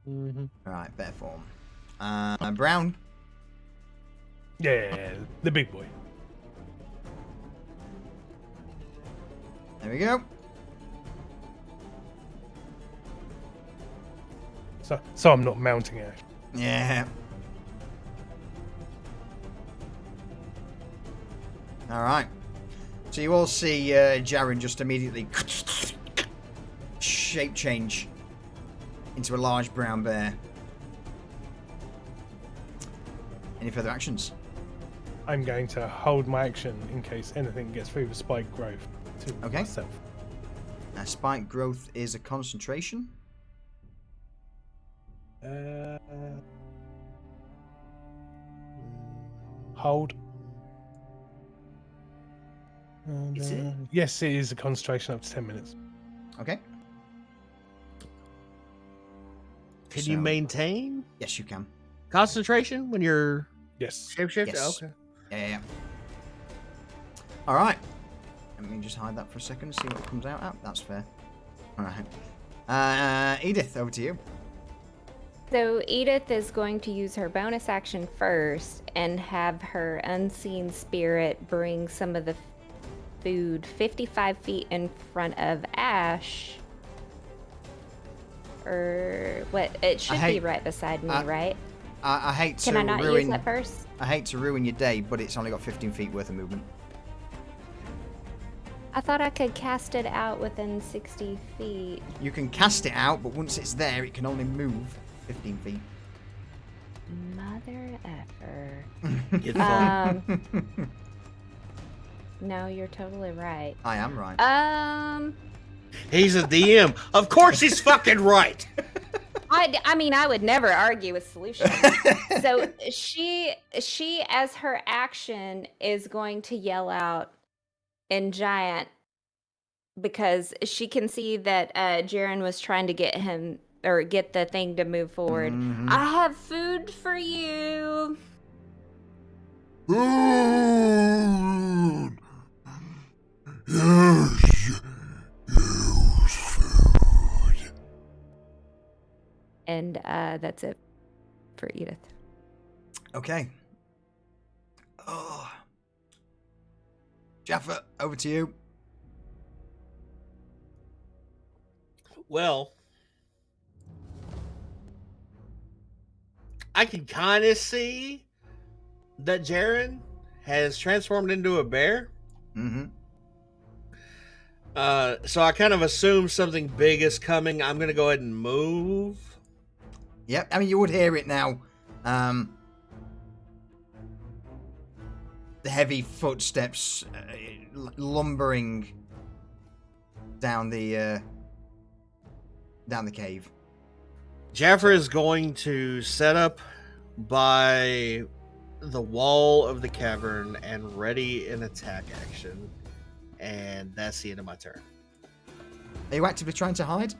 Mm-hmm. Alright, bear form. Brown. Yeah, the big boy. There we go. So I'm not mounting Ash. Yeah. Alright. So you all see Jaron just immediately shape change into a large brown bear. Any further actions? I'm going to hold my action in case anything gets through the Spike Growth to Okay. myself. Spike growth is a concentration. Hold. And, Is it? Yes, it is a concentration up to 10 minutes. Okay. Can you So- maintain Yes, you can. concentration when you're Yes. shapeshifter? Yes. Okay. Yeah. Alright. Let me just hide that for a second and see what comes out. Oh, that's fair. Alright. Edith, over to you. So Edith is going to use her bonus action first and have her unseen spirit bring some of the food 55 feet in front of Ash. Or what? It should be hate- right beside me, I- right? I hate to Can I not use ruin. that first? I hate to ruin your day, but it's only got 15 feet worth of movement. I thought I could cast it out within 60 feet. You can cast it out, but once it's there, it can only move 15 feet. Mother effer. Get fucked. No, you're totally right. I am right. He's a DM. Of course he's fucking right. I mean, I would never argue with solution. So she as her action is going to yell out in giant because she can see that Jaren was trying to get him or get the thing to move forward. Mhm. I have food for you. Food! Yes, use food. And that's it for Edith. Okay. Oh. Jaffa, over to you. Well, I can kind of see that Jaren has transformed into a bear. Mm-hmm. So I kind of assume something big is coming. I'm going to go ahead and move. Yep, I mean, you would hear it now. The heavy footsteps lumbering down the cave. Jaffa is going to set up by the wall of the cavern and ready an attack action. And that's the end of my turn. Are you actively trying to hide?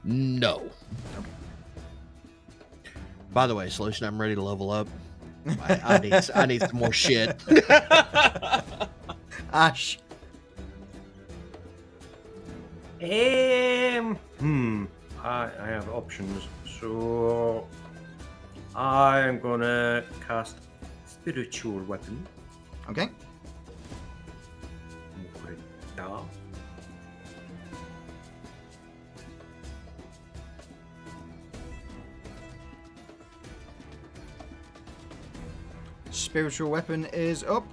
No. By the way, Solution, I'm ready to level up. I need some more shit. Ash. I have options. So I'm gonna cast spiritual weapon. Okay. Put it down. Spiritual weapon is up.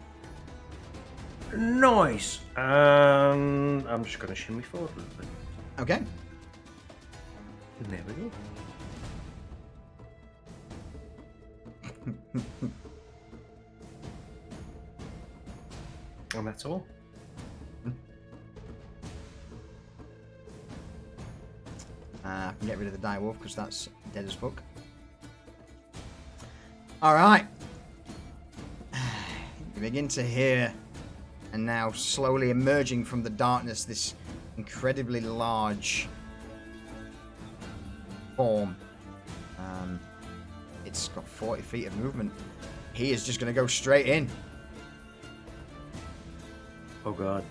Nice. And I'm just gonna shimmy forward a little bit. Okay. And there we go. And that's all. I can get rid of the die wolf because that's dead as fuck. Alright. You begin to hear, and now slowly emerging from the darkness, this incredibly large form. It's got 40 feet of movement. He is just going to go straight in. Oh god.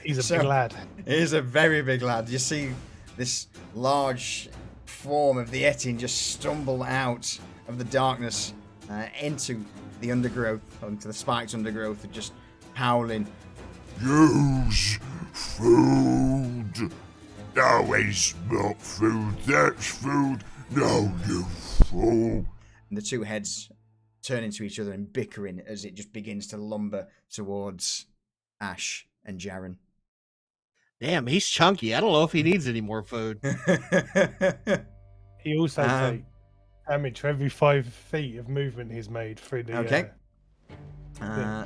He's a So- big lad. He is a very big lad. You see this large form of the Etin just stumble out of the darkness into the undergrowth, into the spiked undergrowth, and just howling. Use food. No, it's not food. That's food. No, you fool. And the two heads turn into each other and bickering as it just begins to lumber towards Ash and Jaren. Damn, he's chunky. I don't know if he needs any more food. He also Um, takes damage for every 5 feet of movement he's made through the. Okay.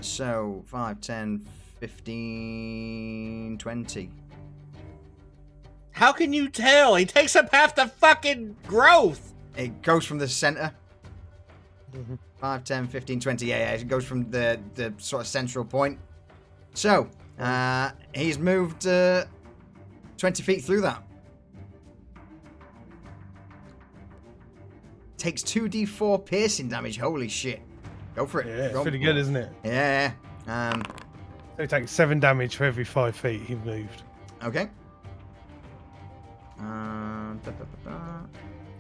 So 5, 10, 15, 20. How can you tell? He takes up half the fucking growth. It goes from the center. Mhm. 5, 10, 15, 20. Yeah, it goes from the sort of central point. So, he's moved 20 feet through that. Takes 2d4 piercing damage. Holy shit. Go for it. Yeah, it's Go. pretty good, isn't it? Yeah. So he takes 7 damage for every 5 feet he moved. Okay.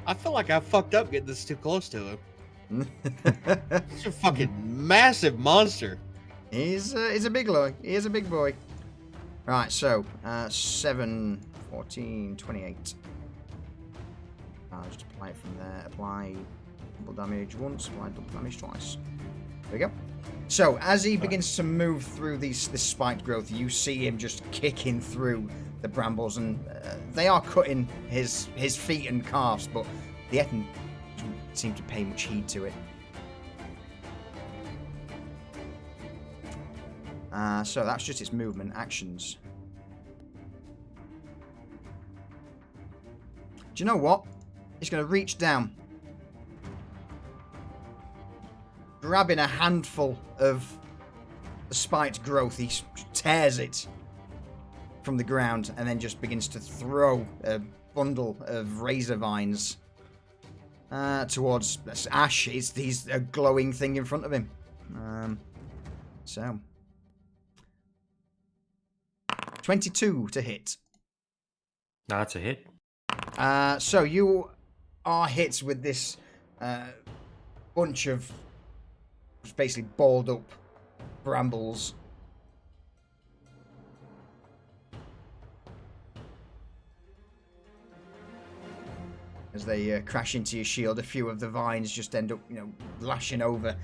I feel like I fucked up getting this too close to him. Da-da-da-da. He's a fucking massive monster. He's a big boy. He is a big boy. Right, so 7, 14, 28. I'll just apply it from there. Apply double damage once, apply double damage twice. There we go. So as he begins to move through this spiked growth, you see him just kicking through the brambles, and they are cutting his feet and calves, but the Etin doesn't seem to pay much heed to it. So that's just its movement actions. Do you know what? It's going to reach down, grabbing a handful of the spiked growth. He tears it from the ground and then just begins to throw a bundle of razor vines towards Ash. He's a glowing thing in front of him. So 22 to hit. That's a hit. So you are hit with this bunch of basically balled up brambles. As they crash into your shield, a few of the vines just end up, lashing over,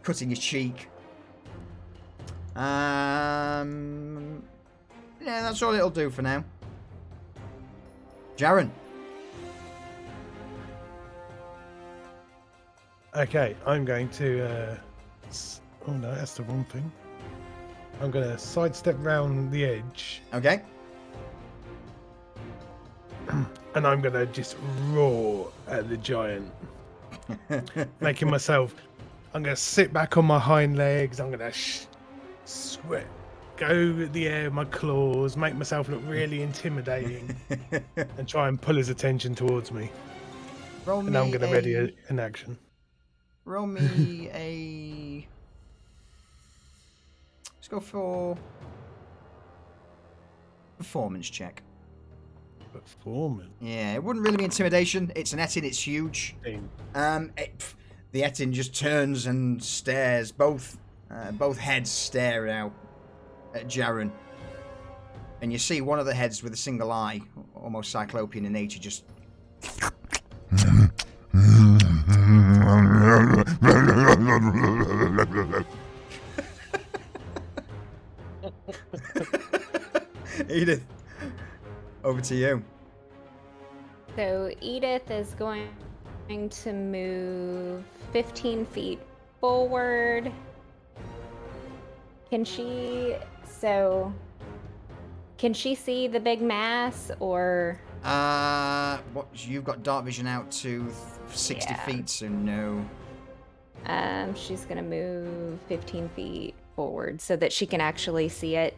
cutting your cheek. Yeah, that's all it'll do for now. Jaren. Okay, I'm going to. Oh no, that's the wrong thing. I'm going to sidestep round the edge. Okay. And I'm going to just roar at the giant. Making myself. I'm going to sit back on my hind legs. I'm going to sweat. Go at the air with my claws. Make myself look really intimidating. And try and pull his attention towards me. Roll And me I'm going to ready an action. Roll me a... Let's go for... performance check. Performance? Yeah, it wouldn't really be intimidation. It's an Etin, it's huge. The Etin just turns and stares. Both heads stare out at Jaren. And you see one of the heads with a single eye, almost cyclopean in nature, just... Edith, over to you. So Edith is going to move 15 feet forward. Can she see the big mass, or? What, you've got dark vision out to 60 feet, so no. She's gonna move 15 feet forward so that she can actually see it.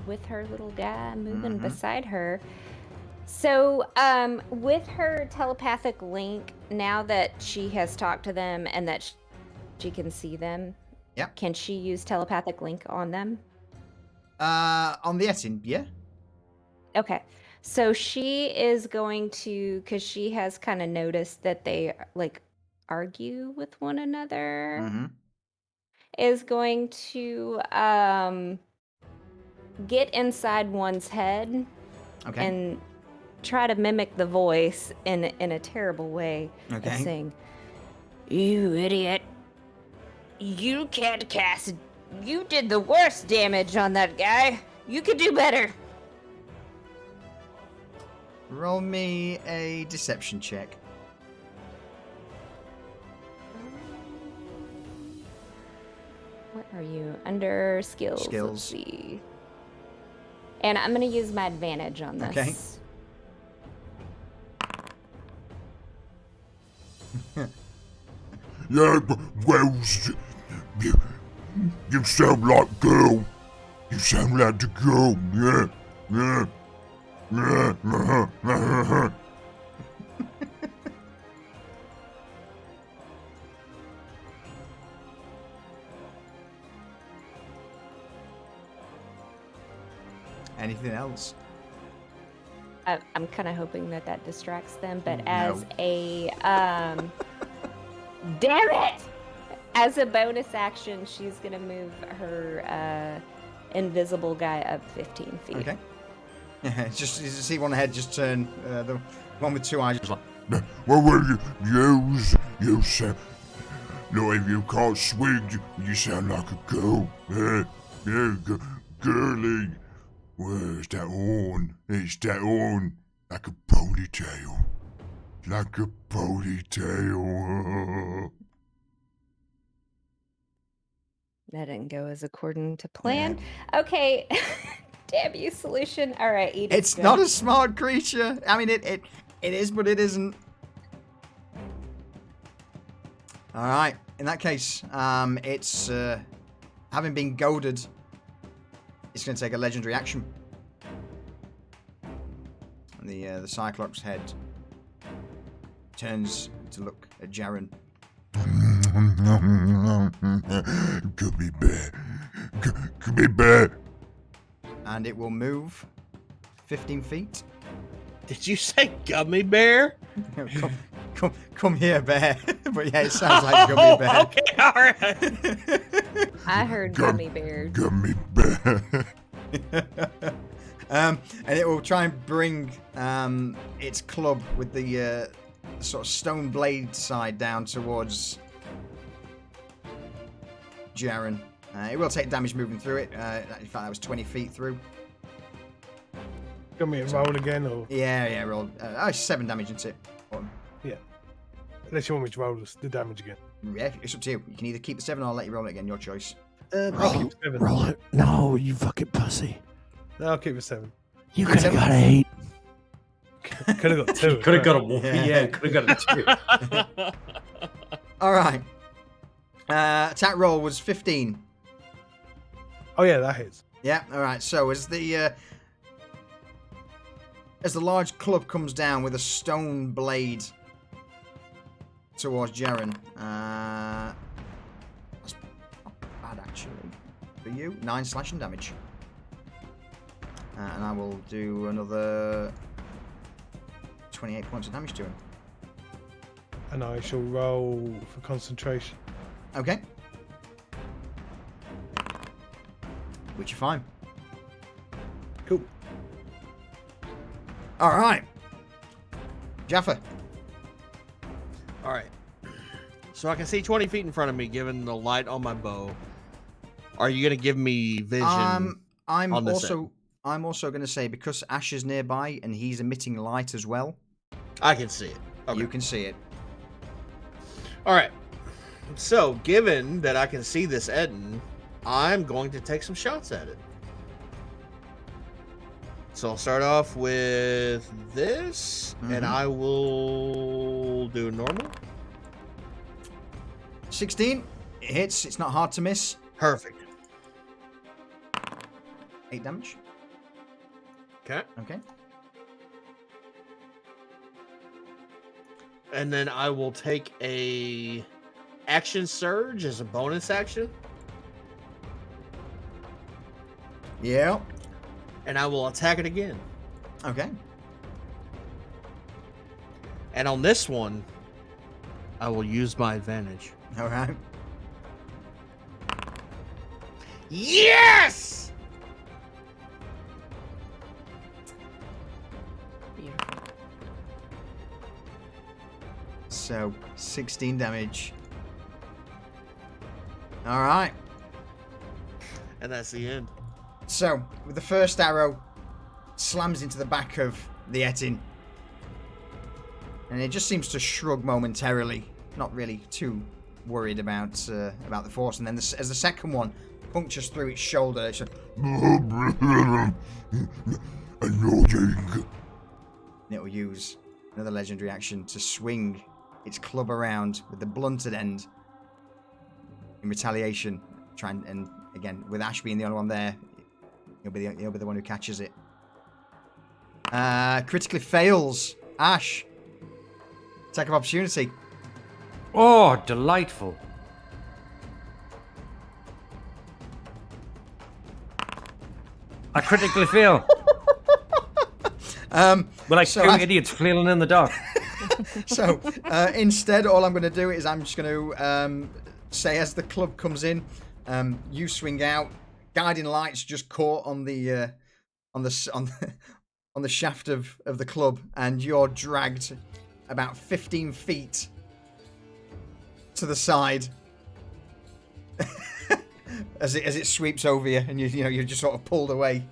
With her little guy moving beside her. So, with her telepathic link, now that she has talked to them and that she can see them, yep. Can she use telepathic link on them? On the Etin, yeah. Okay. So she is going to, because she has kind of noticed that they like argue with one another, is going to get inside one's head and try to mimic the voice in a terrible way. Okay. And saying, "You idiot. You can't cast. You did the worst damage on that guy. You could do better." Roll me a deception check. What are you? Under skills. Skills. Let's see. And I'm going to use my advantage on this. Okay. Yeah, well, you sound like girl. You sound like the girl. Yeah. Anything else? I'm kind of hoping that distracts them, but No. as a damn it! As a bonus action, she's gonna move her invisible guy up 15 feet. Okay. Yeah, it's just you see one head just turn, the one with two eyes just like... Well, you sound... No, if you can't swing, you sound like a girl. Yeah, girly. Where's that horn? It's that horn. Like a ponytail. Like a ponytail. That didn't go as according to plan. Okay. Damn you, solution. All right, eat it. It's not a smart creature. I mean, it is, but it isn't. All right. In that case, it's having been goaded. It's going to take a legendary action. And the Cyclops head turns to look at Jaren. Gummy bear. Gummy bear. And it will move 15 feet. Did you say gummy bear? Come here, bear. But yeah, it sounds like gummy bear. Okay, all right. I heard gummy bears. Gummy bear. And it will try and bring its club with the sort of stone blade side down towards Jaren. It will take damage moving through it. In fact, that was 20 feet through. Got me a roll again, or Yeah, roll. 7 damage into it. unless you want me to roll the damage again. Yeah, it's up to you. You can either keep the 7 or I'll let you roll it again. Your choice. I'll keep 7. Roll it. No, you fucking pussy. No, I'll keep it 7. You could have got 8. Could have got 2. Could have got a 1. Yeah. Yeah, could have got a 2. All right. Attack roll was 15. Oh yeah, that hits. Yeah. All right. So as the large club comes down with a stone blade towards Jaren, that's not bad actually for you. 9 slashing damage, and I will do another 28 points of damage to him. And I shall roll for concentration. Okay. Which you're fine. Cool. All right. Jaffa. All right. So I can see 20 feet in front of me, given the light on my bow. Are you gonna give me vision? I'm on this also going to say, because Ash is nearby and he's emitting light as well, I can see it. Okay. you can see it. All right. So, given that I can see this Eden, I'm going to take some shots at it. So I'll start off with this, and I will do normal. 16. It hits. It's not hard to miss. Perfect. 8 damage. Okay. Okay. And then I will take a action surge as a bonus action, Yeah. and I will attack it again. Okay. And on this one, I will use my advantage. All right. Yes! Beautiful. So 16 damage. All right. And that's the end. So with the first arrow, slams into the back of the Etin, and it just seems to shrug momentarily, not really too worried about the force. And then as the second one punctures through its shoulder, it's just, Annoying. and it'll use another legendary action to swing its club around with the blunted end in retaliation. And again, with Ash being the only one there, he'll be the one who catches it. Critically fails. Ash. Attack of opportunity. Oh, delightful. I critically fail. We're like so two I- idiots flailing in the dark. So instead, all I'm going to do is I'm just going to say, as the club comes in, you swing out. Guiding lights just caught on the shaft of the club, and you're dragged about 15 feet to the side as it sweeps over you, and you're just sort of pulled away.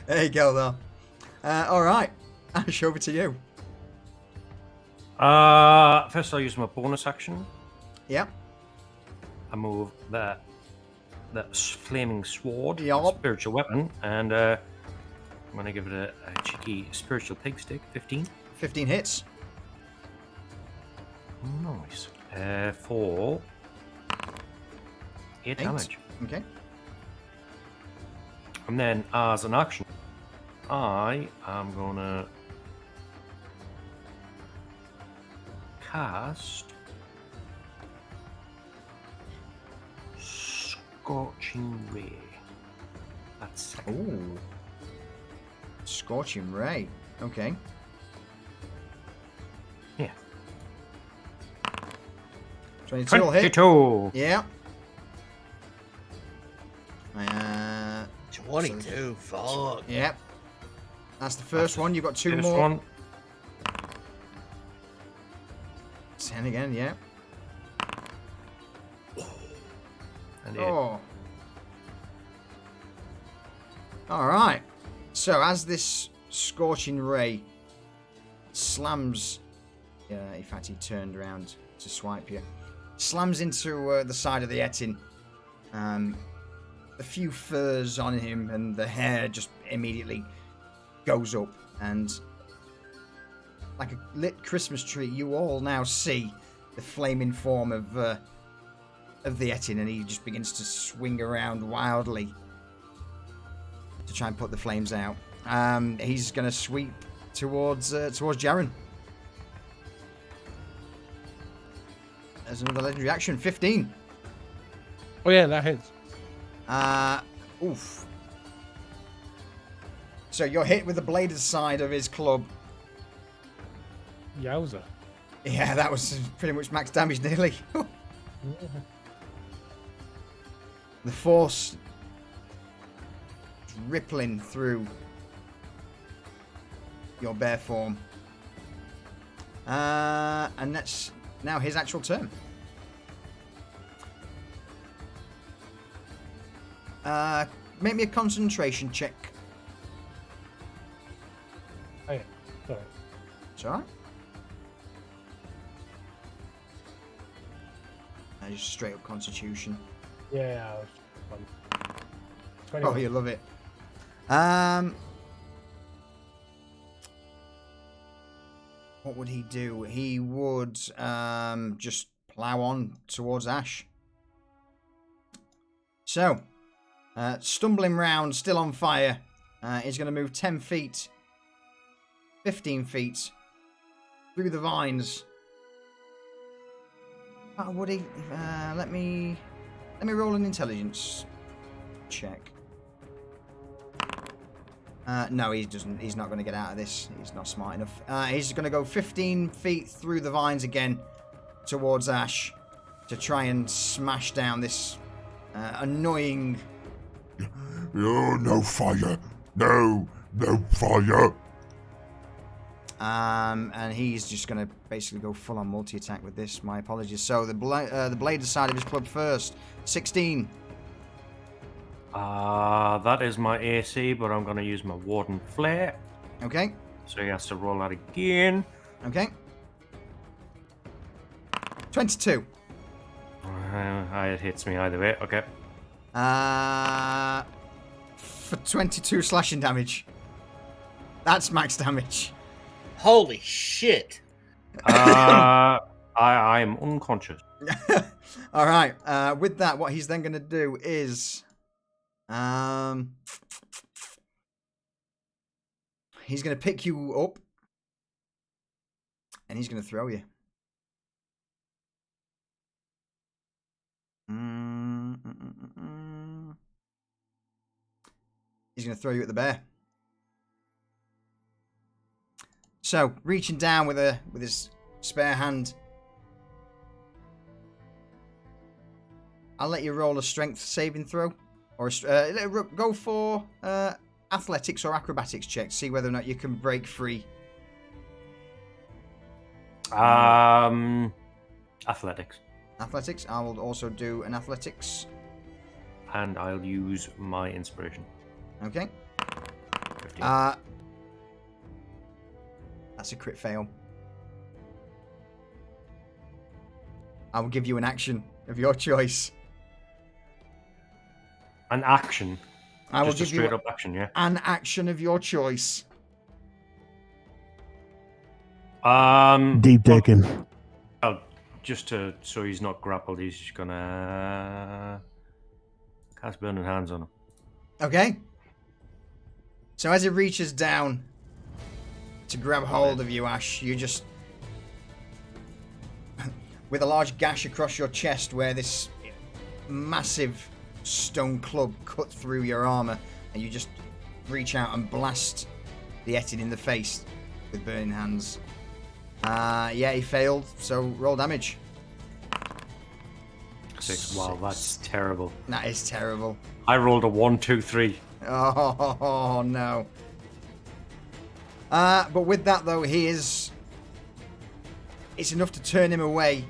There you go, though. All right, Ash, over to you. First I'll use my bonus action. Yep. I move that flaming sword, Yup. spiritual weapon, and I'm gonna give it a cheeky spiritual pig stick. 15. 15 hits. Nice. For 8 damage. Okay. And then, as an action, I am gonna cast Scorching Ray. That's second. Ooh. Scorching Ray. Okay. Yeah. 22 will hit. 22. Yeah. 22. Fuck. Yep. That's the first one. You've got 2 First more. one. 10 again, yeah. And 8. Oh. Alright. So, as this Scorching Ray slams... in fact, he turned around to swipe you. Slams into the side of the Etin. A few furs on him, and the hair just immediately goes up. And like a lit Christmas tree, you all now see the flaming form of the Etin, and he just begins to swing around wildly to try and put the flames out. He's going to sweep towards Jaren. There's another legendary action, 15. Oh yeah, that hits. Oof. So you're hit with the bladed side of his club. Yowza. Yeah, that was pretty much max damage nearly. The force rippling through your bear form. And that's now his actual turn. Make me a concentration check. Oh yeah, sorry. It's alright. Just straight up constitution. Yeah, I was 20. Oh, you love it. What would he do? He would just plow on towards Ash. So, stumbling round, still on fire. He's going to move 10 feet, 15 feet through the vines. Would he? Let me roll an intelligence check. No, he doesn't. He's not going to get out of this. He's not smart enough. He's going to go 15 feet through the vines again towards Ash to try and smash down this annoying. Oh, no fire. No fire. And he's just going to basically go full on multi-attack with this. My apologies. So the bladed side of his club first. 16. That is my AC, but I'm going to use my Warden Flare. Okay. So he has to roll that again. Okay. 22. It hits me either way. Okay. For 22 slashing damage. That's max damage. Holy shit. I am unconscious. All right. With that, what he's then going to do is, he's going to pick you up, and he's going to throw you. He's going to throw you at the bear. So, reaching down with his spare hand, I'll let you roll a strength saving throw, or go for athletics or acrobatics check to see whether or not you can break free. Athletics. Athletics. I will also do an athletics. And I'll use my inspiration. Okay. 15. That's a crit fail. I will give you an action of your choice. An action. I will Just a give you straight up action, yeah. an action of your choice. Deep digging. Oh, so he's not grappled, he's just gonna cast Burning Hands on him. Okay. So as it reaches down to grab hold of you, Ash, you just, with a large gash across your chest where this massive stone club cut through your armor, and you just reach out and blast the Etin in the face with Burning Hands. Yeah, he failed, so roll damage. 6. Wow, that's terrible. That is terrible. I rolled a 1, 2, 3. Oh, no. But with that, though, it's enough to turn him away.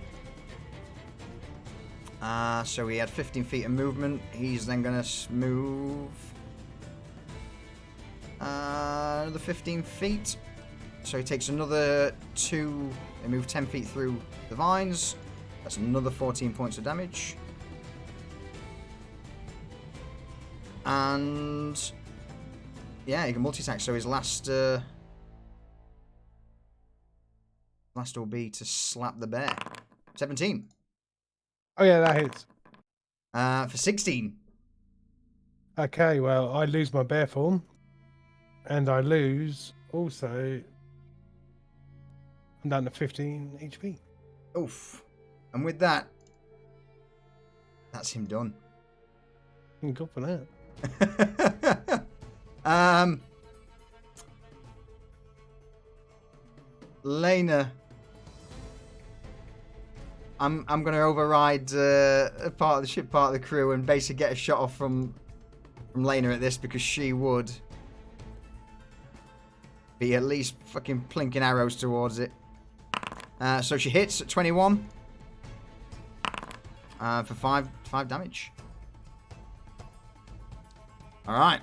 So he had 15 feet of movement. He's then going to move another 15 feet. So he takes another 2 and move 10 feet through the vines. That's another 14 points of damage. And yeah, he can multi-attack. So his last will be to slap the bear. 17. Oh yeah, that hits. For 16. Okay, well, I lose my bear form, and I lose also. I'm down to 15 HP. Oof. And with that, that's him done. Good for that. Lena, I'm gonna override a part of the ship, part of the crew, and basically get a shot off from Lena at this, because she would be at least fucking plinking arrows towards it. So she hits at 21 for 5 damage. All right.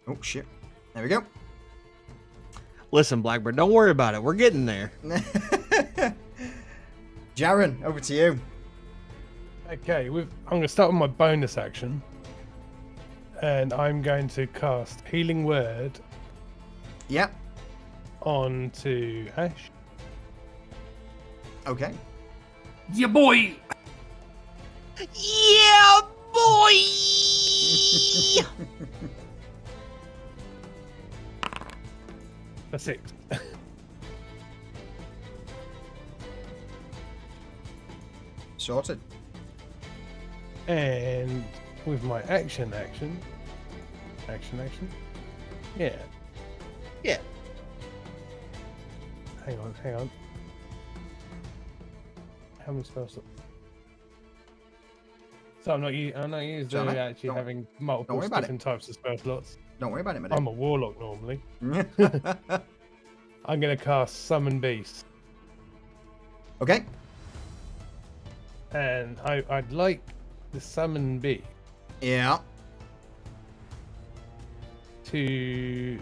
Oh shit! There we go. Listen, Blackbird, don't worry about it. We're getting there. Jaren, over to you. Okay, I'm going to start with my bonus action, and I'm going to cast Healing Word Yep. onto Ash. Okay. Yeah, boy! Yeah, boy! For 6. Sorted. And with my action. Yeah. Yeah. Hang on. How many spells? So I'm not used to Sorry, mate. actually Don't having multiple worry about different types of spell slots. Don't worry about it, I'm madam. a warlock normally. I'm going to cast Summon Beast. Okay. And I'd like the Summon Beast Yeah. to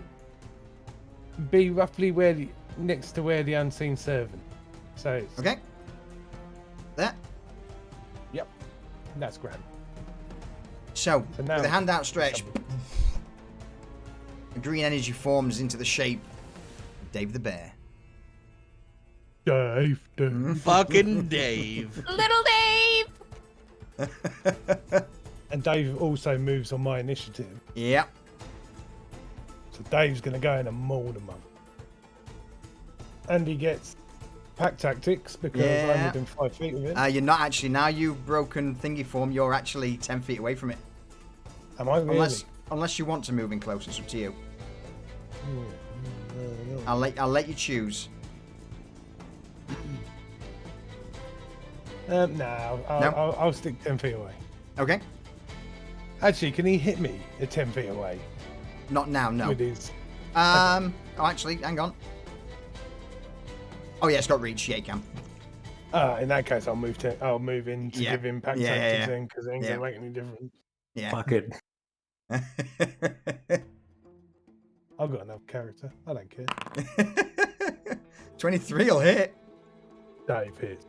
be roughly next to where the Unseen Servant. So it's, Okay. There. that's grand. So, So now- with a hand outstretched, the green energy forms into the shape of Dave the Bear. Dave. Fucking Dave. Little Dave! And Dave also moves on my initiative. Yep. So Dave's going to go in and maul them up. And he gets pack tactics because Yeah. I'm within 5 feet of it. You're not actually. Now you've broken thingy form, you're actually 10 feet away from it. Am I really? Unless you want to move in close, it's up to you. No. I'll let you choose. No, I'll stick 10 feet away. Okay. Actually, can he hit me at 10 feet away? Not now, no. With his... Oh, actually, hang on. Oh yeah, it's got reach. Yeah, you can. In that case, I'll move in to Yeah. give him pack Yeah, tactics yeah. in because it ain't Yeah. gonna make any difference. Yeah. Fuck it. I've got enough character. I don't care. 23 will hit. Dave hits.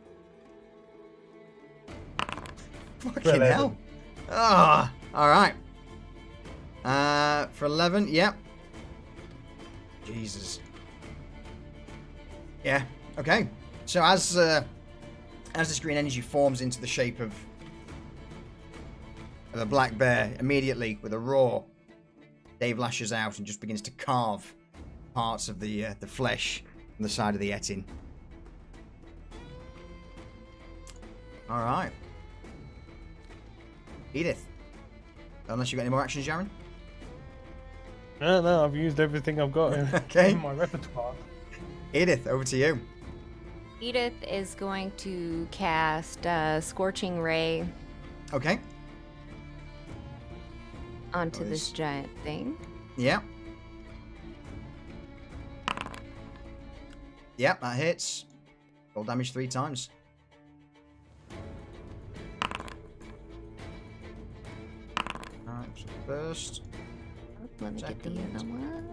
Fucking 11. hell. Ah, all right. For 11, yep. Jesus. Yeah. Okay. So as this green energy forms into the shape of a black bear, immediately with a roar, Dave lashes out and just begins to carve parts of the flesh from the side of the Etin. All right. Edith. Unless you got any more actions, Jaren? No, I've used everything I've got Okay. in my repertoire. Edith, over to you. Edith is going to cast Scorching Ray Okay. onto Nice. this giant thing. Yeah. Yep, that hits. Roll damage 3 times. Alright, so first. Let me get the Second. other one.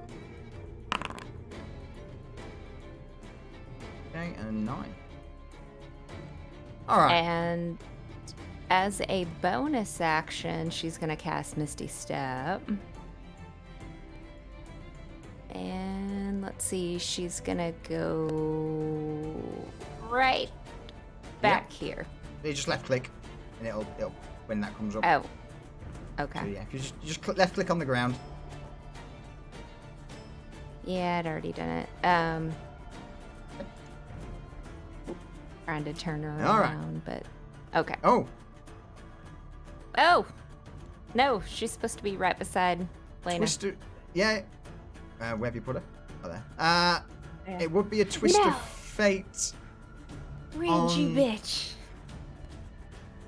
Okay, and a 9. Alright. And as a bonus action, she's going to cast Misty Step. And let's see, she's going to go right back here. You just left click, and it'll when that comes up. Oh, So okay. yeah, if you just left click on the ground. Yeah, I'd already done it. Trying to turn her All right. around, but okay. Oh, Oh, no, she's supposed to be right beside Lena. Twister. Yeah. Where have you put her? Oh, there. It would be a twist No. of fate. Range, you on- bitch.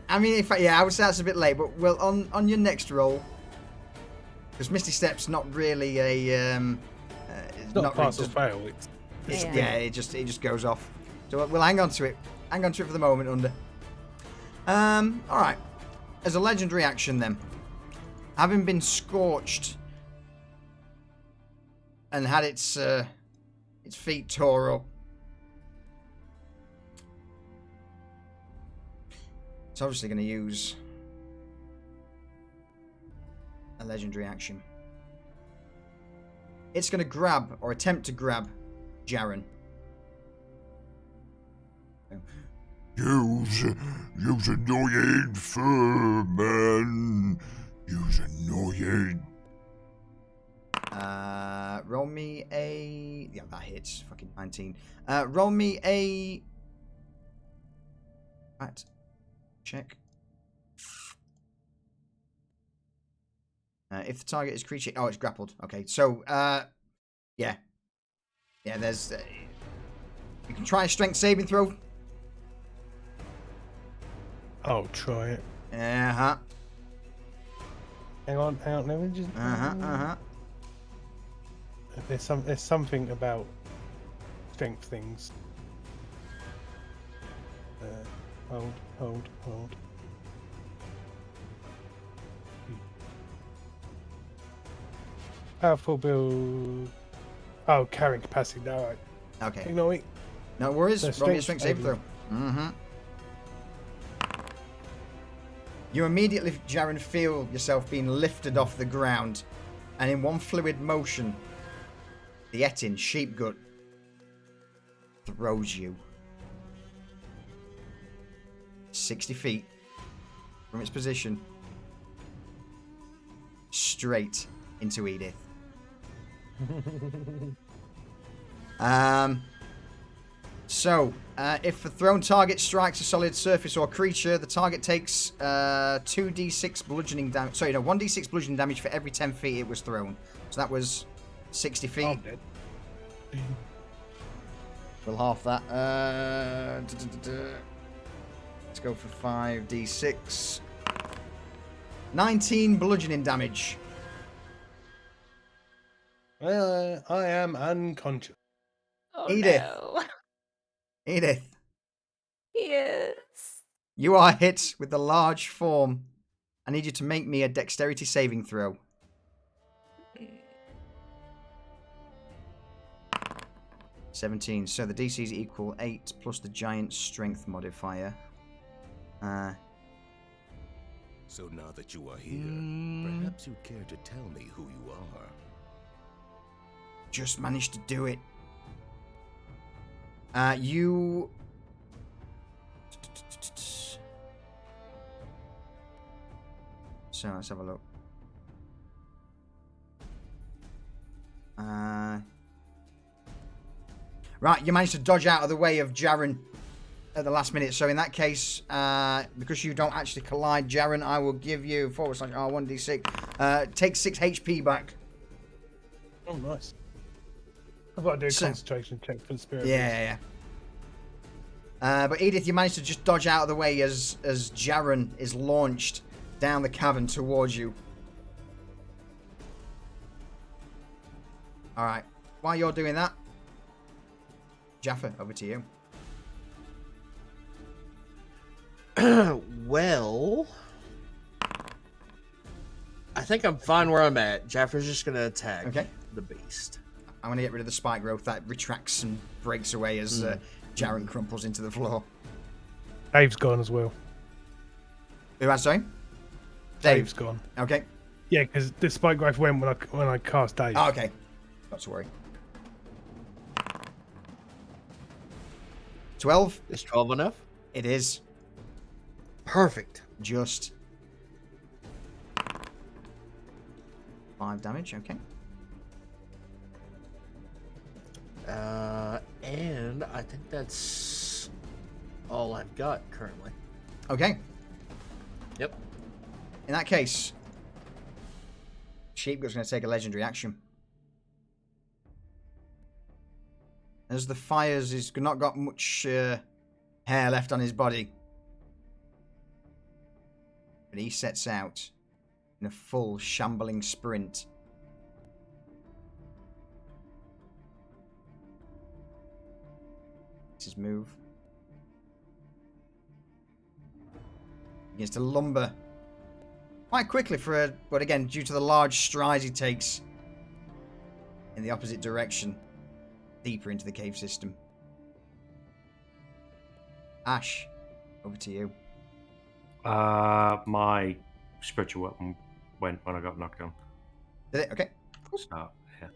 I mean, in fact, yeah, I would say that's a bit late, but well, on your next roll, because Misty Step's not really a It's not really pass or just- fail. It's Yeah. yeah, it just goes off. So we'll hang on to it. Hang on to it for the moment, Under. All right. As a legendary action, then, having been scorched and had its feet tore up, it's obviously going to use a legendary action. It's going to grab or attempt to grab Jaren. Use annoying fur, man. Use annoying. Roll me a... Yeah, that hits. Fucking 19. Roll me a... Right. Check. If the target is creature... Oh, it's grappled. Okay, so, yeah. Yeah, there's... you can try a strength saving throw. I'll try it. Uh-huh. Hang on. Let me just. Uh-huh. There's something about strength things. Hold. Powerful build. Oh, carrying capacity. No, right. Okay. Ignore me. No worries. So Roll me a strength saving throw. Mm-hmm. You immediately, Jaren, feel yourself being lifted off the ground, and in one fluid motion, the Etin, Sheepgut, throws you 60 feet from its position straight into Edith. So, if a thrown target strikes a solid surface or creature, the target takes 2d6 bludgeoning damage. Sorry, no, 1d6 bludgeoning damage for every 10 feet it was thrown. So that was 60 feet. I'm dead. We'll half that. Let's go for 5d6. 19 bludgeoning damage. I am unconscious. Oh, Edith. no. Edith, Yes. you are hit with the large form. I need you to make me a dexterity saving throw. 17. So the DC is equal 8 plus the giant strength modifier. So now that you are here, perhaps you'd care to tell me who you are. Just managed to do it. You... So let's have a look. Right, you managed to dodge out of the way of Jaren at the last minute. So in that case, because you don't actually collide Jaren, I will give you /R1d6. Take 6 HP back. Oh, nice. I've got to do a concentration check for the spirit. Yeah. But Edith, you managed to just dodge out of the way as Jaren is launched down the cavern towards you. Alright. While you're doing that, Jaffa, over to you. Well, I think I'm fine where I'm at. Jaffer's just going to attack the beast. I'm going to get rid of the spike growth that retracts and breaks away as Jaren crumples into the floor. Dave's gone as well. Who has, sorry? Dave's gone. Okay. Yeah, because the spike growth went when I cast Dave. Oh, okay. Not to worry. 12. Is 12 enough? It is. Perfect. Just 5 damage, okay. And I think that's all I've got currently. Okay. Yep. In that case, Sheepgoat's going to take a legendary action. As the fires, he's not got much hair left on his body. But he sets out in a full shambling sprint. It's his move. He begins to lumber quite quickly but again, due to the large strides he takes in the opposite direction, deeper into the cave system. Ash, over to you. My spiritual weapon went when I got knocked down. Did it? Okay. Cool. So, yeah.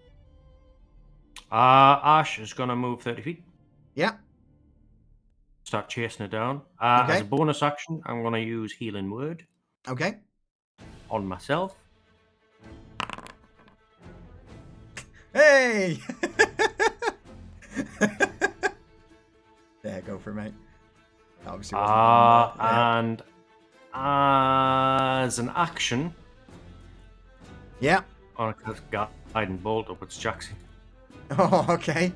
Ash is going to move 30 feet. Yeah. Start chasing it down. Okay. As a bonus action, I'm going to use Healing Word Okay. on myself. Hey! There, go for it, mate. Obviously wasn't on there. And as an action, Yeah. on a cast Guiding Bolt upwards Jackson. Oh, okay.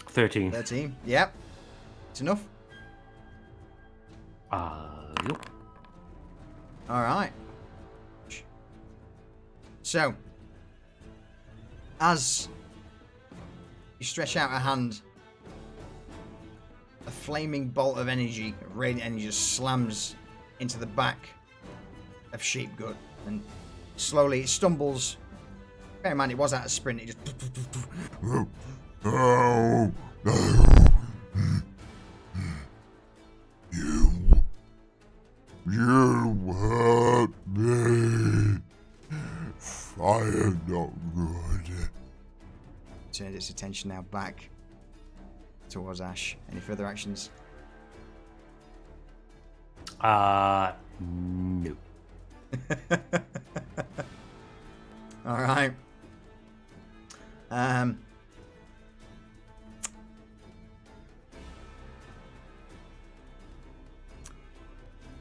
13. 13. Yep. It's enough. Yep. All right. So, as you stretch out a hand, a flaming bolt of energy, radiant energy, just slams into the back of Sheepgoat, and slowly it stumbles. Bear in mind, it was at a sprint. It just Oh, no. You hurt me. Fire not good. turns its attention now back towards Ash. Any further actions? No. All right.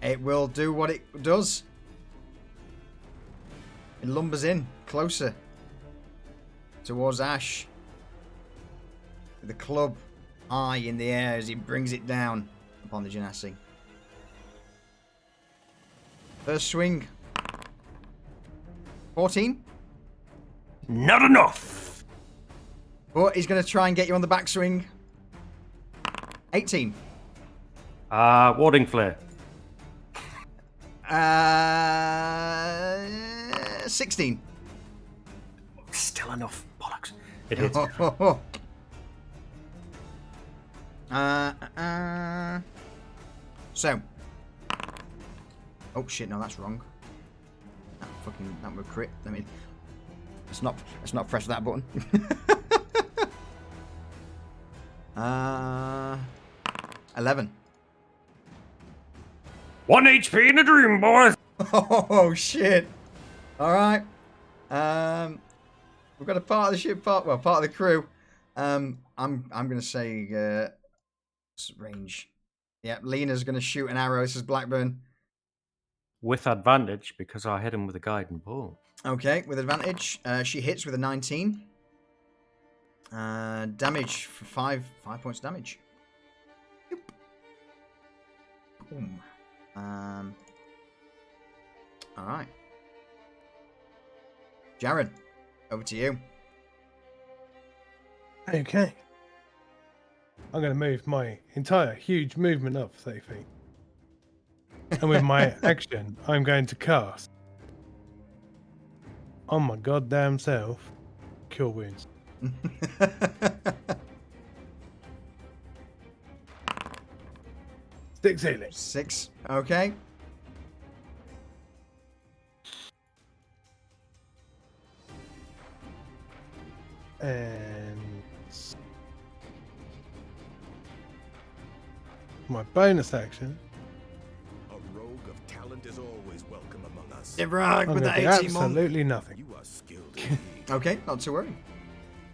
It will do what it does. It lumbers in closer towards Ash, with the club high in the air as he brings it down upon the Genasi. First swing. 14. Not enough. But he's going to try and get you on the backswing. 18. Warding Flare. 16. Still enough. Bollocks. It hits. So. Oh shit! No, that's wrong. That would crit. Let's not press that button. 11. 1 HP in a dream, boys. Oh shit! All right. We've got a part of the ship, part of the crew. I'm gonna say range. Yeah, Lena's gonna shoot an arrow. This is Blackburn. With advantage because I hit him with a guiding bolt. Okay, with advantage. She hits with a 19. Damage for 5 points damage. Yep. Boom. All right. Jared, over to you. Okay. I'm going to move my entire huge movement up 30 feet. And with my action, I'm going to cast on my goddamn self Cure Wounds. 6 healing. 6. Okay. And my bonus action, A rogue of talent is always welcome among us. Right, I'm with going the to do 18 month. absolutely nothing. You are skilled indeed. Okay, not to worry.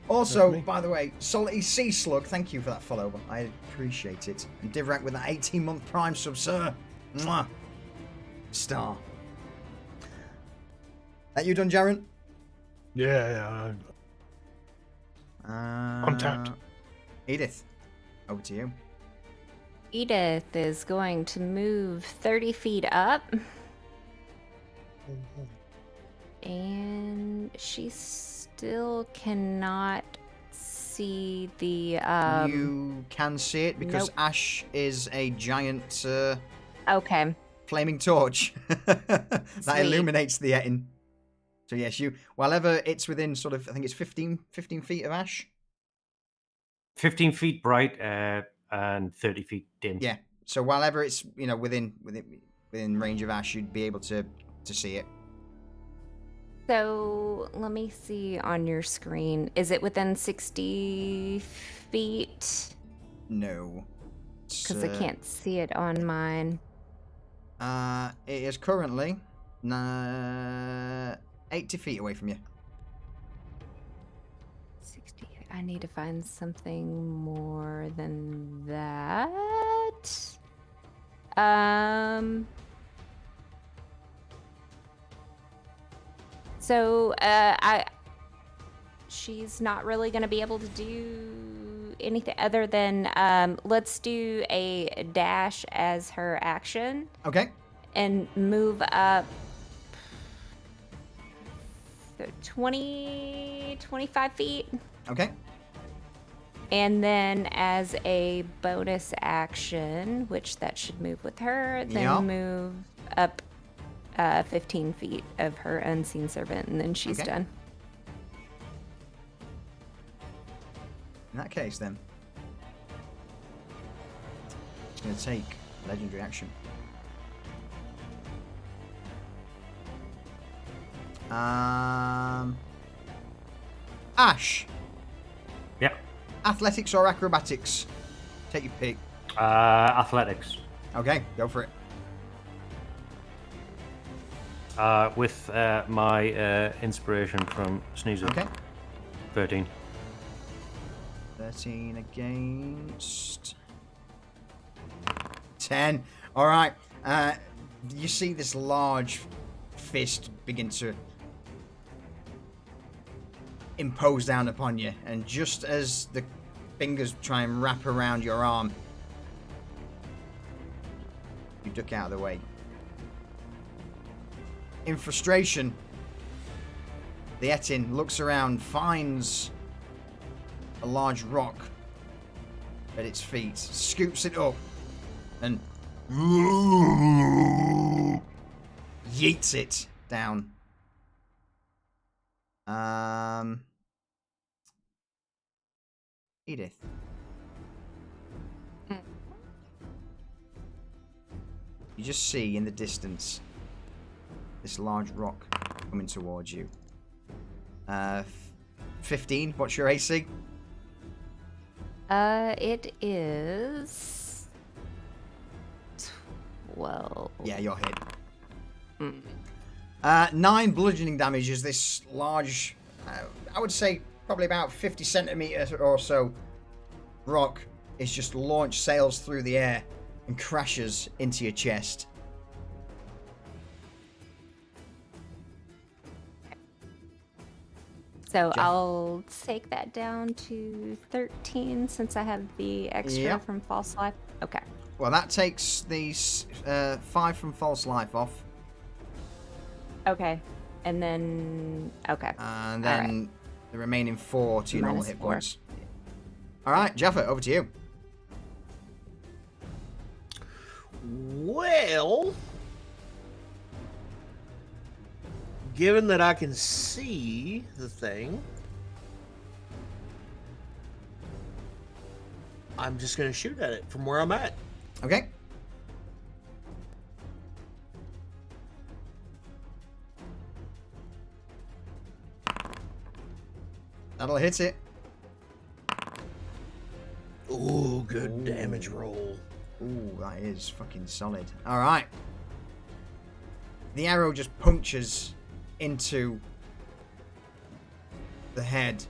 Also, me. by the way, Salty Sea Slug, thank you for that follow. I appreciate it. And Divrak with that 18-month Prime sub, sir. Mwah. Star. That you done, Jaren? Yeah, I'm tapped. Edith, over to you. Edith is going to move 30 feet up. And she still cannot see the You can see it because nope. Ash is a giant Okay. flaming torch that Sweet. illuminates the Etin. So yes, wherever it's within sort of, I think it's 15 feet of Ash. 15 feet bright and 30 feet dim. Yeah. So wherever it's within range of Ash, you'd be able to see it. So let me see on your screen. Is it within 60 feet? No. Because I can't see it on mine. It is currently 80 feet away from you. 60. I need to find something more than that. So she's not really going to be able to do anything other than let's do a dash as her action Okay. and move up 25 feet. Okay. And then as a bonus action, which that should move with her, then Yeah. move up 15 feet of her unseen servant, and then she's Okay. done. In that case, then, it's going to take legendary action. Ash, Yeah. athletics or acrobatics? Take your pick. Athletics. Okay, go for it. With my inspiration from Sneezer. Okay. 13. 13 against 10. All right. You see this large fist begin to impose down upon you, and just as the fingers try and wrap around your arm, you duck out of the way. In frustration, the Etin looks around, finds a large rock at its feet, scoops it up, and yeets it down. Edith. You just see in the distance this large rock coming towards you. 15. What's your AC? It is 12. Yeah, you're hit. Mm. 9 bludgeoning damage as this large, I would say probably about 50 centimeters or so rock is just launched, sails through the air and crashes into your chest. So Jeff? I'll take that down to 13 since I have the extra Yep. from false life. Okay. Well, that takes these 5 from false life off. Okay. And then okay. And All then the remaining 4 to your normal Minus hit 4. points. Alright, Jaffa, over to you. Well, given that I can see the thing, I'm just going to shoot at it from where I'm at. Okay. That'll hit it. Ooh, good damage roll. Ooh, that is fucking solid. Alright. The arrow just punctures into the head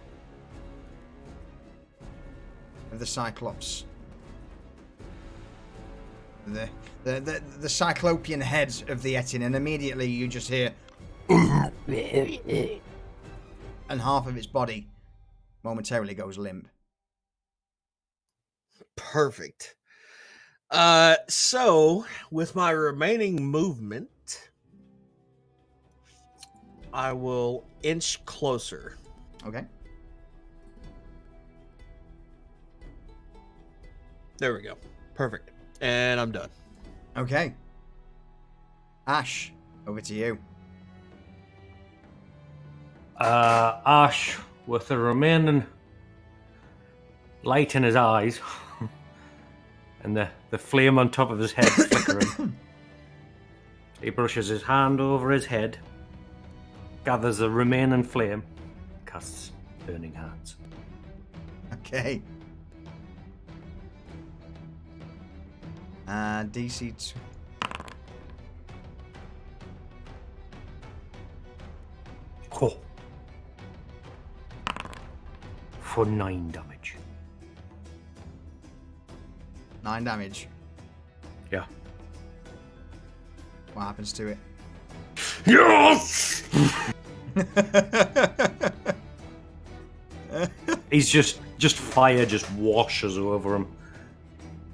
of the Cyclops. The Cyclopean head of the Etin, and immediately you just hear and half of its body momentarily goes limp. Perfect. So with my remaining movement, I will inch closer. Okay. There we go. Perfect. And I'm done. Okay. Ash, over to you. Ash, with the remaining light in his eyes and the flame on top of his head flickering, he brushes his hand over his head, gathers the remaining flame, casts Burning Hands. Okay. DC 2. Oh. For 9 damage. 9 damage. Yeah. What happens to it? Yes! He's just fire just washes over him.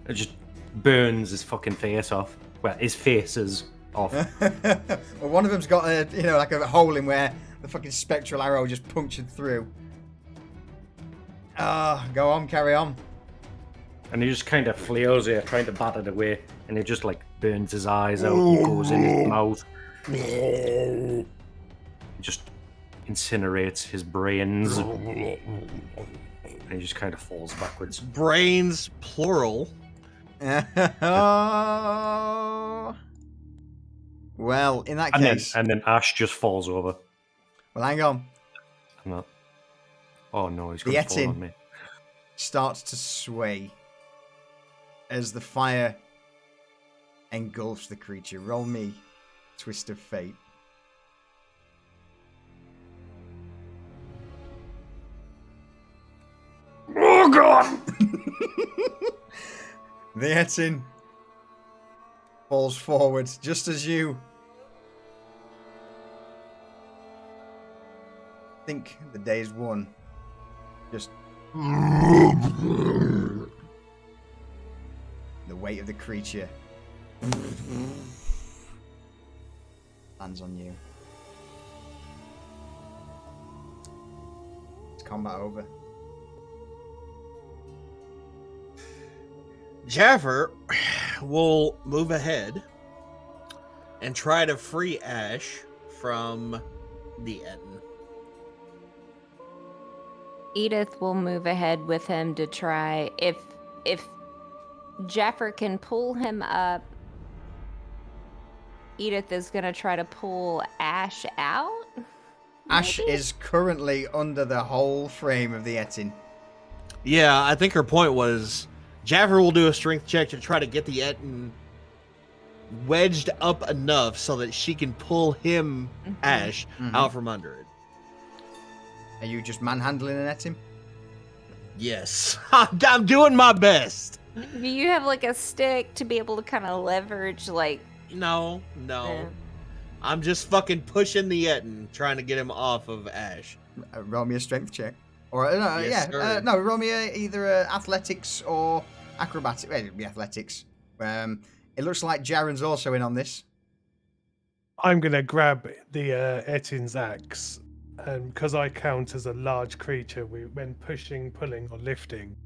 It just burns his fucking face off. Well, his face is off. Well, one of them's got a, like a hole in where the fucking spectral arrow just punctured through. Go on, carry on. And he just kind of flails here, trying to bat it away, and it just like burns his eyes out and goes in his mouth. It just incinerates his brains. And he just kind of falls backwards. Brains, plural. Well, in that And case... then Ash just falls over. Well, hang on. I'm not... Oh no, he's The going to fall on Etin me. starts to sway as the fire engulfs the creature. Roll me Twist of Fate. Oh god! The Etin falls forward just as you think the day is won. Just the weight of the creature lands on you. It's combat over. Jaffer will move ahead and try to free Ash from the Etin. Edith will move ahead with him to try if Jaffer can pull him up. Edith is gonna try to pull Ash out. Ash maybe? is currently under the whole frame of the Etin. Yeah, I think her point was Jaffer will do a strength check to try to get the Etin wedged up enough so that she can pull him, Ash, out from under it. Are you just manhandling an Etin? Yes. I'm doing my best. Do you have like a stick to be able to kind of leverage, like? No. Yeah. I'm just fucking pushing the Etin, trying to get him off of Ash. Roll me a strength check. Or, Yes, sir. no, roll me either athletics or acrobatics. Well, it'd be athletics. It looks like Jaren's also in on this. I'm going to grab the Etin's axe, and because I count as a large creature when pushing, pulling, or lifting,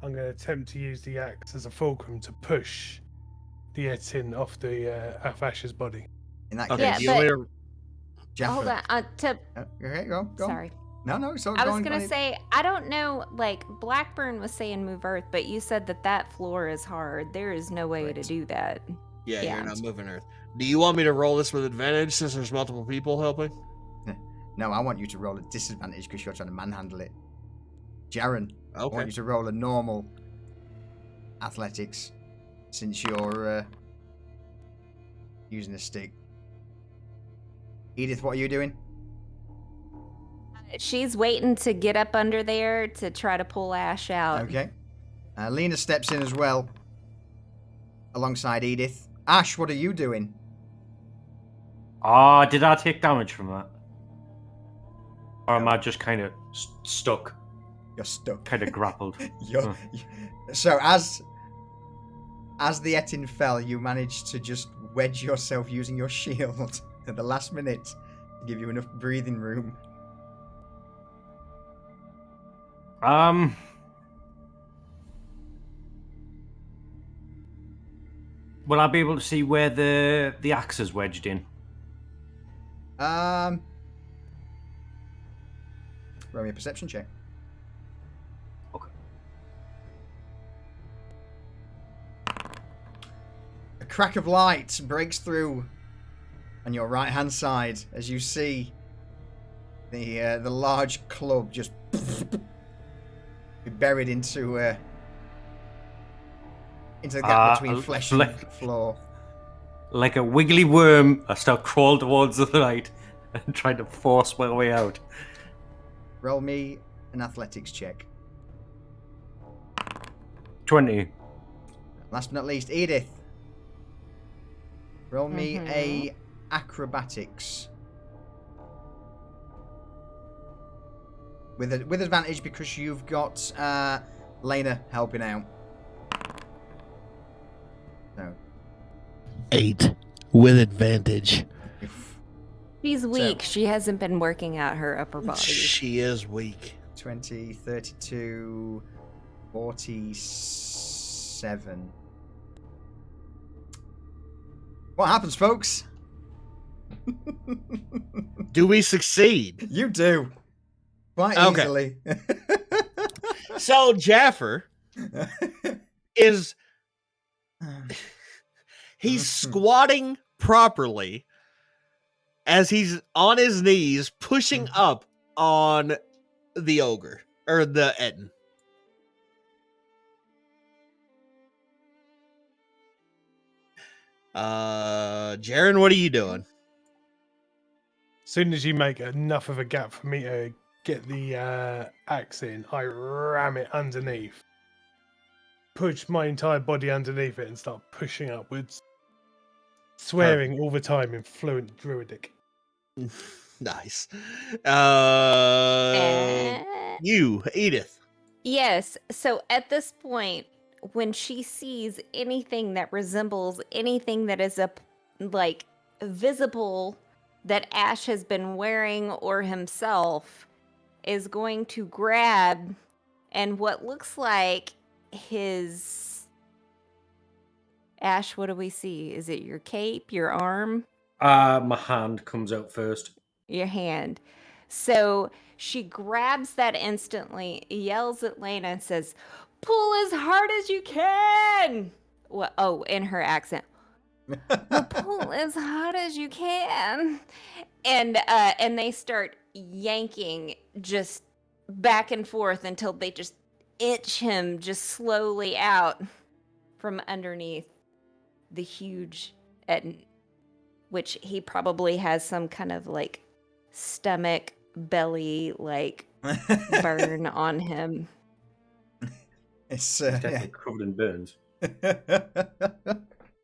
I'm going to attempt to use the axe as a fulcrum to push the Etin off off Ash's body. In that Okay, case, do you want me to... Jaffer. Hold on. Okay, go. Sorry. No, it's all I was going gonna on. say, I don't know, like, Blackburn was saying move earth, but you said that floor is hard. There is no way to do that. Yeah, Yeah. you're not moving Earth. Do you want me to roll this with advantage since there's multiple people helping? No, I want you to roll a disadvantage because you're trying to manhandle it. Jaren, I want Okay. you to roll a normal athletics since you're using a stick. Edith, what are you doing? She's waiting to get up under there to try to pull Ash out. Okay. Lena steps in as well, alongside Edith. Ash, what are you doing? Did I take damage from that? Or am I just kind of stuck? You're stuck. Kind of grappled. So as the Etin fell, you managed to just wedge yourself using your shield at the last minute to give you enough breathing room. Will I be able to see where the axe is wedged in? Roll me a perception check. Okay. A crack of light breaks through on your right hand side as you see the large club just be buried into the gap between flesh and floor. Like a wiggly worm, I start crawling towards the light and trying to force my way out. Roll me an athletics check. 20. Last but not least, Edith. Roll me a acrobatics. With advantage because you've got Lena helping out. So 8 with advantage. She's weak. She hasn't been working out her upper body. She is weak. 20, 32, 47. What happens, folks? Do we succeed? You do. Quite Okay. easily. So Jaffer is... He's squatting properly as he's on his knees pushing up on the ogre, or the Etin. Jaren, what are you doing? As soon as you make enough of a gap for me to get the axe in, I ram it underneath. Push my entire body underneath it and start pushing upwards. Swearing all the time in fluent druidic. Nice. Eh. You, Edith. Yes. So at this point, when she sees anything that resembles anything that is like visible that Ash has been wearing or himself, is going to grab and what looks like his... Ash, what do we see? Is it your cape, your arm? My hand comes out first. Your hand. So she grabs that instantly, yells at Lena, and says, "Pull as hard as you can." Well, oh, in her accent. Well, pull as hard as you can. And they start yanking just back and forth until they just inch him just slowly out from underneath the huge, which he probably has some kind of like stomach, belly, like burn on him. It's He's definitely covered in burns.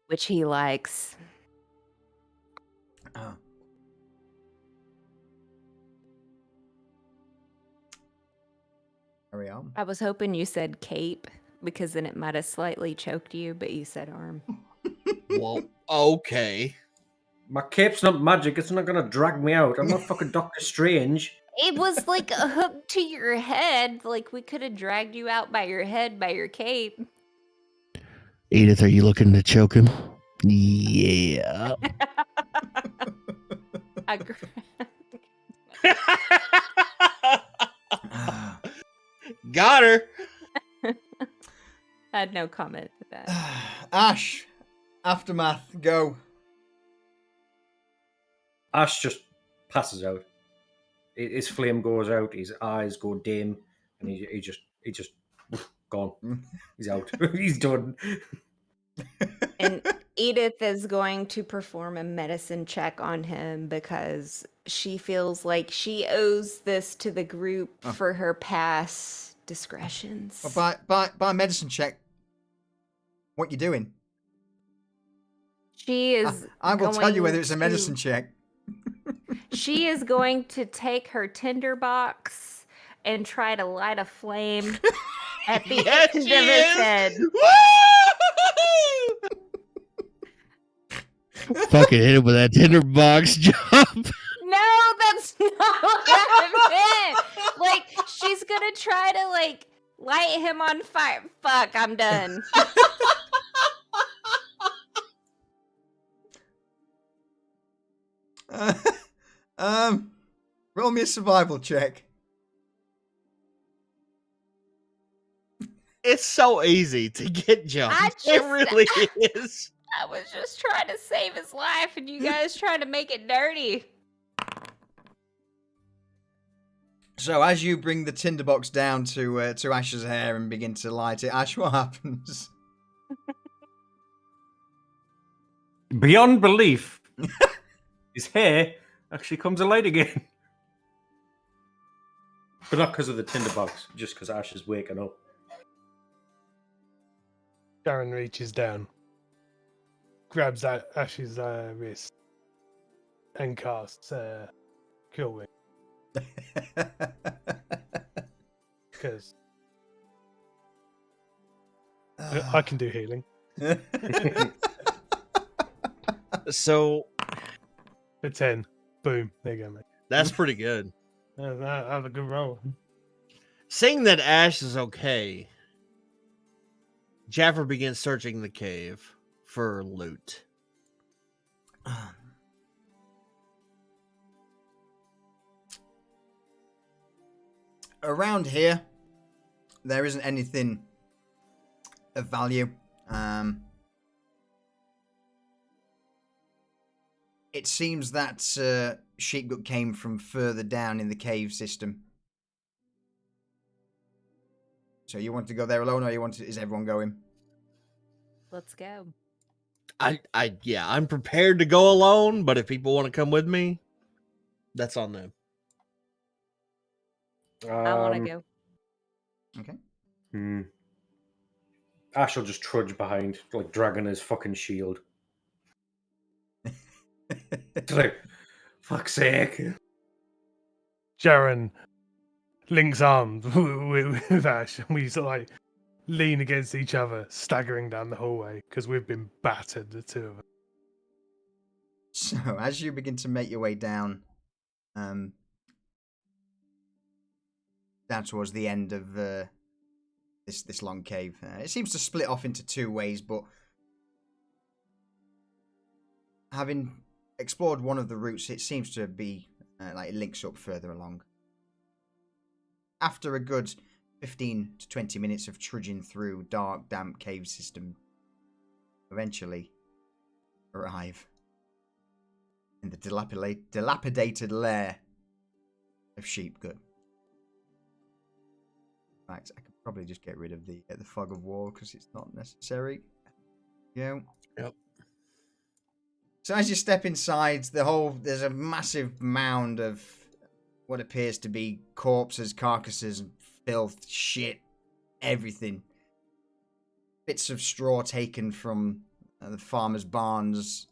Which he likes. Oh. Carry on. I was hoping you said cape because then it might have slightly choked you, but you said arm. Well, okay. My cape's not magic. It's not gonna drag me out. I'm not fucking Doctor Strange. It was like a hook to your head. Like we could have dragged you out by your head by your cape. Edith, are you looking to choke him? Yeah. Got her. I had no comment to that. Ash, aftermath, go. Ash just passes out. His flame goes out. His eyes go dim, and he just gone. He's out. He's done. And Edith is going to perform a medicine check on him because she feels like she owes this to the group for her past discretions. Well, by medicine check, what you doing? She is. I will tell you whether it's a going medicine to- check. She is going to take her tinderbox and try to light a flame at the Yes, end she of his is. head. Fucking hit him with that tinderbox jump. No, that's not what I meant. Like, she's gonna try to, like, light him on fire. Fuck, I'm done. Roll me a survival check. It's so easy to get jumped. It really is. I was just trying to save his life, and you guys trying to make it dirty. So as you bring the tinderbox down to Ash's hair and begin to light it, Ash, what happens? Beyond belief, his hair actually comes alight again. But not because of the tinderbox, just because Ash is waking up. Sharon reaches down, grabs Ash's wrist, and casts Cure Wound. Because I can do healing. So For 10. Boom. There you go, mate. that's pretty good. That was a good roll. Seeing that Ash is okay, Jaffer begins searching the cave for loot. Around here, there isn't anything of value. It seems that sheepgut came from further down in the cave system. So you want to go there alone, or is everyone going? Let's go. I'm prepared to go alone, but if people want to come with me, that's on them. I want to go. Okay. Ash will just trudge behind, like dragging his fucking shield. It's like, fuck's sake. Sharon links arms with Ash, and we sort of like lean against each other, staggering down the hallway because we've been battered, the two of us. So as you begin to make your way down, down towards the end of this long cave, it seems to split off into two ways. But having explored one of the routes, it seems to be Like it links up further along. After a good 15 to 20 minutes of trudging through dark, damp cave system, eventually arrive in the dilapidated lair of Sheepgut. Right, I could probably just get rid of the fog of war because it's not necessary. Yeah. Yep. So as you step inside, there's a massive mound of what appears to be corpses, carcasses, filth, shit, everything. Bits of straw taken from the farmer's barns,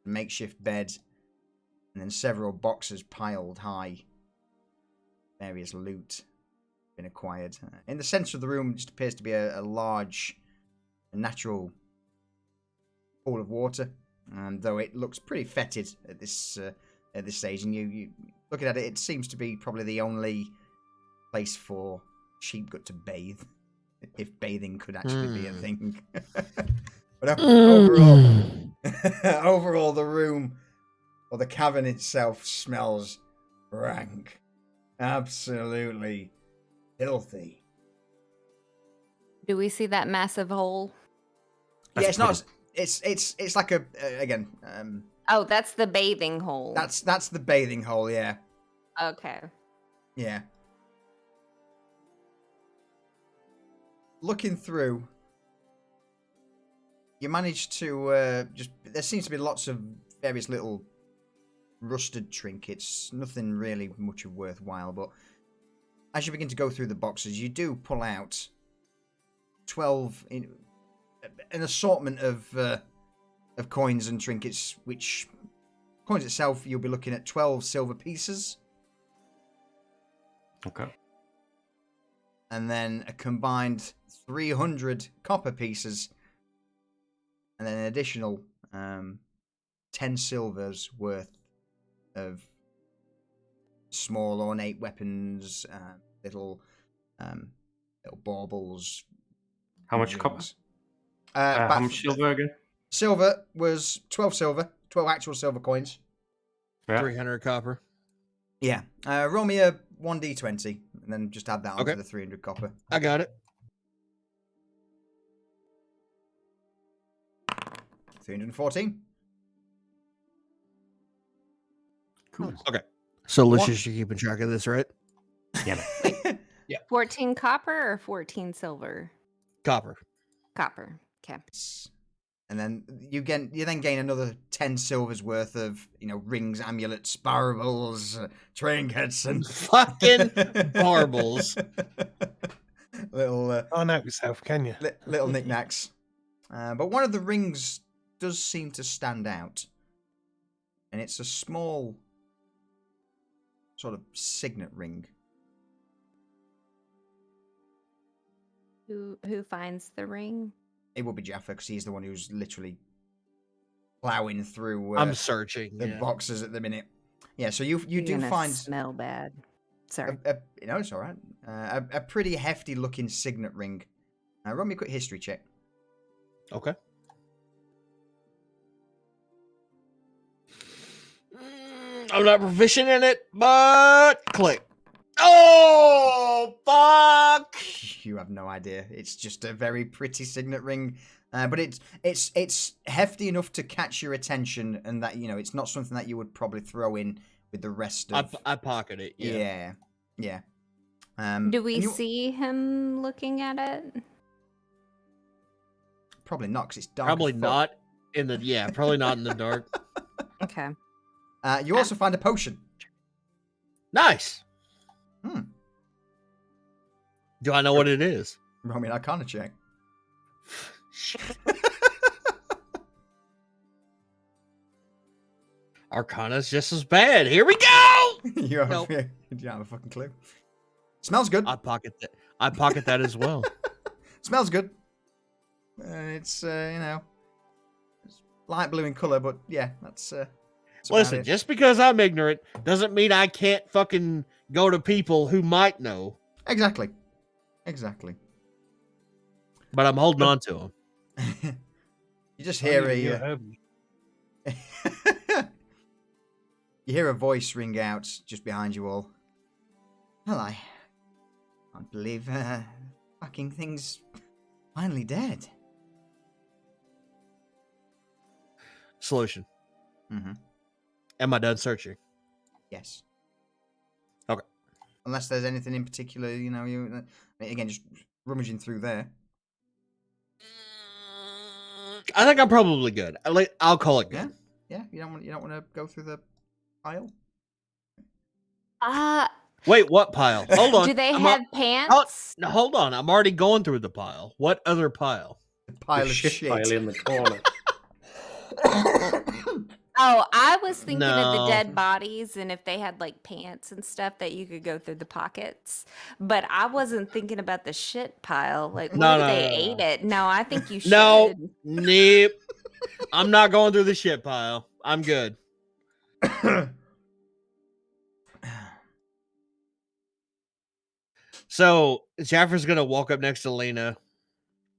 makeshift bed, and then several boxes piled high. Various loot been acquired. In the center of the room just appears to be a large natural pool of water, and though it looks pretty fetid at this stage, and you looking at it, it seems to be probably the only place for Sheepgut to bathe, if bathing could actually be a thing. But overall, the room or the cavern itself smells rank, absolutely filthy. Do we see that massive hole? Yeah, it's not. It's like a again. Oh, that's the bathing hole. That's the bathing hole. Yeah. Okay. Yeah. Looking through, you manage to just. There seems to be lots of various little rusted trinkets. Nothing really much of worthwhile, but as you begin to go through the boxes, you do pull out 12 an assortment of coins and trinkets. Which coins itself, you'll be looking at 12 silver pieces. Okay. And then a combined 300 copper pieces, and then an additional 10 silvers worth of small ornate weapons, little baubles. How much copper? How much silver again? Silver was 12 silver, 12 actual silver coins. Yeah. 300 copper. Yeah. Roll me a 1d20, and then just add that onto Okay. the 300 copper. I got it. 314. Cool. Okay. So What? Lucius, you're keeping track of this, right? Yeah. 14 copper or 14 silver? Copper. Copper. Okay. And then you then gain another 10 silvers worth of, rings, amulets, baubles, trinkets, and Fucking baubles. little Can't help yourself, can you? little knickknacks. But one of the rings does seem to stand out, and it's a small sort of signet ring. Who finds the ring? It will be Jaffa, because he's the one who's literally plowing through I'm searching. the yeah. boxes at the minute. Yeah, so you You're do gonna find smell bad. Sorry. it's all right. A pretty hefty looking signet ring. Run me a quick history check. Okay. I'm not proficient in it, but click. Oh, fuck! You have no idea. It's just a very pretty signet ring, but it's hefty enough to catch your attention, and that it's not something that you would probably throw in with the rest of. I pocket it. Yeah. Yeah. Do we and see him looking at it? Probably not, because it's dark. Probably as fuck. not in the. Yeah, probably not in the dark. Okay. You also find a potion. Nice. Do I know what it is? Roll me an Arcana check. Arcana's just as bad. Here we go. You have, Nope. you don't have a fucking clue. Smells good. I pocket that. I pocket that as well. Smells good. It's it's light blue in color, but yeah, that's about Listen, it. just because I'm ignorant doesn't mean I can't fucking go to people who might know. Exactly. But I'm holding on to them. You just hear You're a Herbie. You hear a voice ring out just behind you all. Well, I can't believe fucking thing's finally dead. Solution. Mm-hmm. Am I done searching? Yes. Okay. Unless there's anything in particular, again, just rummaging through there. I think I'm probably good. I'll call it good. Yeah. You don't want to go through the pile. Wait, what pile? Hold on. Do they I'm have Oh, pants? no, hold on. I'm already going through the pile. What other pile? The pile the of shit. pile in the corner. Oh, I was thinking of the No. dead bodies and if they had like pants and stuff that you could go through the pockets. But I wasn't thinking about the shit pile. Like, what No, if no, they no, ate no. it? No, I think you should. No, nope. I'm not going through the shit pile. I'm good. So Jaffer's gonna walk up next to Lena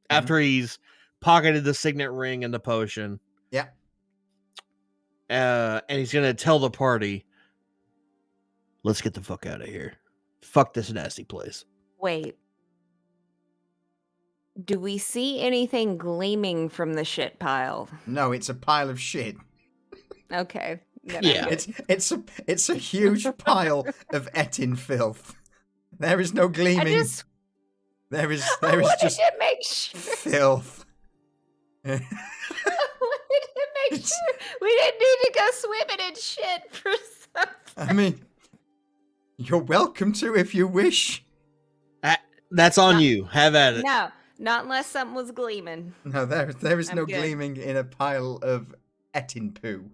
after he's pocketed the signet ring and the potion. Yeah. And he's gonna tell the party, "Let's get the fuck out of here. Fuck this nasty place." Wait. Do we see anything gleaming from the shit pile? No, it's a pile of shit. Okay. then I'm Yeah. good. It's a huge pile of Etin filth. There is no I gleaming. just There is wanted just to make sure. filth. I wanted to make sure we didn't need to go swimming in shit for something. I mean, you're welcome to if you wish. That's on No. you. Have at it. No, not unless something was gleaming. No, there is I'm no good. gleaming in a pile of Etin poo.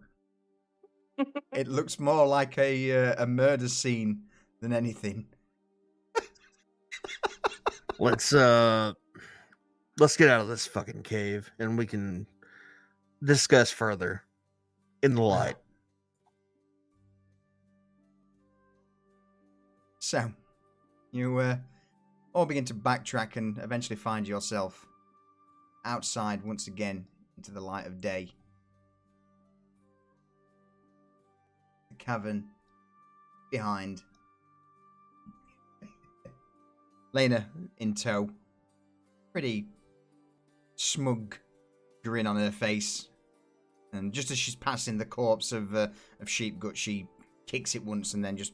It looks more like a murder scene than anything. Let's get out of this fucking cave and we can discuss further in the light. So, you all begin to backtrack and eventually find yourself outside once again into the light of day. The cavern behind. Lena in tow. Pretty smug grin on her face. And just as she's passing the corpse of Sheepgut, she kicks it once and then just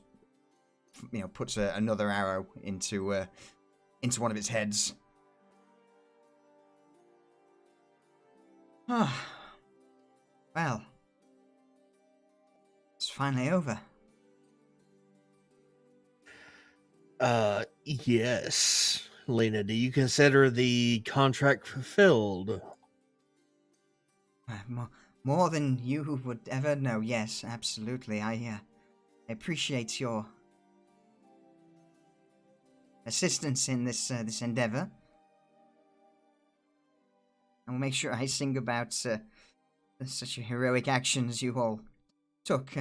puts another arrow into one of its heads. Ah, well, it's finally over. Yes. Lena, do you consider the contract fulfilled? More than you would ever know. Yes, absolutely. I appreciate your assistance in this endeavor. I will make sure I sing about such a heroic actions you all took.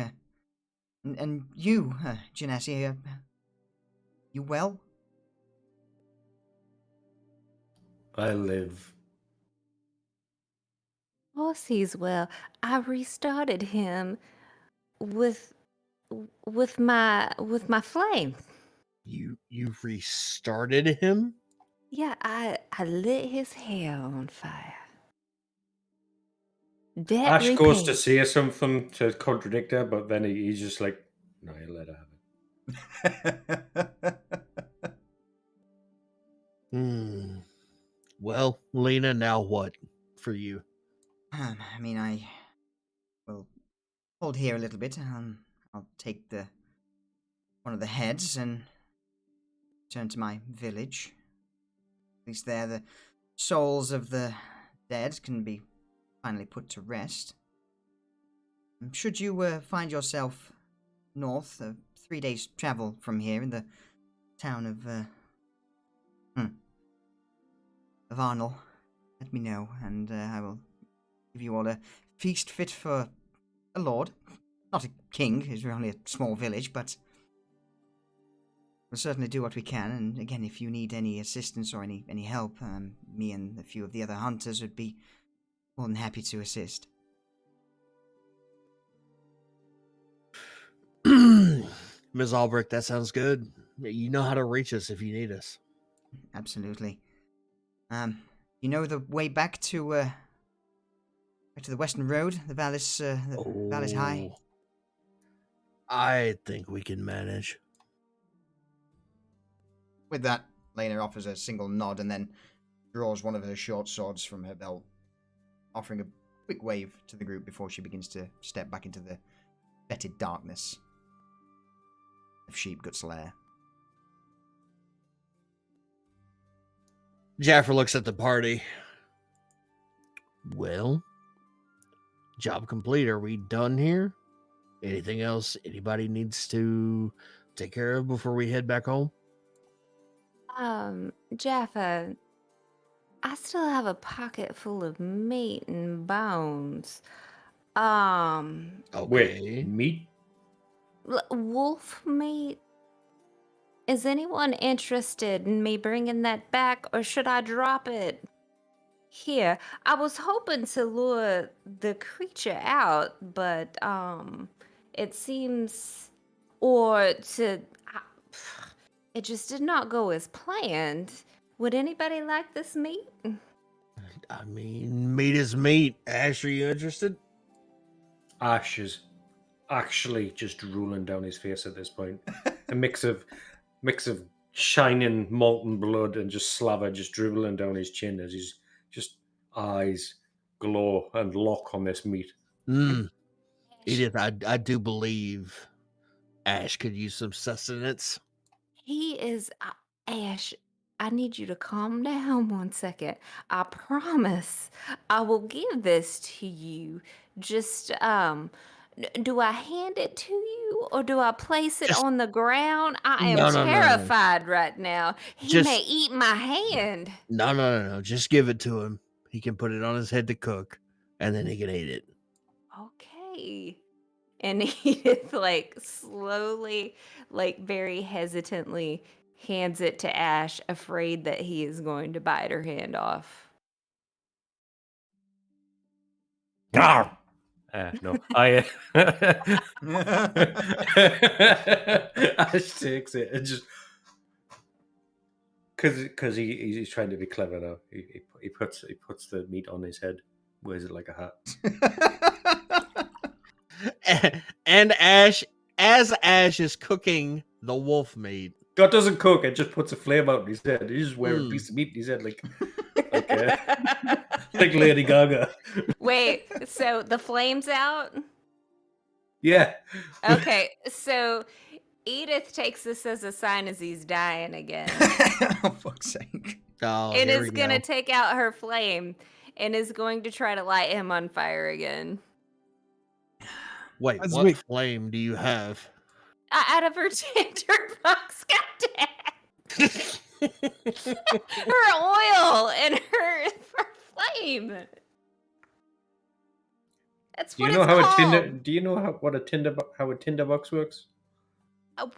And you, Genasi, you well? I live. Of course he's well. I restarted him with my flame. You restarted him? Yeah, I lit his hair on fire. Debt Ash goes to repaid. say something to contradict her, but then he's just like, no, you let her have it. Well, Lena, now what for you? I mean, I will hold here a little bit. I'll take one of the heads and return to my village. At least there, the souls of the dead can be finally put to rest. Should you find yourself north, 3 days' travel from here, in the town of Arnold, let me know, and I will give you all a feast fit for a lord. Not a king, as we're only a small village, but we'll certainly do what we can. And again, if you need any assistance or any help, me and a few of the other hunters would be more than happy to assist. Ms. Albrecht, that sounds good. You know how to reach us if you need us. Absolutely. You know the way back to the Western Road, the Vallis High? Oh, I think we can manage. With that, Lena offers a single nod and then draws one of her short swords from her belt, offering a quick wave to the group before she begins to step back into the fetid darkness of Sheepgut's lair. Jaffer looks at the party. Well, job complete. Are we done here? Anything else anybody needs to take care of before we head back home? Jaffa, I still have a pocket full of meat and bones. Okay. Wait, meat? Wolf meat? Is anyone interested in me bringing that back, or should I drop it? Here, I was hoping to lure the creature out, but, it seems, or to, it just did not go as planned. Would anybody like this meat? I mean, meat is meat. Ash, are you interested? Ash is actually just drooling down his face at this point. A mix of shining molten blood and just slaver just dribbling down his chin as his just eyes glow and lock on this meat. Edith, I do believe Ash could use some sustenance. He is, Ash, I need you to calm down 1 second. I promise I will give this to you. Just, do I hand it to you or do I place it Just- on the ground? I am No. terrified right now. He Just- may eat my hand. No. Just give it to him. He can put it on his head to cook, and then he can eat it. Okay. And Edith, like, slowly, like, very hesitantly hands it to Ash, afraid that he is going to bite her hand off. No, I. Ash takes it and just because he's trying to be clever now. He puts the meat on his head, wears it like a hat. And Ash, as Ash is cooking the wolf meat. God doesn't cook; it just puts a flame out in his head. He just wears a piece of meat in his head, like Lady Gaga. Wait, so the flame's out? Yeah. Okay, so Edith takes this as a sign as he's dying again. Oh, fuck's sake. Oh, And here is we going to go. take out her flame and is going to try to light him on fire again. Wait, That's what me. flame do you have? Out of her tinderbox, goddamn! Her oil and her flame. That's Do what you know it's how called. how a tinderbox works?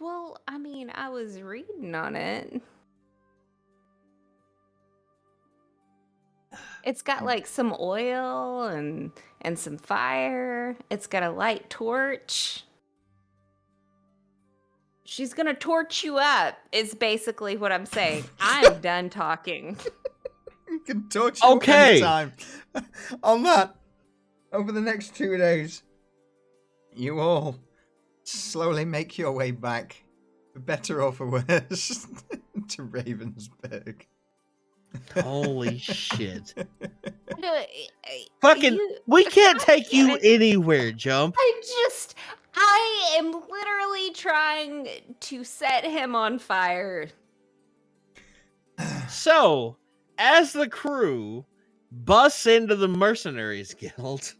Well, I mean, I was reading on it. It's got like some oil and some fire. It's got a light torch. She's gonna torch you up, is basically what I'm saying. I'm done talking. You can torture you Okay. anytime. On that, over the next 2 days, you all slowly make your way back, for better or for worse, to Ravensburg. Holy shit. Fucking, Fucking, we can't take you anywhere, Jump. I am literally trying to set him on fire. So, as the crew busts into the Mercenaries Guild,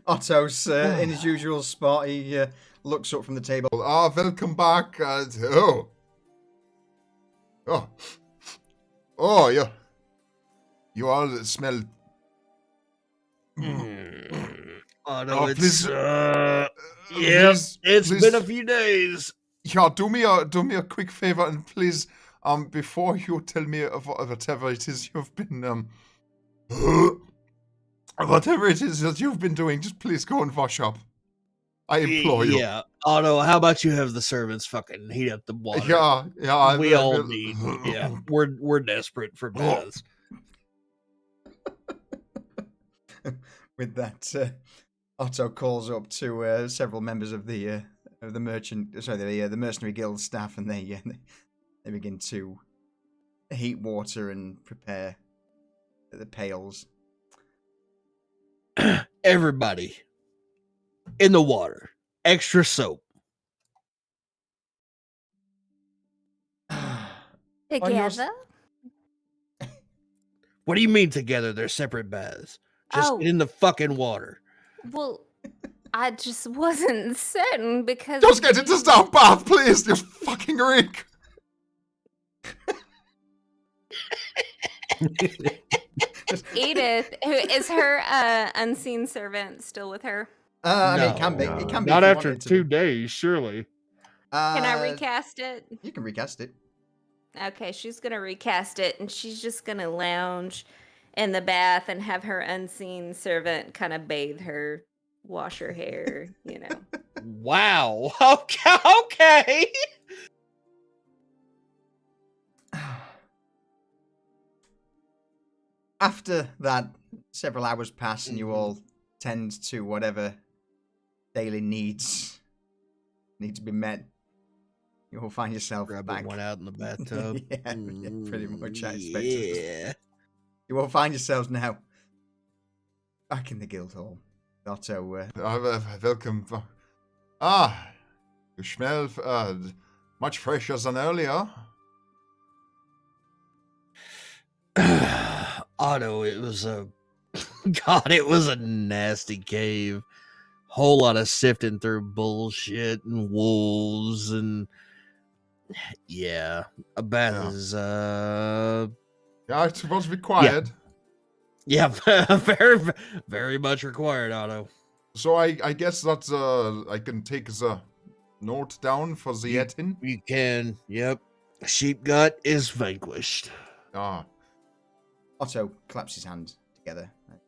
Otto's in his usual spot. He looks up from the table. Welcome back. You all smell. oh no, Oh, it's please, yep, please, it's please. been a few days. Yeah, do me a quick favor and please, before you tell me of whatever it is you've been, whatever it is that you've been doing, just please go and wash up. I implore you. Yeah, Otto, how about you have the servants fucking heat up the water? Yeah. We all need. Yeah, we're desperate for baths. With that, Otto calls up to several members of the mercenary guild staff, and they begin to heat water and prepare the pails. Everybody in the water. Extra soap. On yours- Together? What do you mean together? They're separate baths. Just Oh. get in the fucking water. Well, I just wasn't certain because. Just get into stop bath, please, you fucking reek. Edith, who is her unseen servant still with her? I mean, it can be. It can be. Not if you after want it to 2 be. days, surely. Can I recast it? You can recast it. Okay, she's gonna recast it, and she's just gonna lounge in the bath and have her unseen servant kind of bathe her, wash her hair, you know. Wow. Okay. After that, several hours pass, and you all tend to whatever daily needs need to be met. You will find yourself Grab back. one out in the bathtub. yeah, pretty much. I expect it. Yeah. You will find yourselves now back in the guild hall. Otto, Welcome. You smell much fresher than earlier. Otto, it was a God, it was a nasty cave. Whole lot of sifting through bullshit and wolves and yeah, a bath Yeah. is Yeah, it's supposed to be quiet. yeah, very very much required, Otto. So I guess that I can take the note down for the Etin. You can, yep. Sheep gut is vanquished. Ah, Otto claps his hands together, and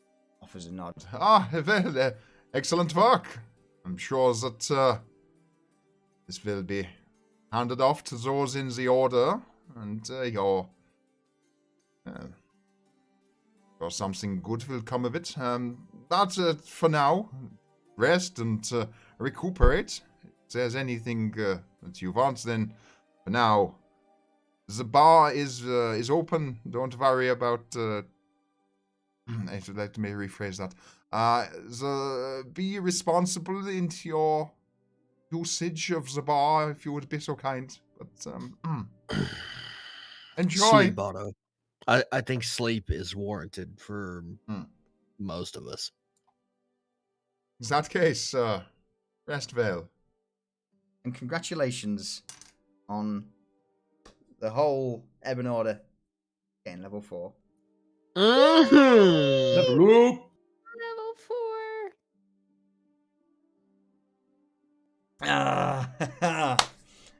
offers a nod. well, excellent work. I'm sure that this will be handed off to those in the order, and or something good will come of it. But for now, rest and recuperate. If there's anything that you want, then for now, the bar is open. Don't worry about. Let me rephrase that. Be responsible in your usage of the bar, if you would be so kind. But enjoy. Sleep, Otto. I think sleep is warranted for most of us. In that case, rest well. And congratulations on the whole Ebon Order getting level 4. Mhm. Level 4.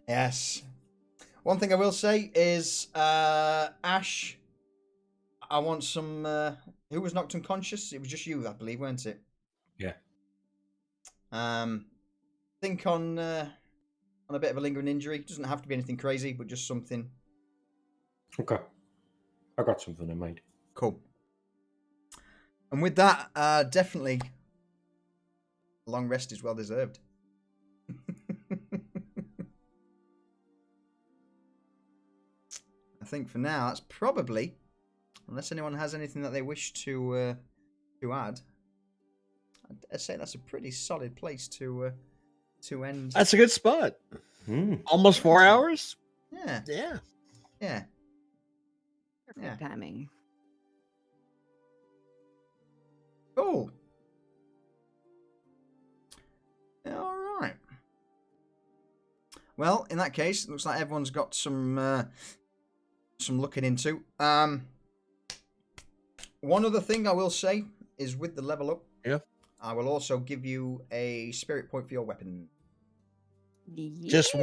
Yes. One thing I will say is, Ash, I want some. Who was knocked unconscious? It was just you, I believe, weren't it? Yeah. Think on a bit of a lingering injury. Doesn't have to be anything crazy, but just something. Okay. I got something in mind. Cool. And with that, definitely, a long rest is well deserved. I think for now that's probably, unless anyone has anything that they wish to add, I'd say that's a pretty solid place to end. That's a good spot. Almost 4 hours. Yeah, Yeah. yeah. Perfect timing. Cool. All right. Well, in that case, it looks like everyone's got some looking into. One other thing I will say is with the level up, Yeah. I will also give you a spirit point for your weapon. Just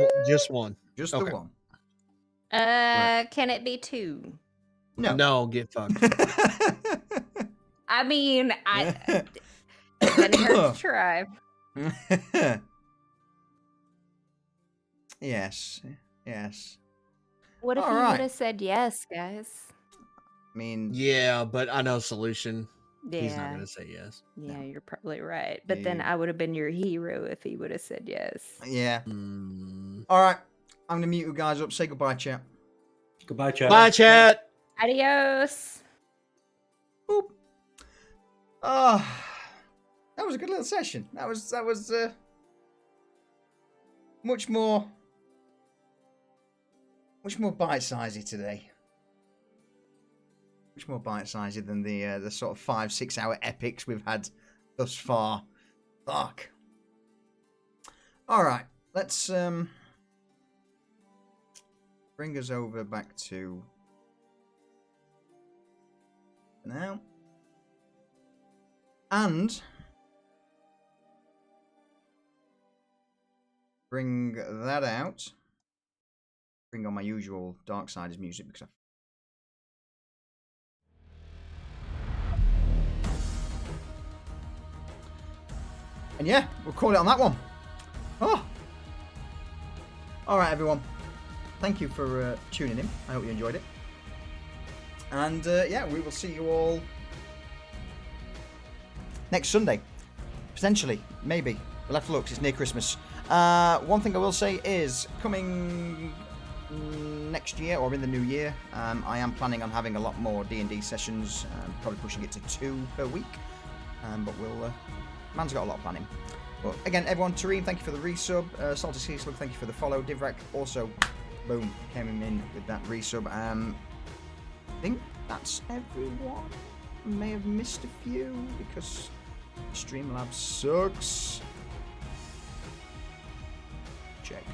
one. Just Okay. the one. Can it be 2? No. No, get fucked. I mean, I didn't hurt to try. Yes. Yes. What if All he right. would have said yes, guys? I mean, Yeah, but I know a solution. Yeah. He's not going to say yes. Yeah, you're probably right. But then Yeah. I would have been your hero if he would have said yes. yeah. Mm. All right. I'm going to mute you guys up. Say goodbye, chat. Goodbye, chat. Bye, chat. Adios. Boop. Oh, that was a good little session. That was much more bite-sizey today. Much more bite-sizey than the sort of 5-6 hour epics we've had thus far. Fuck. All right, let's bring us over back to now, and bring that out. Bring on my usual Darksiders music because and yeah, we'll call it on that one. Oh. Alright, everyone. Thank you for tuning in. I hope you enjoyed it. And yeah, we will see you all next Sunday. Potentially. Maybe. We'll have to look. It's near Christmas. One thing I will say is, coming next year, or in the new year, I am planning on having a lot more D&D sessions. Probably pushing it to 2 per week. But we'll... man's got a lot of planning. But again, everyone, Tareem, thank you for the resub. Salty Sea Slug, thank you for the follow. Divrak also, boom, came in with that resub. I think that's everyone. May have missed a few because Streamlabs sucks. Check.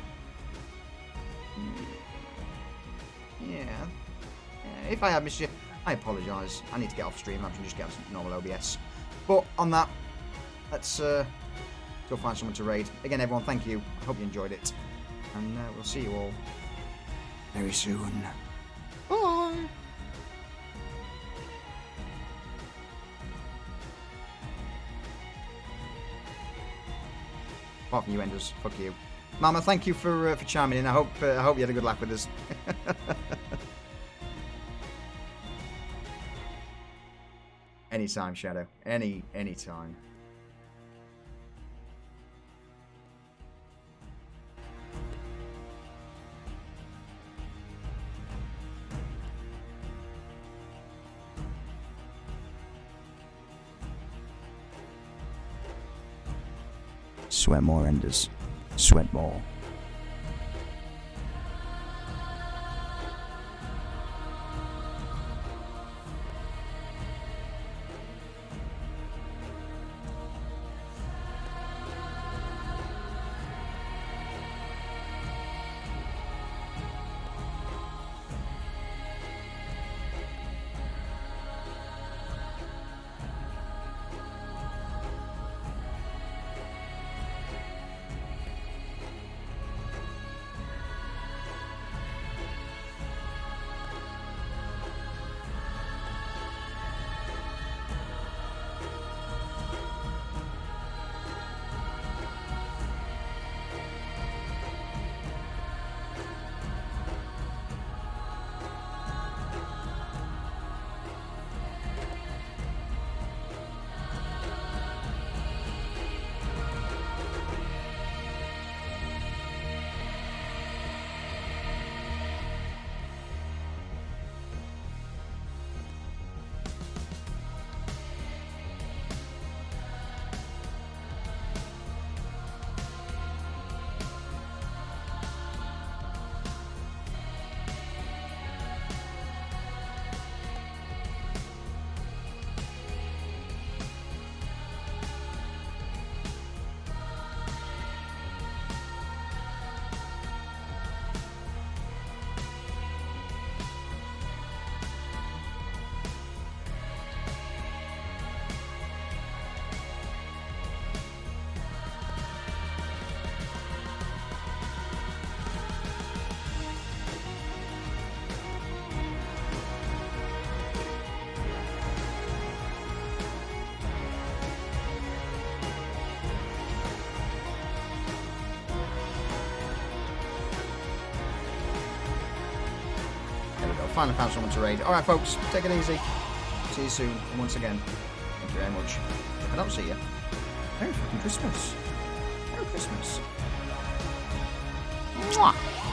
Yeah. If I have missed you, I apologise. I need to get off Streamlabs and just get on some normal OBS. But on that, let's go find someone to raid. Again, everyone, thank you. I hope you enjoyed it. And we'll see you all very soon. Bye! Apart from you, Enders. Fuck you. Mama, thank you for chiming in. I hope you had a good laugh with us. Anytime, Shadow. Anytime. Sweat more, Enders. Sweat more. finally found someone to raid. Alright, folks, take it easy. See you soon. And once again, thank you very much. If I don't see you, Merry fucking Christmas. Merry Christmas. Mwah!